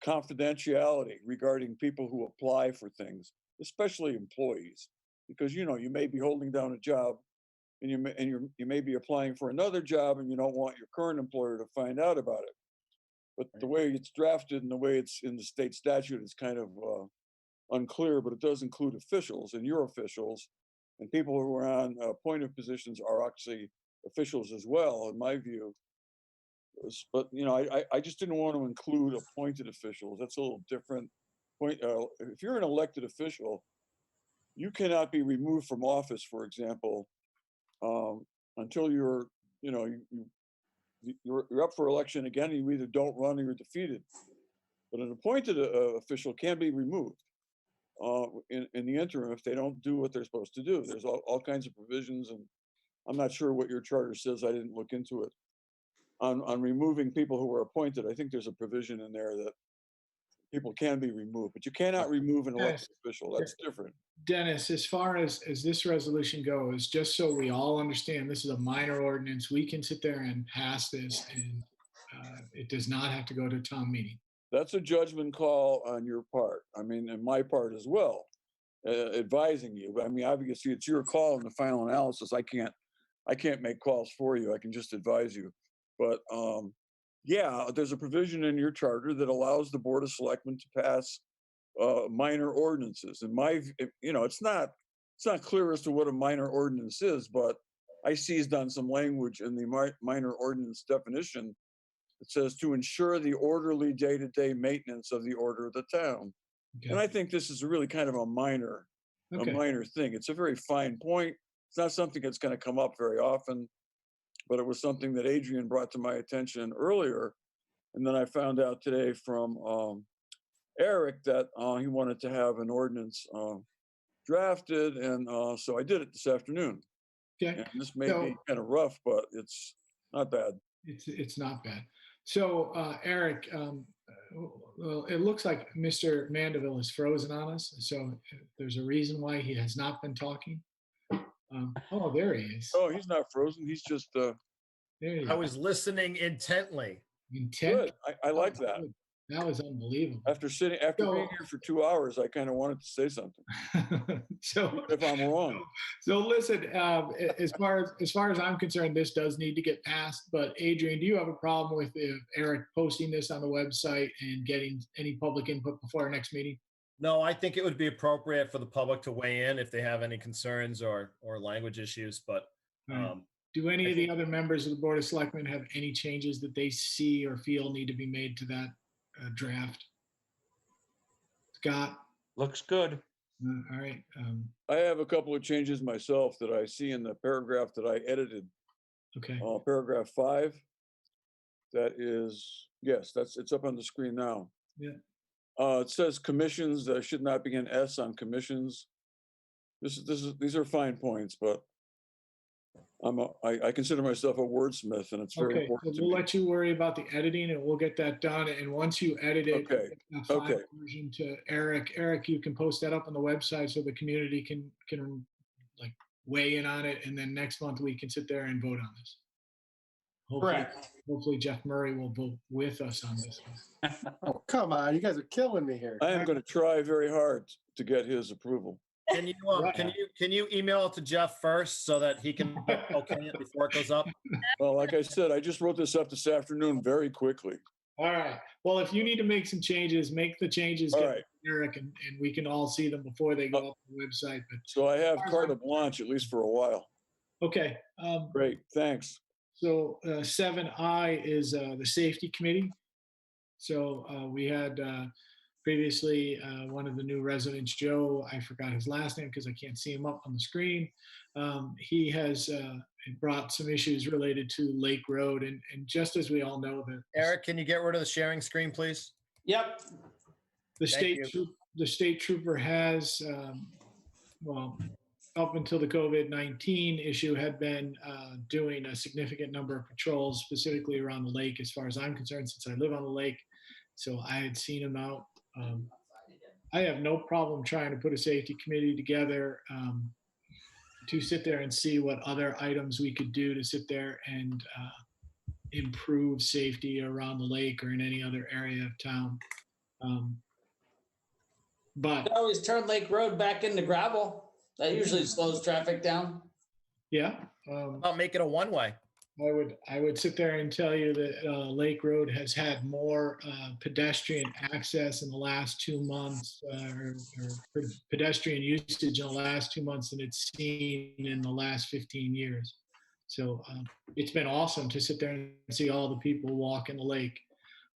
confidentiality regarding people who apply for things, especially employees, because you may be holding down a job, and you may be applying for another job, and you don't want your current employer to find out about it. But the way it's drafted and the way it's in the state statute is kind of unclear, but it does include officials, and your officials, and people who are on appointed positions are actually officials as well, in my view. But I just didn't want to include appointed officials. That's a little different. If you're an elected official, you cannot be removed from office, for example, until you're up for election again. And you either don't run or you're defeated. But an appointed official can be removed in the interim if they don't do what they're supposed to do. There's all kinds of provisions, and I'm not sure what your charter says. I didn't look into it. On removing people who are appointed, I think there's a provision in there that people can be removed, but you cannot remove an elected official. That's different. Dennis, as far as this resolution goes, just so we all understand, this is a minor ordinance. We can sit there and pass this, and it does not have to go to town meeting. That's a judgment call on your part. I mean, and my part as well, advising you. But I mean, obviously, it's your call in the final analysis. I can't make calls for you. I can just advise you. But yeah, there's a provision in your charter that allows the Board of Selectmen to pass minor ordinances. And it's not clear as to what a minor ordinance is, but I seized on some language in the minor ordinance definition. It says to ensure the orderly day-to-day maintenance of the order of the town. Okay. And I think this is really kind of a minor thing. It's a very fine point. It's not something that's going to come up very often, but it was something that Adrian brought to my attention earlier. And then I found out today from Eric that he wanted to have an ordinance drafted. And so I did it this afternoon. Okay. And this may be kind of rough, but it's not bad. It's not bad. So Eric, well, it looks like Mr. Mandeville is frozen on us. So there's a reason why he has not been talking. Oh, there he is. Oh, he's not frozen. He's just. I was listening intently. Good. I like that. That was unbelievable. After being here for 2 hours, I kind of wanted to say something. So even if I'm wrong. So listen, as far as I'm concerned, this does need to get passed. But Adrian, do you have a problem with Eric posting this on the website and getting any public input before our next meeting? No, I think it would be appropriate for the public to weigh in if they have any concerns or language issues. But do any of the other members of the Board of Selectmen have any changes that they see or feel need to be made to that draft? Scott? Looks good. All right. I have a couple of changes myself that I see in the paragraph that I edited. Okay. Paragraph 5. That is, yes, it's up on the screen now. Yeah. It says commissions. There should not be an S on commissions. These are fine points, but I consider myself a wordsmith, and it's very important. So we'll let you worry about the editing, and we'll get that done. And once you edit it, okay. Version to Eric. Eric, you can post that up on the website so the community can like weigh in on it, and then next month we can sit there and vote on this. Hopefully Jeff Murray will vote with us on this one. Oh, come on. You guys are killing me here. I am going to try very hard to get his approval. Can you email it to Jeff first so that he can okay it before it goes up? Well, like I said, I just wrote this up this afternoon very quickly. All right. Well, if you need to make some changes, make the changes, Eric, and we can all see them before they go up the website. But so I have carte blanche, at least for a while. Okay. Great. Thanks. So 7I is the safety committee. So we had previously, one of the new residents, Joe, I forgot his last name because I can't see him up on the screen. He has brought some issues related to Lake Road, and just as we all know that Eric, can you get rid of the sharing screen, please? Yep. the Thank state trooper has, well, up until the COVID-19 issue, had been doing a significant number of patrols, specifically around the lake, as far as I'm concerned, since I live on the lake. So I had seen him out. I have no problem trying to put a safety committee together to sit there and see what other items we could do to sit there and improve safety around the lake or in any other area of town. But You always turn Lake Road back into gravel. That usually slows traffic down. yeah, I'll make it a one-way. I would sit there and tell you that Lake Road has had more pedestrian access in the last 2 months, or pedestrian usage in the last 2 months than it's seen in the last 15 years. So it's been awesome to sit there and see all the people walking the lake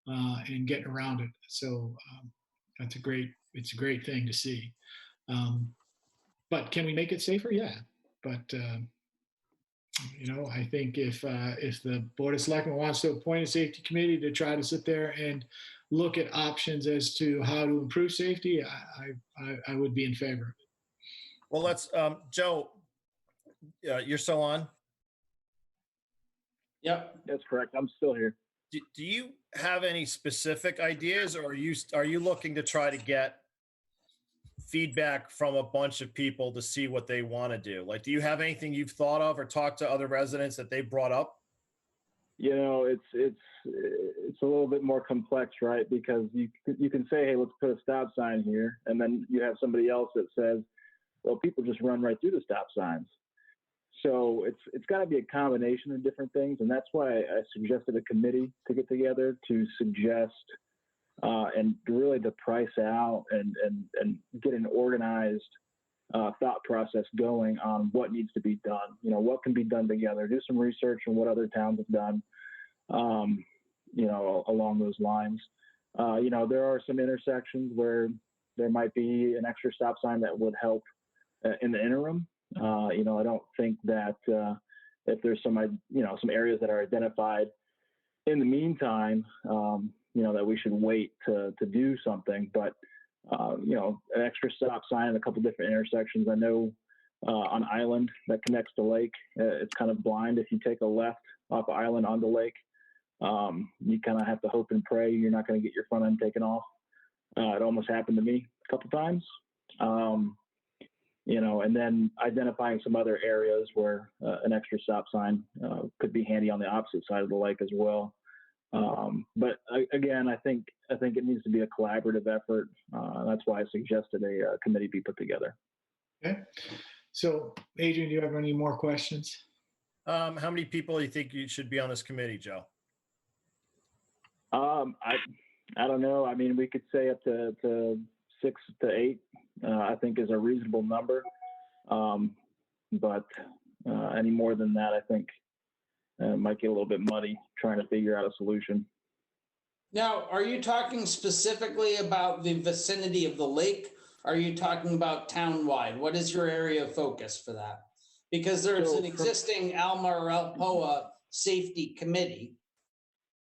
and getting around it. So it's a great thing to see. But can we make it safer? Yeah, but. I think if the Board of Selectmen wants to appoint a safety committee to try to sit there and look at options as to how to improve safety, I would be in favor of it. Well, let's, Joe, you're still on? Yep. That's correct. I'm still here. Do you have any specific ideas, or are you looking to try to get feedback from a bunch of people to see what they want to do? Like, do you have anything you've thought of or talked to other residents that they brought up? It's a little bit more complex, right? Because you can say, hey, let's put a stop sign here, and then you have somebody else that says, well, people just run right through the stop signs. So it's got to be a combination of different things, and that's why I suggested a committee to get together to suggest and really to price out and get an organized thought process going on what needs to be done. What can be done together. Do some research on what other towns have done. Along those lines. There are some intersections where there might be an extra stop sign that would help in the interim. I don't think that if there's some areas that are identified in the meantime, that we should wait to do something. But, an extra stop sign in a couple different intersections. I know on Island that connects to Lake, it's kind of blind. If you take a left off Island onto Lake, you kind of have to hope and pray you're not going to get your front end taken off. It almost happened to me a couple times. And then identifying some other areas where an extra stop sign could be handy on the opposite side of the lake as well. But again, I think it needs to be a collaborative effort. That's why I suggested a committee be put together. Okay. So, Adrian, do you have any more questions? How many people do you think you should be on this committee, Joe? I don't know. I mean, we could say up to 6 to 8. I think is a reasonable number. But any more than that, I think might get a little bit muddy trying to figure out a solution. Now, are you talking specifically about the vicinity of the lake? Are you talking about townwide? What is your area of focus for that? Because there's an existing Alma or Alpoa safety committee.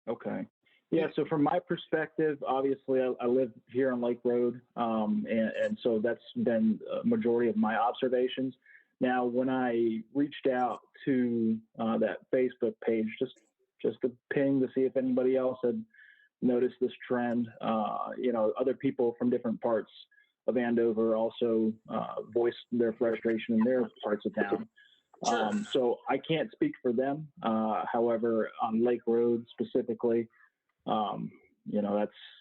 Okay. Yeah, so from my perspective, obviously I live here on Lake Road, and so that's been a majority of my observations. Now, when I reached out to that Facebook page, just to ping to see if anybody else had noticed this trend, other people from different parts of Andover also voiced their frustration in their parts of town. Sure. So I can't speak for them. However, on Lake Road specifically,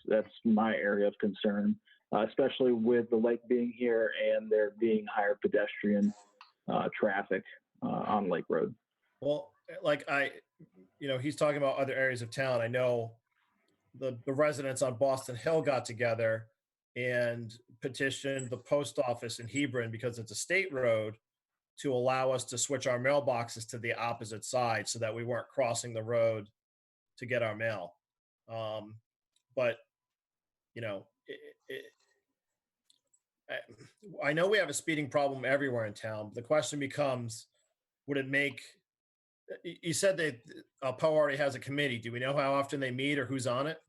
that's my area of concern, especially with the lake being here and there being higher pedestrian traffic on Lake Road. Well, he's talking about other areas of town. I know the residents on Boston Hill got together and petitioned the post office in Hebron, because it's a state road, to allow us to switch our mailboxes to the opposite side so that we weren't crossing the road to get our mail. But I know we have a speeding problem everywhere in town. But the question becomes, would it make, you said that Poe already has a committee. Do we know how often they meet or who's on it?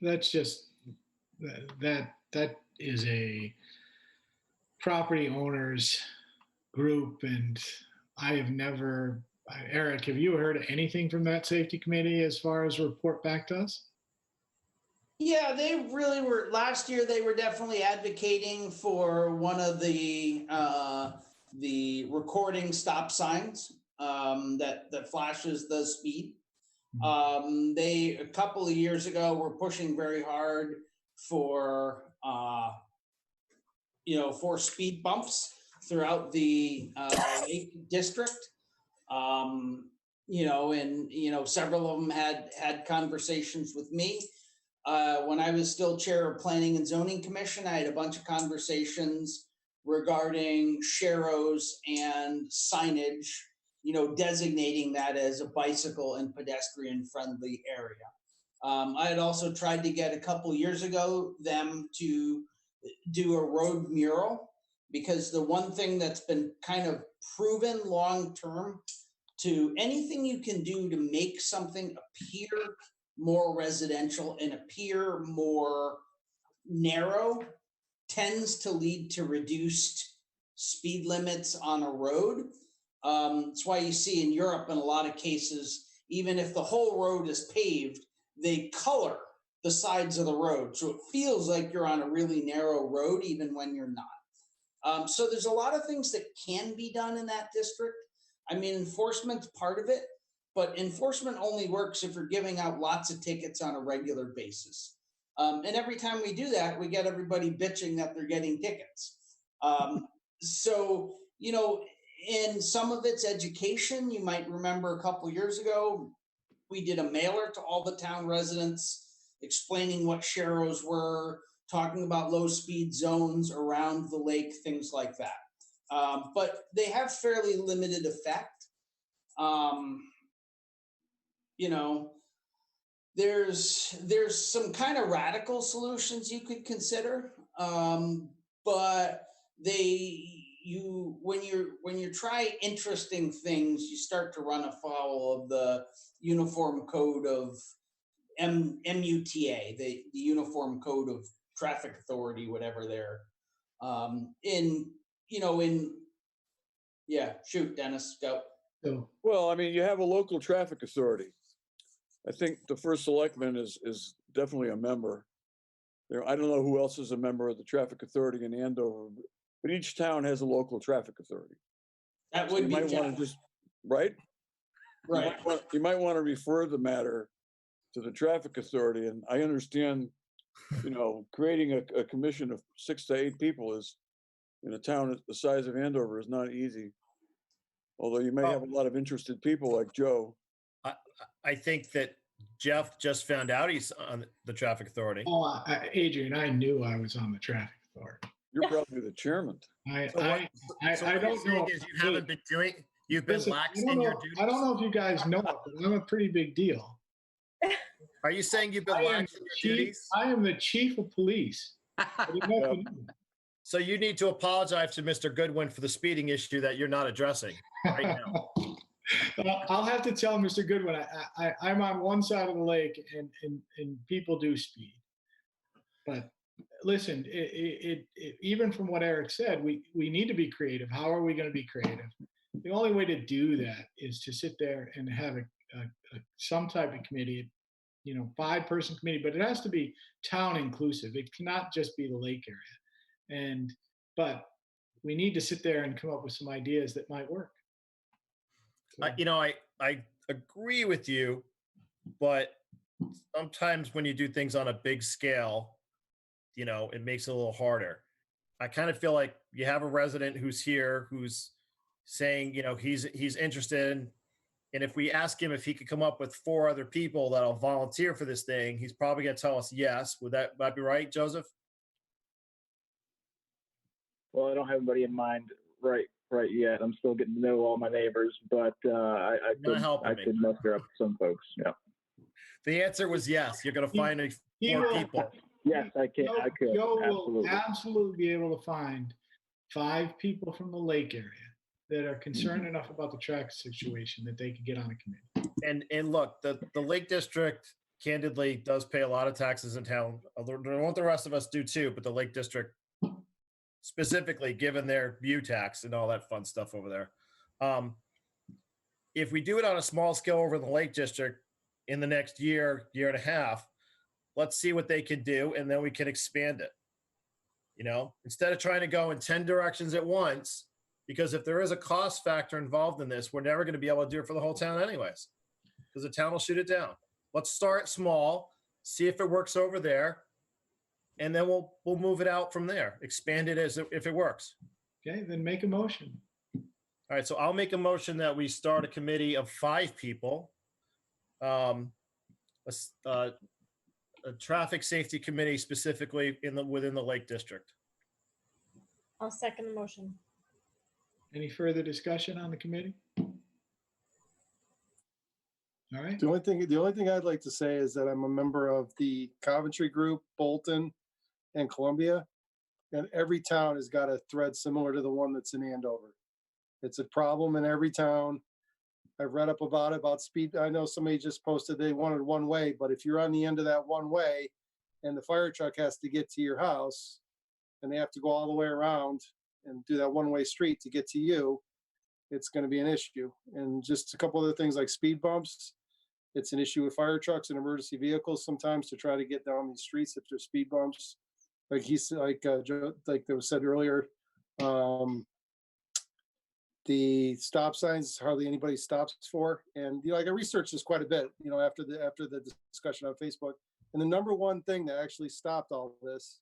That's just, that is a property owners group, and I have never, Eric, have you heard anything from that safety committee as far as report back to us? Yeah, they really were, last year they were definitely advocating for one of the recording stop signs that flashes the speed. They, a couple of years ago, were pushing very hard for, for speed bumps throughout the Lake District. Several of them had conversations with me. When I was still chair of Planning and Zoning Commission, I had a bunch of conversations regarding sharrows and signage, designating that as a bicycle and pedestrian friendly area. I had also tried to get a couple years ago them to do a road mural, because the one thing that's been kind of proven long-term, to anything you can do to make something appear more residential and appear more narrow tends to lead to reduced speed limits on a road. That's why you see in Europe, in a lot of cases, even if the whole road is paved, they color the sides of the road, so it feels like you're on a really narrow road even when you're not. So there's a lot of things that can be done in that district. I mean, enforcement's part of it, but enforcement only works if you're giving out lots of tickets on a regular basis. And every time we do that, we get everybody bitching that they're getting tickets. And some of it's education. You might remember a couple years ago, we did a mailer to all the town residents explaining what sharrows were, talking about low speed zones around the lake, things like that. But they have fairly limited effect. There's some kind of radical solutions you could consider, but when you try interesting things, you start to run afoul of the Uniform Code of MUTA, the Uniform Code of Traffic Authority, whatever they're shoot, Dennis, go. Well, I mean, you have a local traffic authority. I think the first selectman is definitely a member. I don't know who else is a member of the traffic authority in Andover, but each town has a local traffic authority. That would be want to just right. You might want to refer the matter to the traffic authority, and I understand, creating a commission of 6 to 8 people is, in a town the size of Andover, is not easy. Although you may have a lot of interested people like Joe. I think that Jeff just found out he's on the traffic authority. Oh, Adrian, I knew I was on the traffic authority. You're probably the chairman. I what don't know. is you haven't been doing. You've been lax in your duties. I don't know if you guys know it, but I'm a pretty big deal. Are you saying you've been lax in your duties? I am the chief of police. So you need to apologize to Mr. Goodwin for the speeding issue that you're not addressing right now. I'll have to tell Mr. Goodwin, I'm on one side of the lake and people do speed. But listen, even from what Eric said, we need to be creative. How are we going to be creative? The only way to do that is to sit there and have some type of committee, 5-person committee, but it has to be town inclusive. It cannot just be the lake area. But we need to sit there and come up with some ideas that might work. I agree with you, but sometimes when you do things on a big scale, it makes it a little harder. I kind of feel like you have a resident who's here, who's saying, he's interested. And if we ask him if he could come up with 4 other people that'll volunteer for this thing, he's probably going to tell us yes. Would that be right, Joseph? Well, I don't have anybody in mind right yet. I'm still getting to know all my neighbors, but I could muster up some folks. Yeah. The answer was yes. You're going to find 4 people. Yes, I can. I could. Joe will Absolutely. absolutely be able to find 5 people from the lake area that are concerned enough about the track situation that they could get on a committee. And look, the Lake District candidly does pay a lot of taxes in town. What the rest of us do too, but the Lake District specifically, given their view tax and all that fun stuff over there. If we do it on a small scale over in the Lake District in the next year and a half, let's see what they can do, and then we can expand it. Instead of trying to go in 10 directions at once, because if there is a cost factor involved in this, we're never going to be able to do it for the whole town anyways, because the town will shoot it down. Let's start small, see if it works over there, and then we'll move it out from there. Expand it if it works. Okay, then make a motion. All right, so I'll make a motion that we start a committee of 5 people, a traffic safety committee specifically within the Lake District. I'll second the motion. Any further discussion on the committee? All right. The only thing I'd like to say is that I'm a member of the Coventry group, Bolton, and Columbia, and every town has got a thread similar to the one that's in Andover. It's a problem in every town. I've read up about speed. I know somebody just posted they wanted one way, but if you're on the end of that one way and the fire truck has to get to your house and they have to go all the way around and do that one-way street to get to you, it's going to be an issue. And just a couple other things like speed bumps. It's an issue with fire trucks and emergency vehicles sometimes to try to get down these streets if there's speed bumps. Like that was said earlier, the stop signs hardly anybody stops for. And I researched this quite a bit, after the discussion on Facebook. And the number one thing that actually stopped all this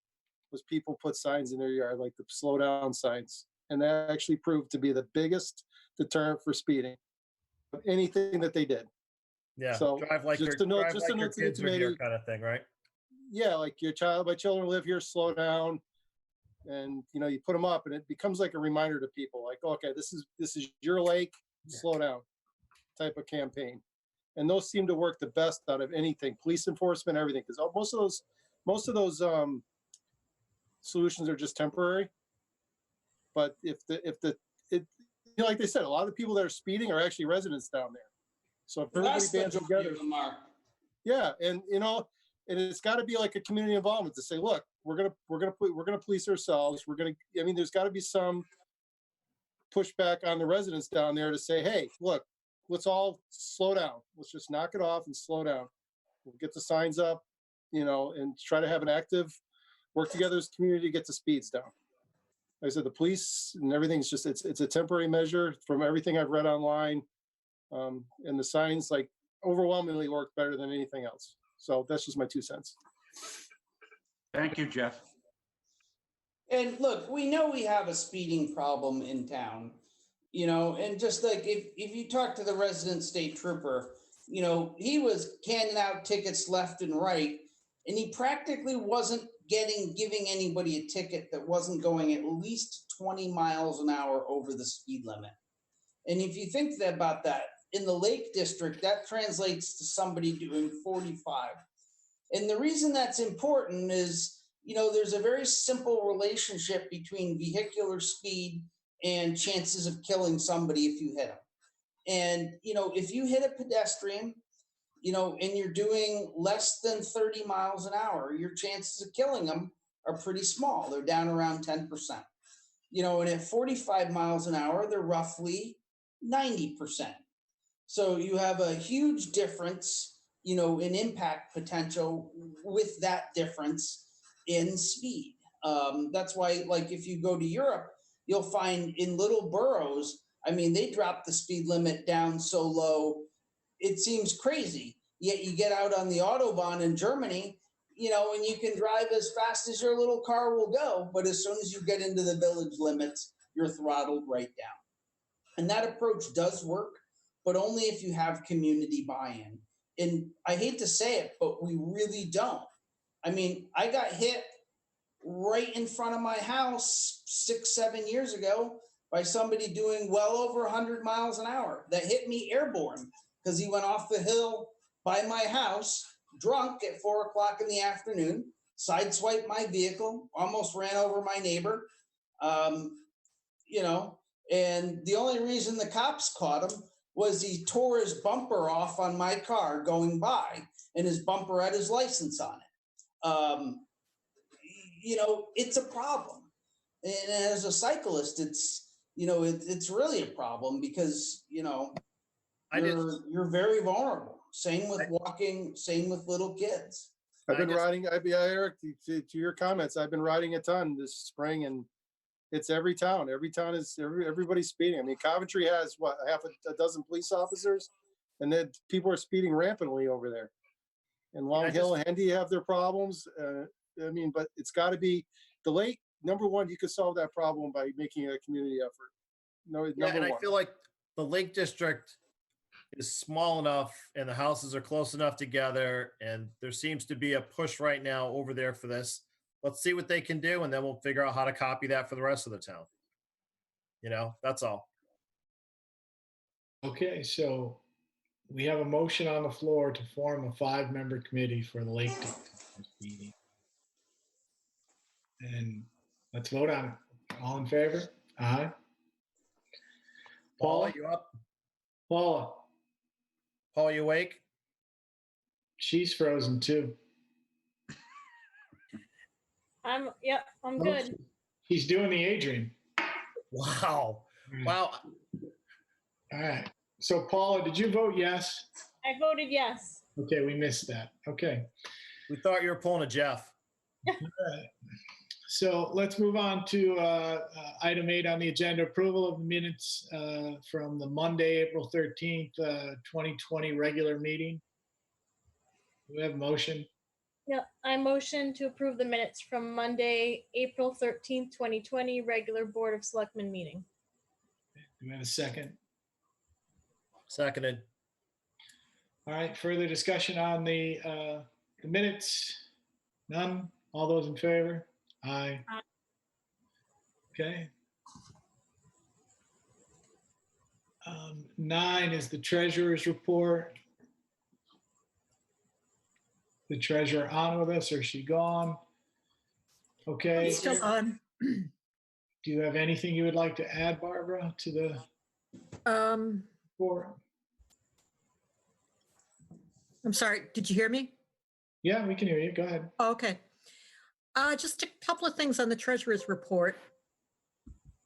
was people put signs in their yard, like the slow down signs. And that actually proved to be the biggest deterrent for speeding of anything that they did. Yeah, so drive like your kids are here kind of thing, right? Yeah, like my children live here, slow down. And you put them up and it becomes like a reminder to people like, okay, this is your lake, slow down type of campaign. And those seem to work the best out of anything, police enforcement, everything. Because most of those solutions are just temporary. But like they said, a lot of the people that are speeding are actually residents down there. So if everybody bands together, yeah, and and it's got to be like a community involvement to say, look, we're gonna police ourselves. There's got to be some pushback on the residents down there to say, hey, look, let's all slow down. Let's just knock it off and slow down. We'll get the signs up, and try to have an active work together as a community to get the speeds down. Like I said, the police and everything's just, it's a temporary measure from everything I've read online. And the signs overwhelmingly work better than anything else. So that's just my 2 cents. Thank you, Jeff. And look, we know we have a speeding problem in town, and just like if you talk to the resident state trooper, he was handing out tickets left and right, and he practically wasn't giving anybody a ticket that wasn't going at least 20 miles an hour over the speed limit. And if you think about that, in the Lake District, that translates to somebody doing 45. And the reason that's important is, there's a very simple relationship between vehicular speed and chances of killing somebody if you hit them. And, if you hit a pedestrian, and you're doing less than 30 miles an hour, your chances of killing them are pretty small. They're down around 10%. And at 45 miles an hour, they're roughly 90%. So you have a huge difference, in impact potential with that difference in speed. That's why, if you go to Europe, you'll find in little boroughs, they drop the speed limit down so low, it seems crazy. Yet you get out on the Autobahn in Germany, and you can drive as fast as your little car will go. But as soon as you get into the village limits, you're throttled right down. And that approach does work, but only if you have community buy-in. And I hate to say it, but we really don't. I got hit right in front of my house 6-7 years ago by somebody doing well over 100 miles an hour that hit me airborne because he went off the hill by my house drunk at 4 o'clock in the afternoon, sideswiped my vehicle, almost ran over my neighbor. You know, and the only reason the cops caught him was he tore his bumper off on my car going by, and his bumper had his license on it. You know, it's a problem. And as a cyclist, it's, you know, it's really a problem because, you know, you're very vulnerable. Same with walking, same with little kids. I've been riding, Eric, to your comments, I've been riding a ton this spring, and it's every town. Every town is, everybody's speeding. I mean, Coventry has, what, half a dozen police officers, and then people are speeding rampantly over there. And Long Hill and Hendy have their problems. I mean, but it's got to be the lake. Number one, you could solve that problem by making a community effort. No, Yeah, number and one. I feel like the Lake District is small enough and the houses are close enough together, and there seems to be a push right now over there for this. Let's see what they can do, and then we'll figure out how to copy that for the rest of the town. You know, that's all. Okay, so we have a motion on the floor to form a 5-member committee for the Lake District meeting. And let's vote on it. All in favor? Aye. Paula, you up? Paula, Paul, you awake? she's frozen too. I'm good. She's doing the Adrian. Wow. Wow. All right. So Paula, did you vote yes? I voted yes. Okay, we missed that. Okay. We thought you were pulling a Jeff. All right. So let's move on to item 8 on the agenda, approval of the minutes from the Monday, April 13th, 2020 regular meeting. Do we have a motion? Yeah, I motion to approve the minutes from Monday, April 13th, 2020, regular Board of Selectmen meeting. Do we have a second? Seconded. All right, further discussion on the minutes? None? All those in favor? Aye. Okay. 9 is the treasurer's report. The treasurer on with us, or is she gone? Okay. Still on. Do you have anything you would like to add, Barbara, to the report? I'm sorry, did you hear me? Yeah, we can hear you. Go ahead. Oh, okay. Just a couple of things on the treasurer's report.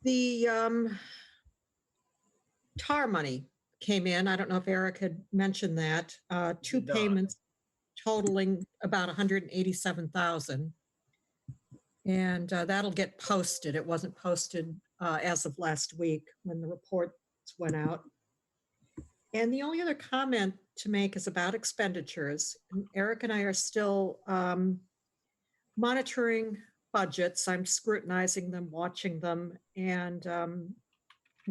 The TAR money came in. I don't know if Eric had mentioned that. 2 payments totaling about 187,000. And that'll get posted. It wasn't posted as of last week when the reports went out. And the only other comment to make is about expenditures. And Eric and I are still monitoring budgets. I'm scrutinizing them, watching them, and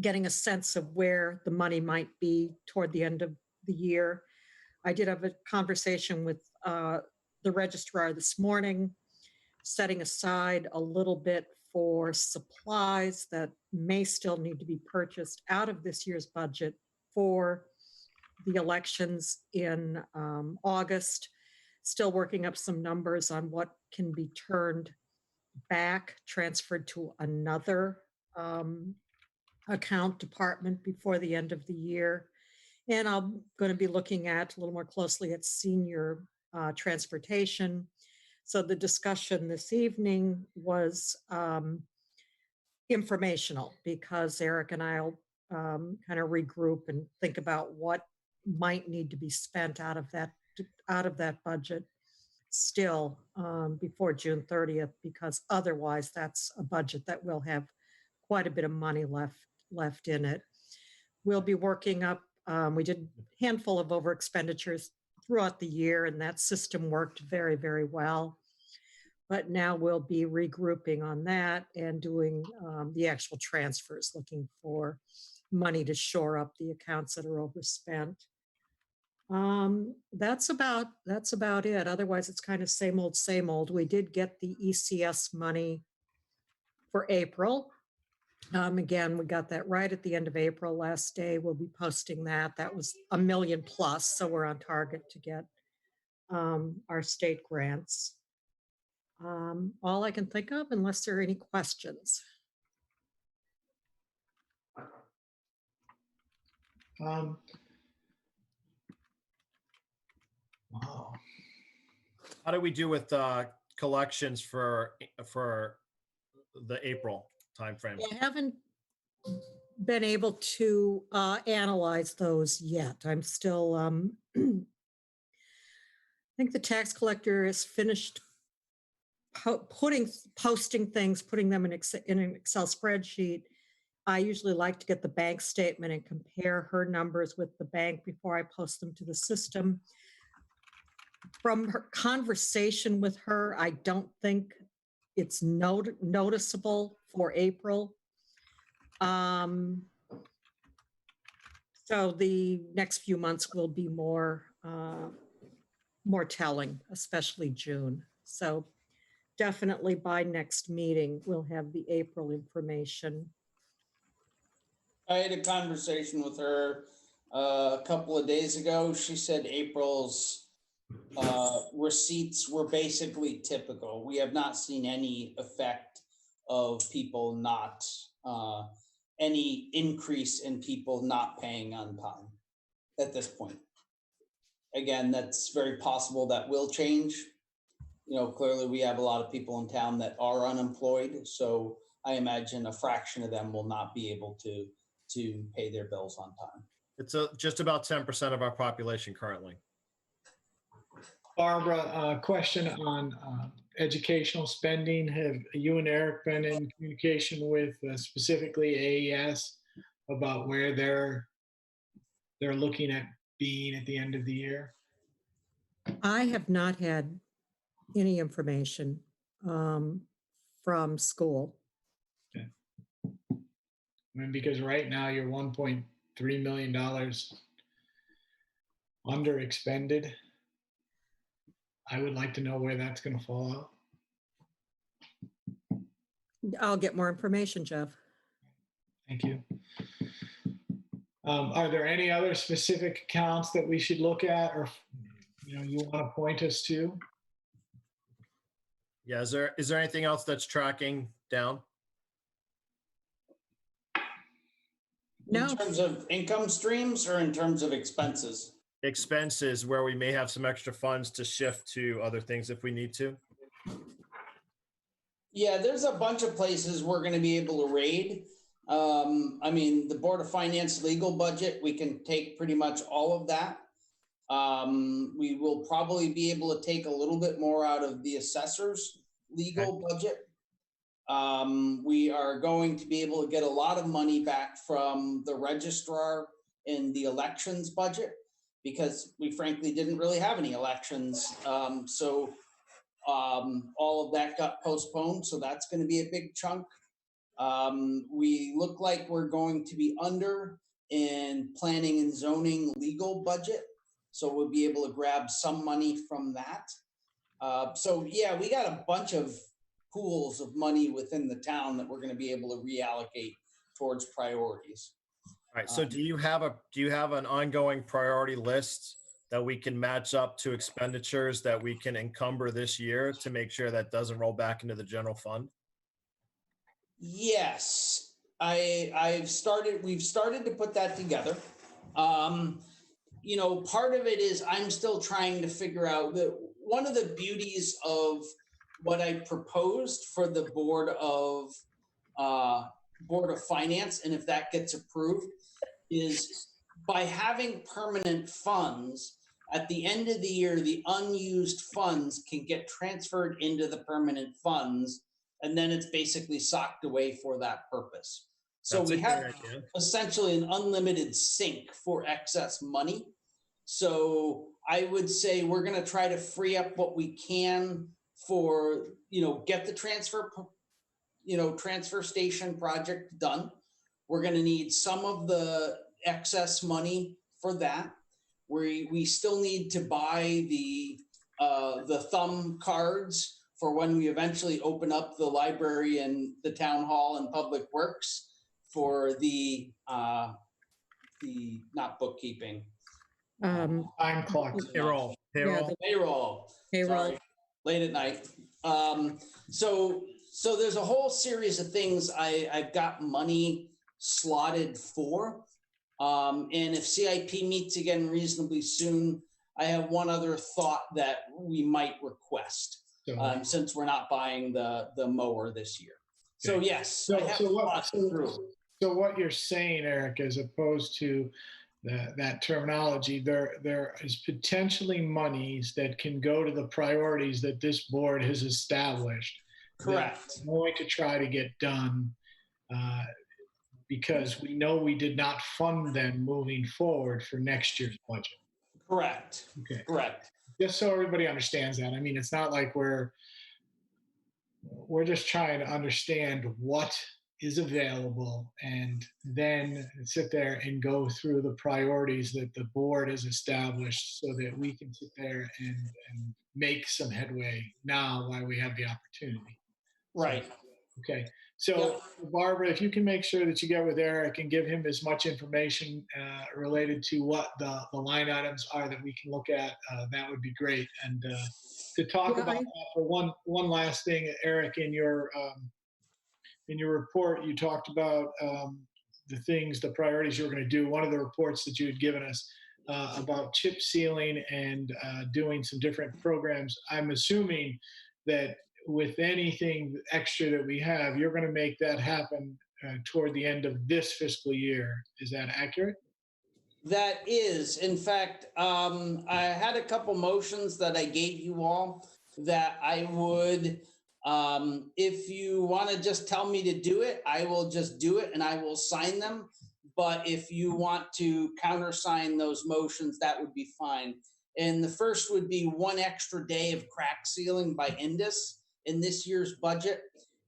getting a sense of where the money might be toward the end of the year. I did have a conversation with the registrar this morning, setting aside a little bit for supplies that may still need to be purchased out of this year's budget for the elections in August. Still working up some numbers on what can be turned back, transferred to another account department before the end of the year. And I'm going to be looking at a little more closely at senior transportation. So the discussion this evening was informational, because Eric and I'll kind of regroup and think about what might need to be spent out of that budget still before June 30th, because otherwise that's a budget that will have quite a bit of money left in it. We'll be working up, we did a handful of over expenditures throughout the year, and that system worked very, very well. But now we'll be regrouping on that and doing the actual transfers, looking for money to shore up the accounts that are overspent. That's about it. Otherwise, it's kind of same old, same old. We did get the ECS money for April. Again, we got that right at the end of April. Last day, we'll be posting that. That was $1 million plus, so we're on target to get our state grants. All I can think of, unless there are any questions. Wow. How do we do with collections for the April timeframe? I haven't been able to analyze those yet. I'm still, I think the tax collector has finished posting things, putting them in an Excel spreadsheet. I usually like to get the bank statement and compare her numbers with the bank before I post them to the system. From her conversation with her, I don't think it's noticeable for April. So the next few months will be more telling, especially June. So definitely by next meeting, we'll have the April information. I had a conversation with her a couple of days ago. She said April's receipts were basically typical. We have not seen any effect of people not, any increase in people not paying on time at this point. Again, that's very possible that will change. You know, clearly we have a lot of people in town that are unemployed. So I imagine a fraction of them will not be able to pay their bills on time. It's just about 10% of our population currently. Barbara, a question on educational spending. Have you and Eric been in communication with specifically AES about where they're looking at being at the end of the year? I have not had any information from school. Okay. I mean, because right now you're $1.3 million under expended. I would like to know where that's going to fall out. I'll get more information, Jeff. Thank you. Are there any other specific accounts that we should look at, or you want to point us to? Yeah, is there anything else that's tracking down? No. In terms of income streams or in terms of expenses? Expenses where we may have some extra funds to shift to other things if we need to. Yeah, there's a bunch of places we're going to be able to raid. I mean, the Board of Finance legal budget, we can take pretty much all of that. We will probably be able to take a little bit more out of the assessor's legal budget. We are going to be able to get a lot of money back from the registrar in the elections budget, because we frankly didn't really have any elections. So all of that got postponed. So that's going to be a big chunk. We look like we're going to be under in planning and zoning legal budget. So we'll be able to grab some money from that. So yeah, we got a bunch of pools of money within the town that we're going to be able to reallocate towards priorities. All right. So do you have an ongoing priority list that we can match up to expenditures that we can encumber this year to make sure that doesn't roll back into the general fund? Yes, we've started to put that together. You know, part of it is I'm still trying to figure out that one of the beauties of what I proposed for the Board of Finance, and if that gets approved, is by having permanent funds, at the end of the year, the unused funds can get transferred into the permanent funds, and then it's basically socked away for that purpose. So we have essentially an unlimited sink for excess money. So I would say we're going to try to free up what we can for, get the transfer station project done. We're going to need some of the excess money for that. We still need to buy the thumb cards for when we eventually open up the library and the town hall and public works for the not bookkeeping. Time clock. Payroll. Payroll. Sorry, late at night. So there's a whole series of things I've got money slotted for. And if CIP meets again reasonably soon, I have one other thought that we might request, since we're not buying the mower this year. So yes, I have thought through. So what you're saying, Eric, as opposed to that terminology, there is potentially monies that can go to the priorities that this board has established. Correct. We're going to try to get done because we know we did not fund them moving forward for next year's budget. Correct. Okay. Correct. Just so everybody understands that. I mean, it's not like we're just trying to understand what is available and then sit there and go through the priorities that the board has established so that we can sit there and make some headway now while we have the opportunity. Right. Okay. So Barbara, if you can make sure that you get with Eric and give him as much information related to what the line items are that we can look at, that would be great. And to talk about that for one last thing, Eric, in your report, you talked about the priorities you were going to do. One of the reports that you had given us about chip sealing and doing some different programs. I'm assuming that with anything extra that we have, you're going to make that happen toward the end of this fiscal year. Is that accurate? That is. In fact, I had a couple motions that I gave you all that I would, if you want to just tell me to do it, I will just do it and I will sign them. But if you want to countersign those motions, that would be fine. And the first would be 1 extra day of crack sealing by Indus in this year's budget.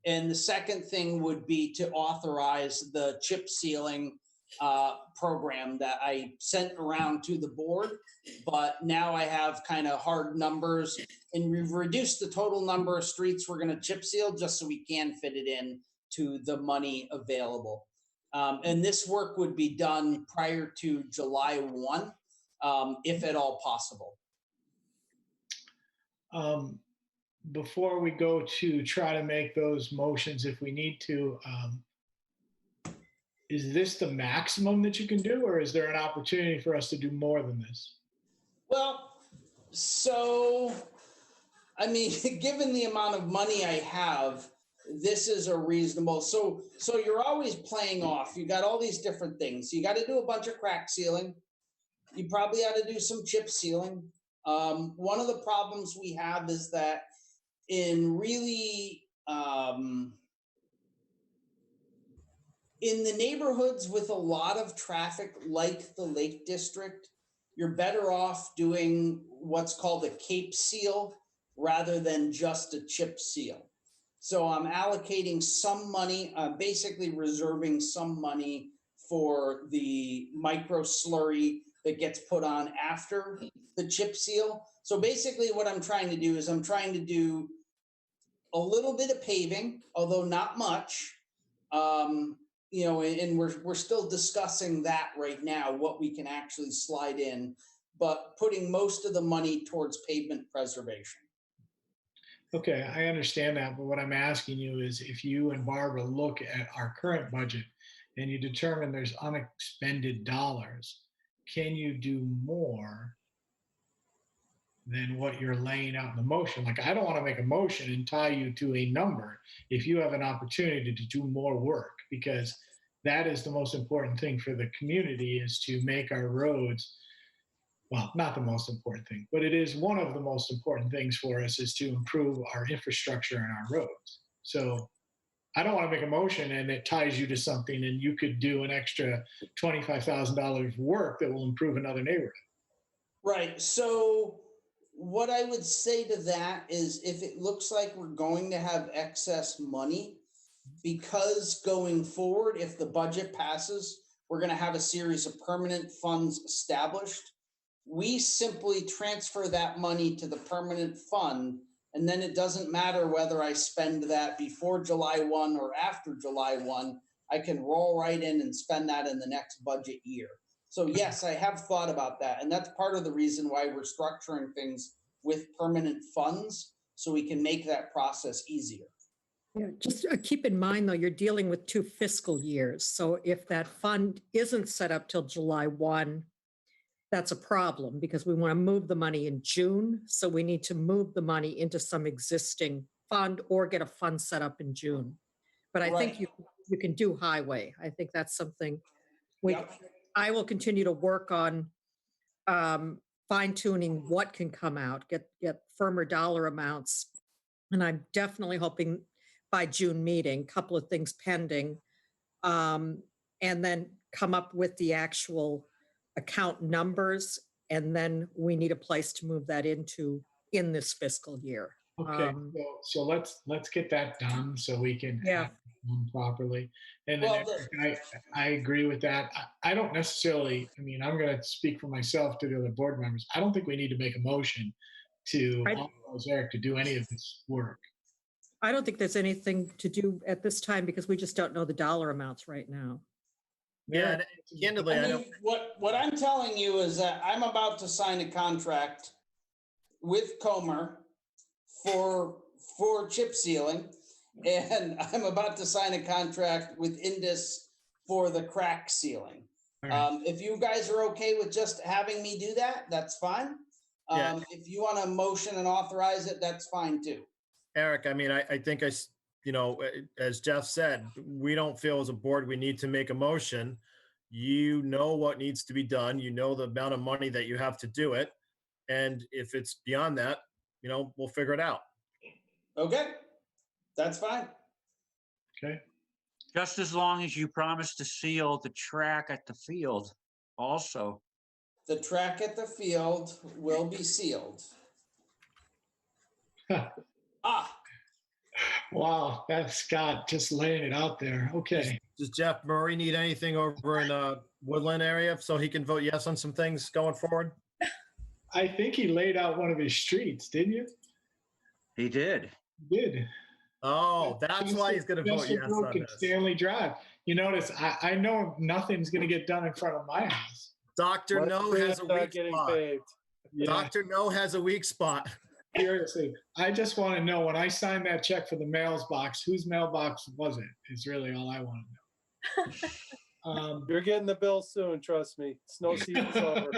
And the second thing would be to authorize the chip sealing program that I sent around to the board. But now I have kind of hard numbers, and we've reduced the total number of streets we're going to chip seal just so we can fit it in to the money available. And this work would be done prior to July 1, if at all possible. Before we go to try to make those motions, if we need to, is this the maximum that you can do, or is there an opportunity for us to do more than this? Well, so, I mean, given the amount of money I have, this is a reasonable, so you're always playing off. You got all these different things. You got to do a bunch of crack sealing. You probably ought to do some chip sealing. One of the problems we have is that in really, in the neighborhoods with a lot of traffic like the Lake District, you're better off doing what's called a cape seal rather than just a chip seal. So I'm allocating some money, basically reserving some money for the micro slurry that gets put on after the chip seal. So basically what I'm trying to do is I'm trying to do a little bit of paving, although not much. You know, and we're still discussing that right now, what we can actually slide in, but putting most of the money towards pavement preservation. Okay, I understand that, but what I'm asking you is if you and Barbara look at our current budget and you determine there's unexpended dollars, can you do more than what you're laying out in the motion? Like, I don't want to make a motion and tie you to a number if you have an opportunity to do more work, because that is the most important thing for the community, is to make our roads, well, not the most important thing, but it is one of the most important things for us, is to improve our infrastructure and our roads. So I don't want to make a motion and it ties you to something and you could do an extra $25,000 of work that will improve another neighborhood. Right. So what I would say to that is, if it looks like we're going to have excess money, because going forward, if the budget passes, we're going to have a series of permanent funds established. We simply transfer that money to the permanent fund, and then it doesn't matter whether I spend that before July 1 or after July 1. I can roll right in and spend that in the next budget year. So yes, I have thought about that. And that's part of the reason why we're structuring things with permanent funds, so we can make that process easier. Yeah, just keep in mind, though, you're dealing with 2 fiscal years. So if that fund isn't set up till July 1, that's a problem because we want to move the money in June. So we need to move the money into some existing fund or get a fund set up in June. But I think you can do highway. I think that's something I will continue to work on fine tuning what can come out, get firmer dollar amounts. And I'm definitely hoping by June meeting, couple of things pending, and then come up with the actual account numbers. And then we need a place to move that into in this fiscal year. Okay, so let's get that done so we can act properly. And then I agree with that. I don't necessarily, I mean, I'm going to speak for myself to the other board members. I don't think we need to make a motion to authorize Eric to do any of this work. I don't think there's anything to do at this time because we just don't know the dollar amounts right now. Yeah, and candidly, I don't. What I'm telling you is that I'm about to sign a contract with Comer for chip sealing, and I'm about to sign a contract with Indus for the crack sealing. If you guys are okay with just having me do that, that's fine. If you want to motion and authorize it, that's fine too. Eric, I mean, I think as Jeff said, we don't feel as a board we need to make a motion. You know what needs to be done. You know the amount of money that you have to do it. And if it's beyond that, we'll figure it out. Okay, that's fine. Okay. Just as long as you promise to seal the track at the field also. The track at the field will be sealed. Wow, that's Scott just laying it out there. Okay. Does Jeff Murray need anything over in the Woodland area so he can vote yes on some things going forward? I think he laid out one of his streets, didn't you? He did. He did. Oh, that's why he's going to vote yes on this. Stanley Drive. You notice, I know nothing's going to get done in front of my house. Dr. No has a weak spot. Yeah. Dr. No has a weak spot. Seriously, I just want to know when I signed that check for the mailbox, whose mailbox was it? Is really all I want to know. You're getting the bill soon, trust me. Snow season's over.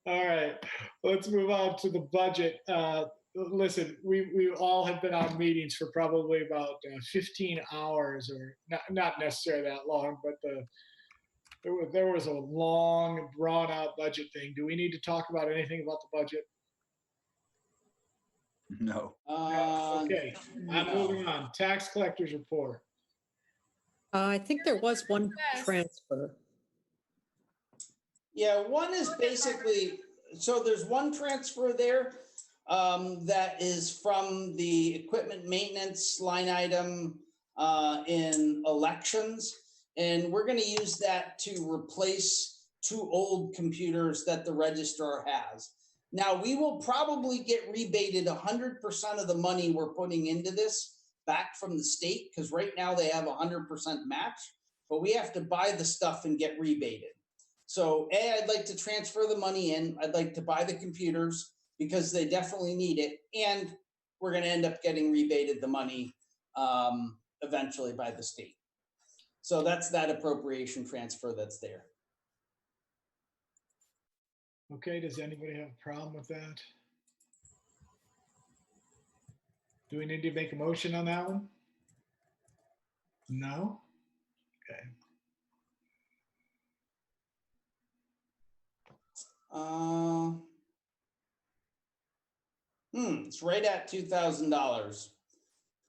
All right, let's move on to the budget. Listen, we all have been on meetings for probably about 15 hours, or not necessarily that long, but there was a long, drawn-out budget thing. Do we need to talk about anything about the budget? No. Okay, I'm moving on. Tax collector's report. I think there was one transfer. Yeah, one is basically, so there's one transfer there that is from the equipment maintenance line item in elections. And we're going to use that to replace 2 old computers that the registrar has. Now, we will probably get rebated 100% of the money we're putting into this back from the state, because right now they have 100% match, but we have to buy the stuff and get rebated. So I'd like to transfer the money in. I'd like to buy the computers because they definitely need it. And we're going to end up getting rebated the money eventually by the state. So that's that appropriation transfer that's there. Okay, does anybody have a problem with that? Do we need to make a motion on that one? No? Okay. It's right at $2,000.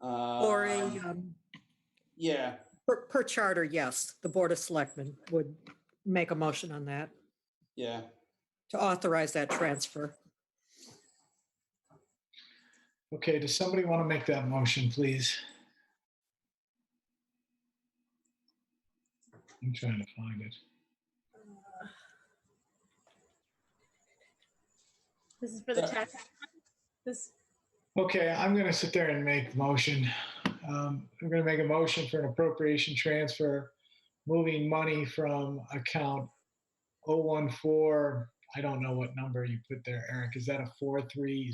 Or a yeah. Per charter, yes, the Board of Selectmen would make a motion on that. Yeah. To authorize that transfer. Okay, does somebody want to make that motion, please? I'm trying to find it. This is for the tax. Okay, I'm going to sit there and make the motion. I'm going to make a motion for an appropriation transfer, moving money from account 014 I don't know what number you put there, Eric. Is that a 430?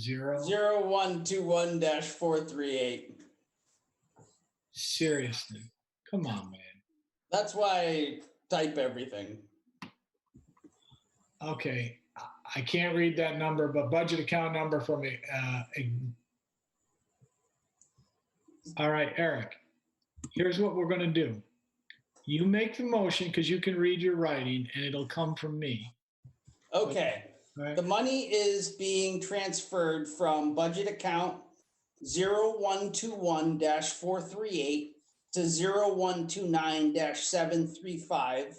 0121-438. Seriously, come on, man. That's why I type everything. Okay, I can't read that number, but budget account number from all right, Eric, here's what we're gonna do. You make the motion because you can read your writing and it'll come from me. Okay. Right. The money is being transferred from budget account 0121-438 to 0129-735,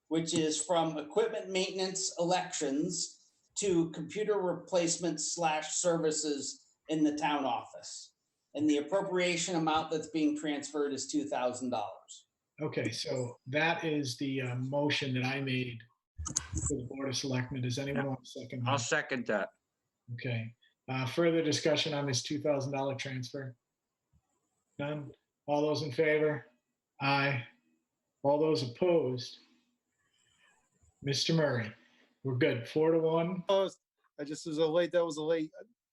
which is from equipment maintenance elections to computer replacement / services in the town office. And the appropriation amount that's being transferred is $2,000. Okay, so that is the motion that I made for the Board of Selectmen. Does anyone want to second that? I'll second that. Okay. Further discussion on this $2,000 transfer? None? All those in favor? Aye. All those opposed? Mr. Murray, we're good. 4-1. Opposed. I just was a late. That was a late.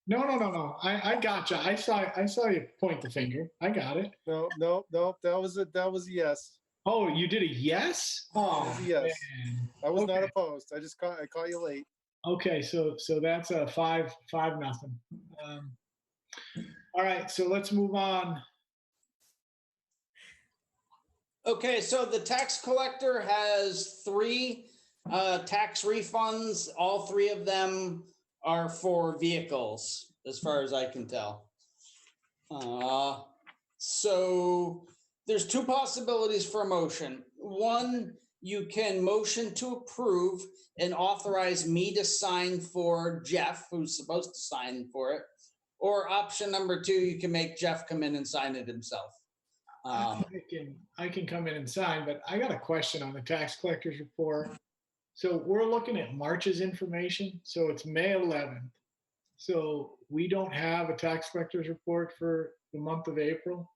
No. I got you. I saw you point the finger. I got it. No. That was a yes. Oh, you did a yes? Oh, That was a yes. man. I was not Okay. opposed. I caught you late. Okay, so that's a 5-0. All right, so let's move on. Okay, so the tax collector has 3 tax refunds. All 3 of them are for vehicles, as far as I can tell. So there's 2 possibilities for a motion. One, you can motion to approve and authorize me to sign for Jeff, who's supposed to sign for it. Or option number 2, you can make Jeff come in and sign it himself. I can come in and sign, but I got a question on the tax collector's report. So we're looking at March's information. So it's May 11th. So we don't have a tax collector's report for the month of April.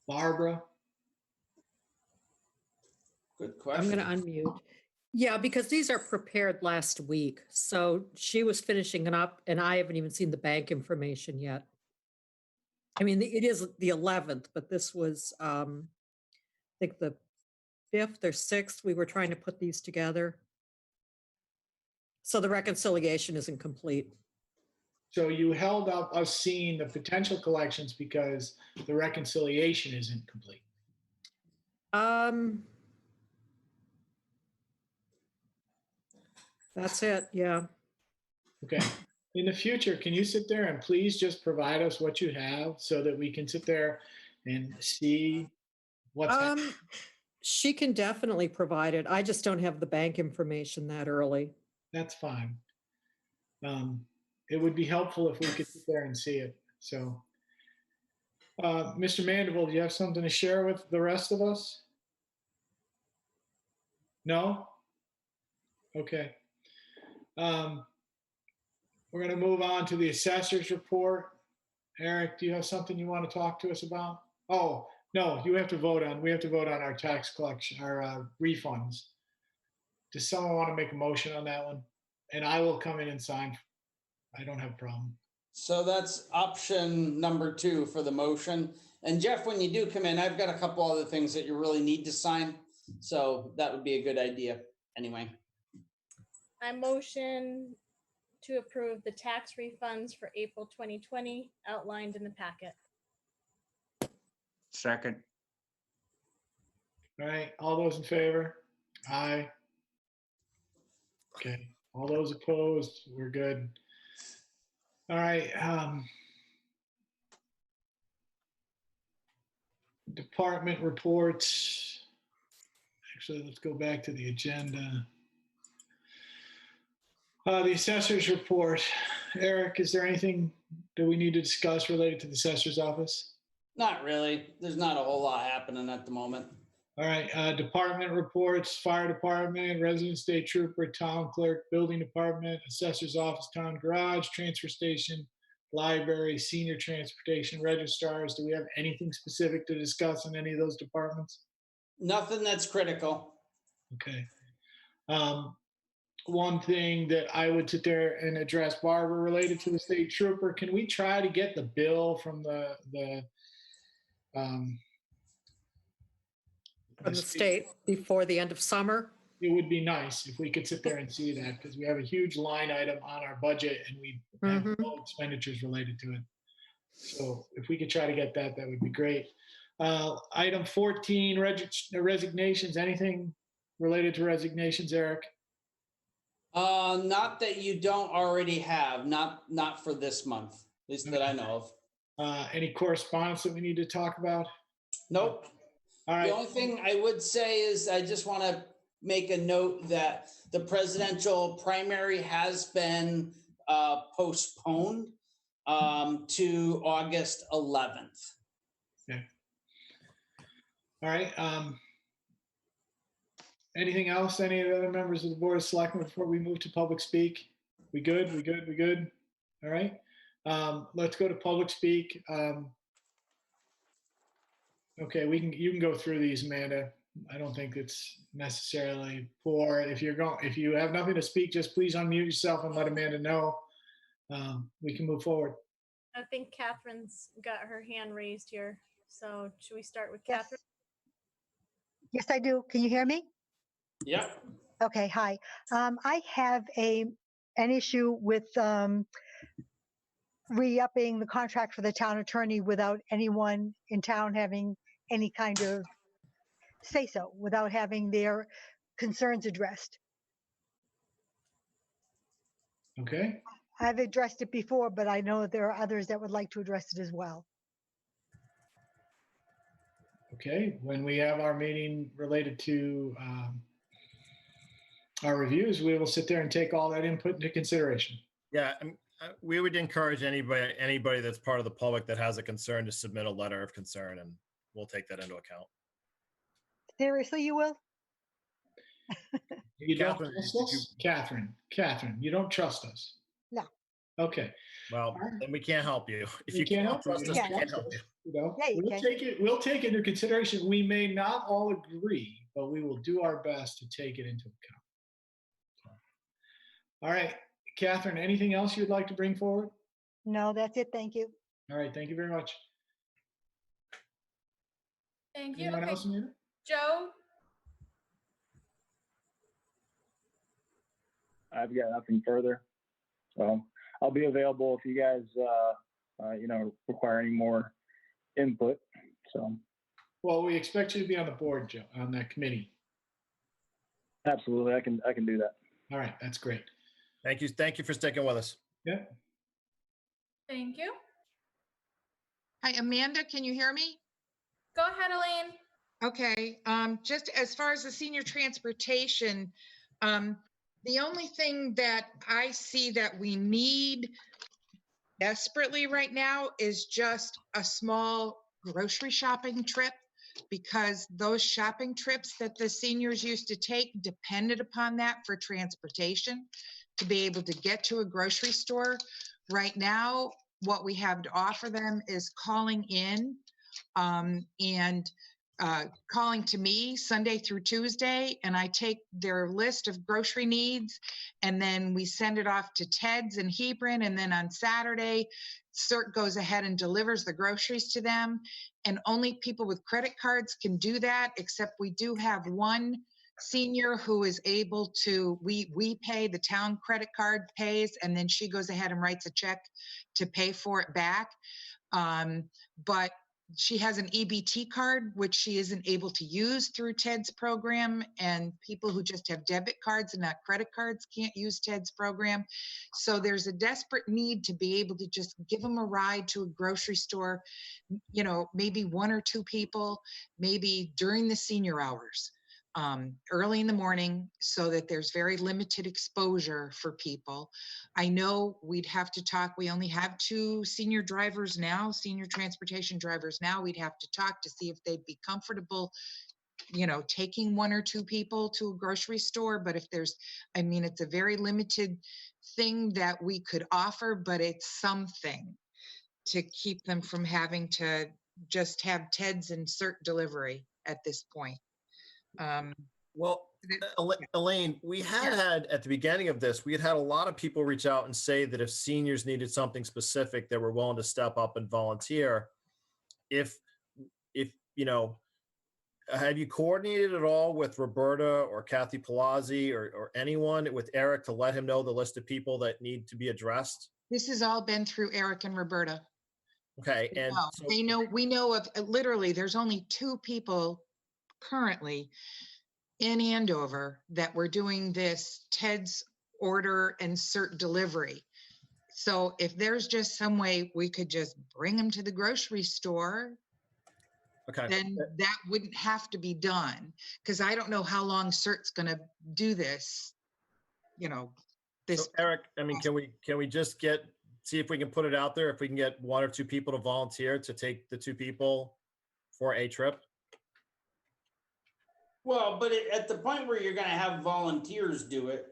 Barbara? Good I'm question. going to unmute. Yeah, because these are prepared last week. So she was finishing it up and I haven't even seen the bank information yet. I mean, it is the 11th, but this was, I think the 5th or 6th, we were trying to put these together. So the reconciliation isn't complete. So you held up us seeing the potential collections because the reconciliation isn't complete. That's it, yeah. Okay. In the future, can you sit there and please just provide us what you have so that we can sit there and see what's happening? She can definitely provide it. I just don't have the bank information that early. That's fine. It would be helpful if we could sit there and see it. So, Mr. Mandeville, do you have something to share with the rest of us? No? Okay. We're going to move on to the assessor's report. Eric, do you have something you want to talk to us about? Oh, no, we have to vote on our tax collection, our refunds. Does someone want to make a motion on that one? And I will come in and sign. I don't have a problem. So that's option number 2 for the motion. And Jeff, when you do come in, I've got a couple other things that you really need to sign. So that would be a good idea anyway. I motion to approve the tax refunds for April 2020 outlined in the packet. Second. All right, all those in favor? Aye. Okay, all those opposed? We're good. All right. Department reports. Actually, let's go back to the agenda. The assessor's report. Eric, is there anything that we need to discuss related to the assessor's office? Not really. There's not a whole lot happening at the moment. All right, department reports, fire department, resident state trooper, town clerk, building department, assessor's office, town garage, transfer station, library, senior transportation, registrars. Do we have anything specific to discuss in any of those departments? Nothing that's critical. Okay. One thing that I would sit there and address, Barbara, related to the state trooper, can we try to get the bill from From the state before the end of summer? It would be nice if we could sit there and see that, because we have a huge line item on our budget and we have no expenditures related to it. So if we could try to get that, that would be great. Item 14, resignations. Anything related to resignations, Eric? Not that you don't already have, not for this month, at least that I know of. Any correspondence that we need to talk about? Nope. All right. The only thing I would say is I just want to make a note that the presidential primary has been postponed to August 11th. Okay. All right. Anything else? Any of the other members of the Board of Selectmen before we move to public speak? We good? We good? We good? All right. Let's go to public speak. Okay, you can go through these, Amanda. I don't think it's necessarily for, if you have nothing to speak, just please unmute yourself and let Amanda know. We can move forward. I think Catherine's got her hand raised here. So should we start with Catherine? Yes, I do. Can you hear me? Yep. Okay, hi. I have an issue with re-upping the contract for the town attorney without anyone in town having any kind of say-so, without having their concerns addressed. Okay. I've addressed it before, but I know that there are others that would like to address it as well. Okay, when we have our meeting related to our reviews, we will sit there and take all that input into consideration. Yeah, we would encourage anybody that's part of the public that has a concern to submit a letter of concern, and we'll take that into account. Seriously, you will? You don't trust us? Catherine, you don't trust us? No. Okay. Well, then we can't help you. If We you can't can't help trust you. us, You we can't can't help you. You know, Yeah, you can. We'll take it into consideration. We may not all agree, but we will do our best to take it into account. So. All right, Catherine, anything else you'd like to bring forward? No, that's it. Thank you. All right, thank you very much. Thank you. Anyone Okay. else, Amanda? Joe? I've got nothing further. So I'll be available if you guys, require any more input. So. Well, we expect you to be on the board, Joe, on that committee. Absolutely, I can do that. All right, that's great. Thank you for sticking with us. Yeah. Thank you. Hi, Amanda, can you hear me? Go ahead, Elaine. Okay, just as far as the senior transportation, the only thing that I see that we need desperately right now is just a small grocery shopping trip, because those shopping trips that the seniors used to take depended upon that for transportation to be able to get to a grocery store. Right now, what we have to offer them is calling in and calling to me Sunday through Tuesday, and I take their list of grocery needs, and then we send it off to Ted's in Hebron, and then on Saturday, CERT goes ahead and delivers the groceries to them, and only people with credit cards can do that, except we do have one senior who is able to, we pay, the town credit card pays, and then she goes ahead and writes a check to pay for it back. But she has an EBT card, which she isn't able to use through Ted's program, and people who just have debit cards and not credit cards can't use Ted's program. So there's a desperate need to be able to just give them a ride to a grocery store, maybe one or two people, maybe during the senior hours, early in the morning, so that there's very limited exposure for people. I know we'd have to talk, we only have 2 senior drivers now, senior transportation drivers now. We'd have to talk to see if they'd be comfortable, taking 1 or 2 people to a grocery store. But if there's, it's a very limited thing that we could offer, but it's something to keep them from having to just have Ted's and CERT delivery at this point. Well, Elaine, we had at the beginning of this, we had a lot of people reach out and say that if seniors needed something specific, they were willing to step up and volunteer. If have you coordinated at all with Roberta or Kathy Palazzi or anyone with Eric to let him know the list of people that need to be addressed? This has all been through Eric and Roberta. Okay, and No, so, they know, we know of, literally, there's only 2 people currently in Andover that were doing this Ted's order and cert delivery. So if there's just some way we could just bring them to the grocery store, okay, then that wouldn't have to be done. Because I don't know how long CERT's gonna do this, this. so Eric, I mean, can we just see if we can put it out there, if we can get 1 or 2 people to volunteer to take the 2 people for a trip? Well, but at the point where you're going to have volunteers do it,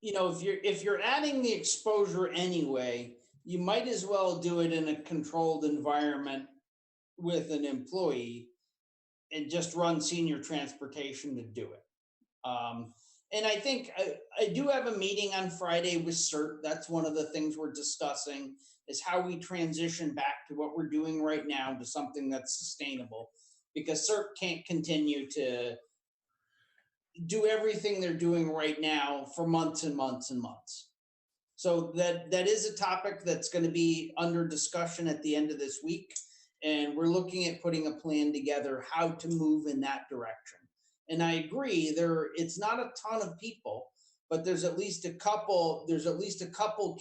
if you're adding the exposure anyway, you might as well do it in a controlled environment with an employee and just run senior transportation to do it. And I think I do have a meeting on Friday with CERT. That's one of the things we're discussing, is how we transition back to what we're doing right now to something that's sustainable, because CERT can't continue to do everything they're doing right now for months and months and months. So that is a topic that's going to be under discussion at the end of this week. And we're looking at putting a plan together how to move in that direction. And I agree, it's not a ton of people, but there's at least a couple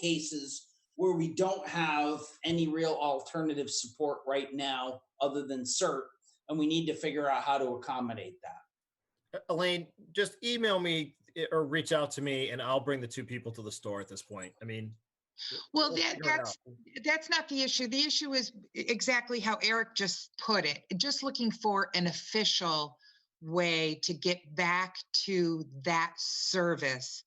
cases where we don't have any real alternative support right now other than CERT, and we need to figure out how to accommodate that. Elaine, just email me or reach out to me and I'll bring the 2 people to the store at this point. I mean, well, that's not the issue. The issue is exactly how Eric just put it. Just looking for an official way to get back to that service.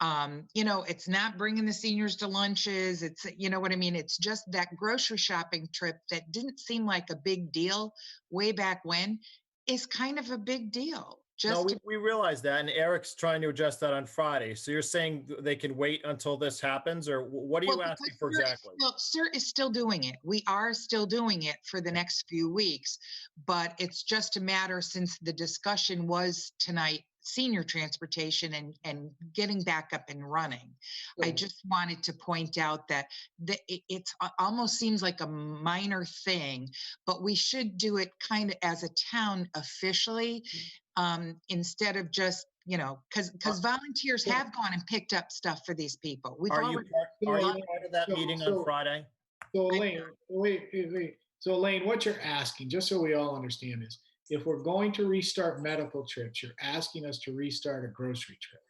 It's not bringing the seniors to lunches. It's, you know what I mean? It's just that grocery shopping trip that didn't seem like a big deal way back when is kind of a big deal. No, we realize that, and Eric's trying to adjust that on Friday. So you're saying they can wait until this happens, or what are you asking for exactly? CERT is still doing it. We are still doing it for the next few weeks, but it's just a matter, since the discussion was tonight, senior transportation and getting back up and running. I just wanted to point out that it almost seems like a minor thing, but we should do it kind of as a town officially, instead of just, because volunteers have gone and picked up stuff for these people. Are you part of that meeting on Friday? So Elaine, wait. So Elaine, what you're asking, just so we all understand, is if we're going to restart medical trips, you're asking us to restart a grocery trip.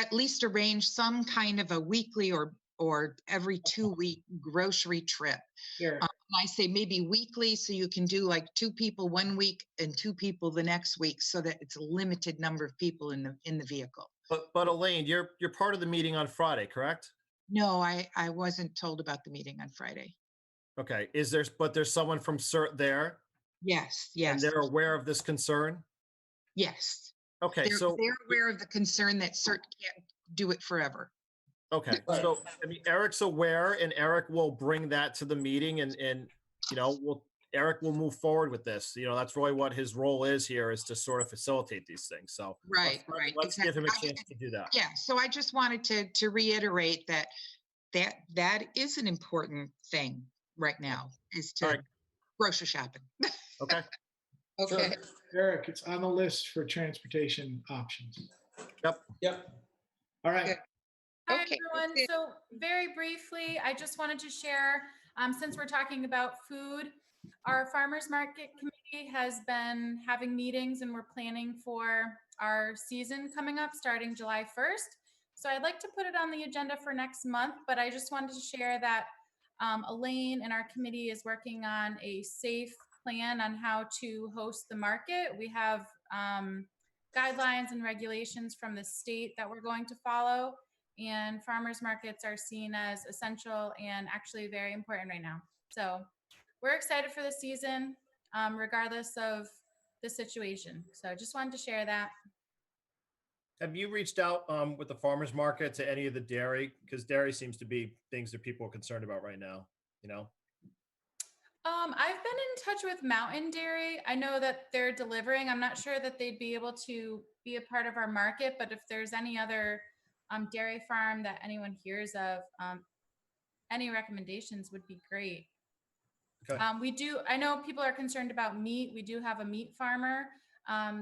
At least arrange some kind of a weekly or every 2-week grocery trip. Sure. I say maybe weekly, so you can do like 2 people one week and 2 people the next week, so that it's a limited number of people in the vehicle. But Elaine, you're part of the meeting on Friday, correct? No, I wasn't told about the meeting on Friday. Okay. But there's someone from CERT there? Yes. And they're aware of this concern? Yes. Okay, They're aware of the concern that CERT can't do it forever. Okay, so I mean, Eric's aware, and Eric will bring that to the meeting, and Eric will move forward with this. That's really what his role is here, is to sort of facilitate these things. So right. Let's give him a chance to do that. Yeah. So I just wanted to reiterate that is an important thing right now, is to grocery shopping. Okay. Okay. Sure. Eric, it's on the list for transportation options. Yep. All right. Hi, everyone. So very briefly, I just wanted to share, since we're talking about food, our farmers market committee has been having meetings, and we're planning for our season coming up starting July 1st. So I'd like to put it on the agenda for next month, but I just wanted to share that Elaine and our committee is working on a safe plan on how to host the market. We have guidelines and regulations from the state that we're going to follow. And farmers markets are seen as essential and actually very important right now. So we're excited for the season, regardless of the situation. So I just wanted to share that. Have you reached out with the farmers market to any of the dairy? Because dairy seems to be things that people are concerned about right now, you know? I've been in touch with Mountain Dairy. I know that they're delivering. I'm not sure that they'd be able to be a part of our market, but if there's any other dairy farm that anyone hears of, any recommendations would be great. Okay. I know people are concerned about meat. We do have a meat farmer.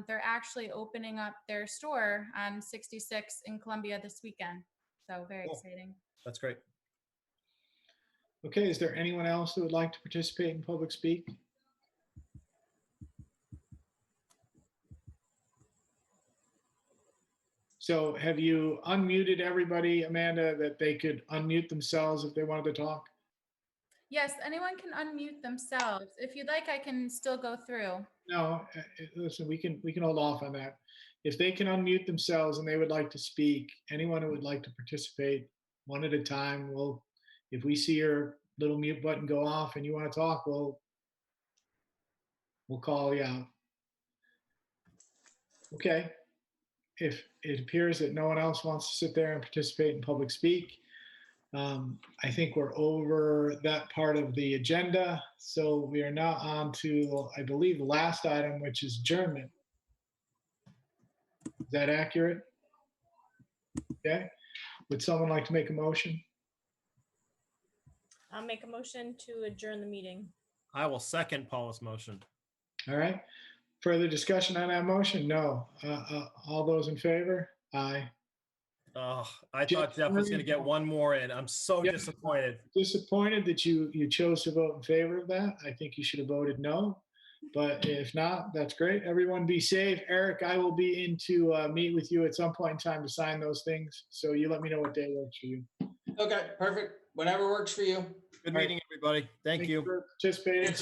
They're actually opening up their store on 66 in Columbia this weekend. So very Cool. exciting. That's great. Okay, is there anyone else who would like to participate in public speak? So have you unmuted everybody, Amanda, that they could unmute themselves if they wanted to talk? Yes, anyone can unmute themselves. If you'd like, I can still go through. No, listen, we can hold off on that. If they can unmute themselves and they would like to speak, anyone who would like to participate one at a time, if we see your little mute button go off and you want to talk, we'll call you out. Okay. If it appears that no one else wants to sit there and participate in public speak, I think we're over that part of the agenda. So we are now on to, I believe, the last item, which is adjournment. Is that accurate? Okay. Would someone like to make a motion? I'll make a motion to adjourn the meeting. I will second Paula's motion. All right. Further discussion on that motion? No. All those in favor? Aye. Oh, I thought Jeff was going to get one more in. I'm so disappointed. Disappointed that you chose to vote in favor of that. I think you should have voted no. But if not, that's great. Everyone be safe. Eric, I will be in to meet with you at some point in time to sign those things. So you let me know what day works for you. Okay, perfect. Whatever works for you. Good meeting, everybody. Thank you. For participating.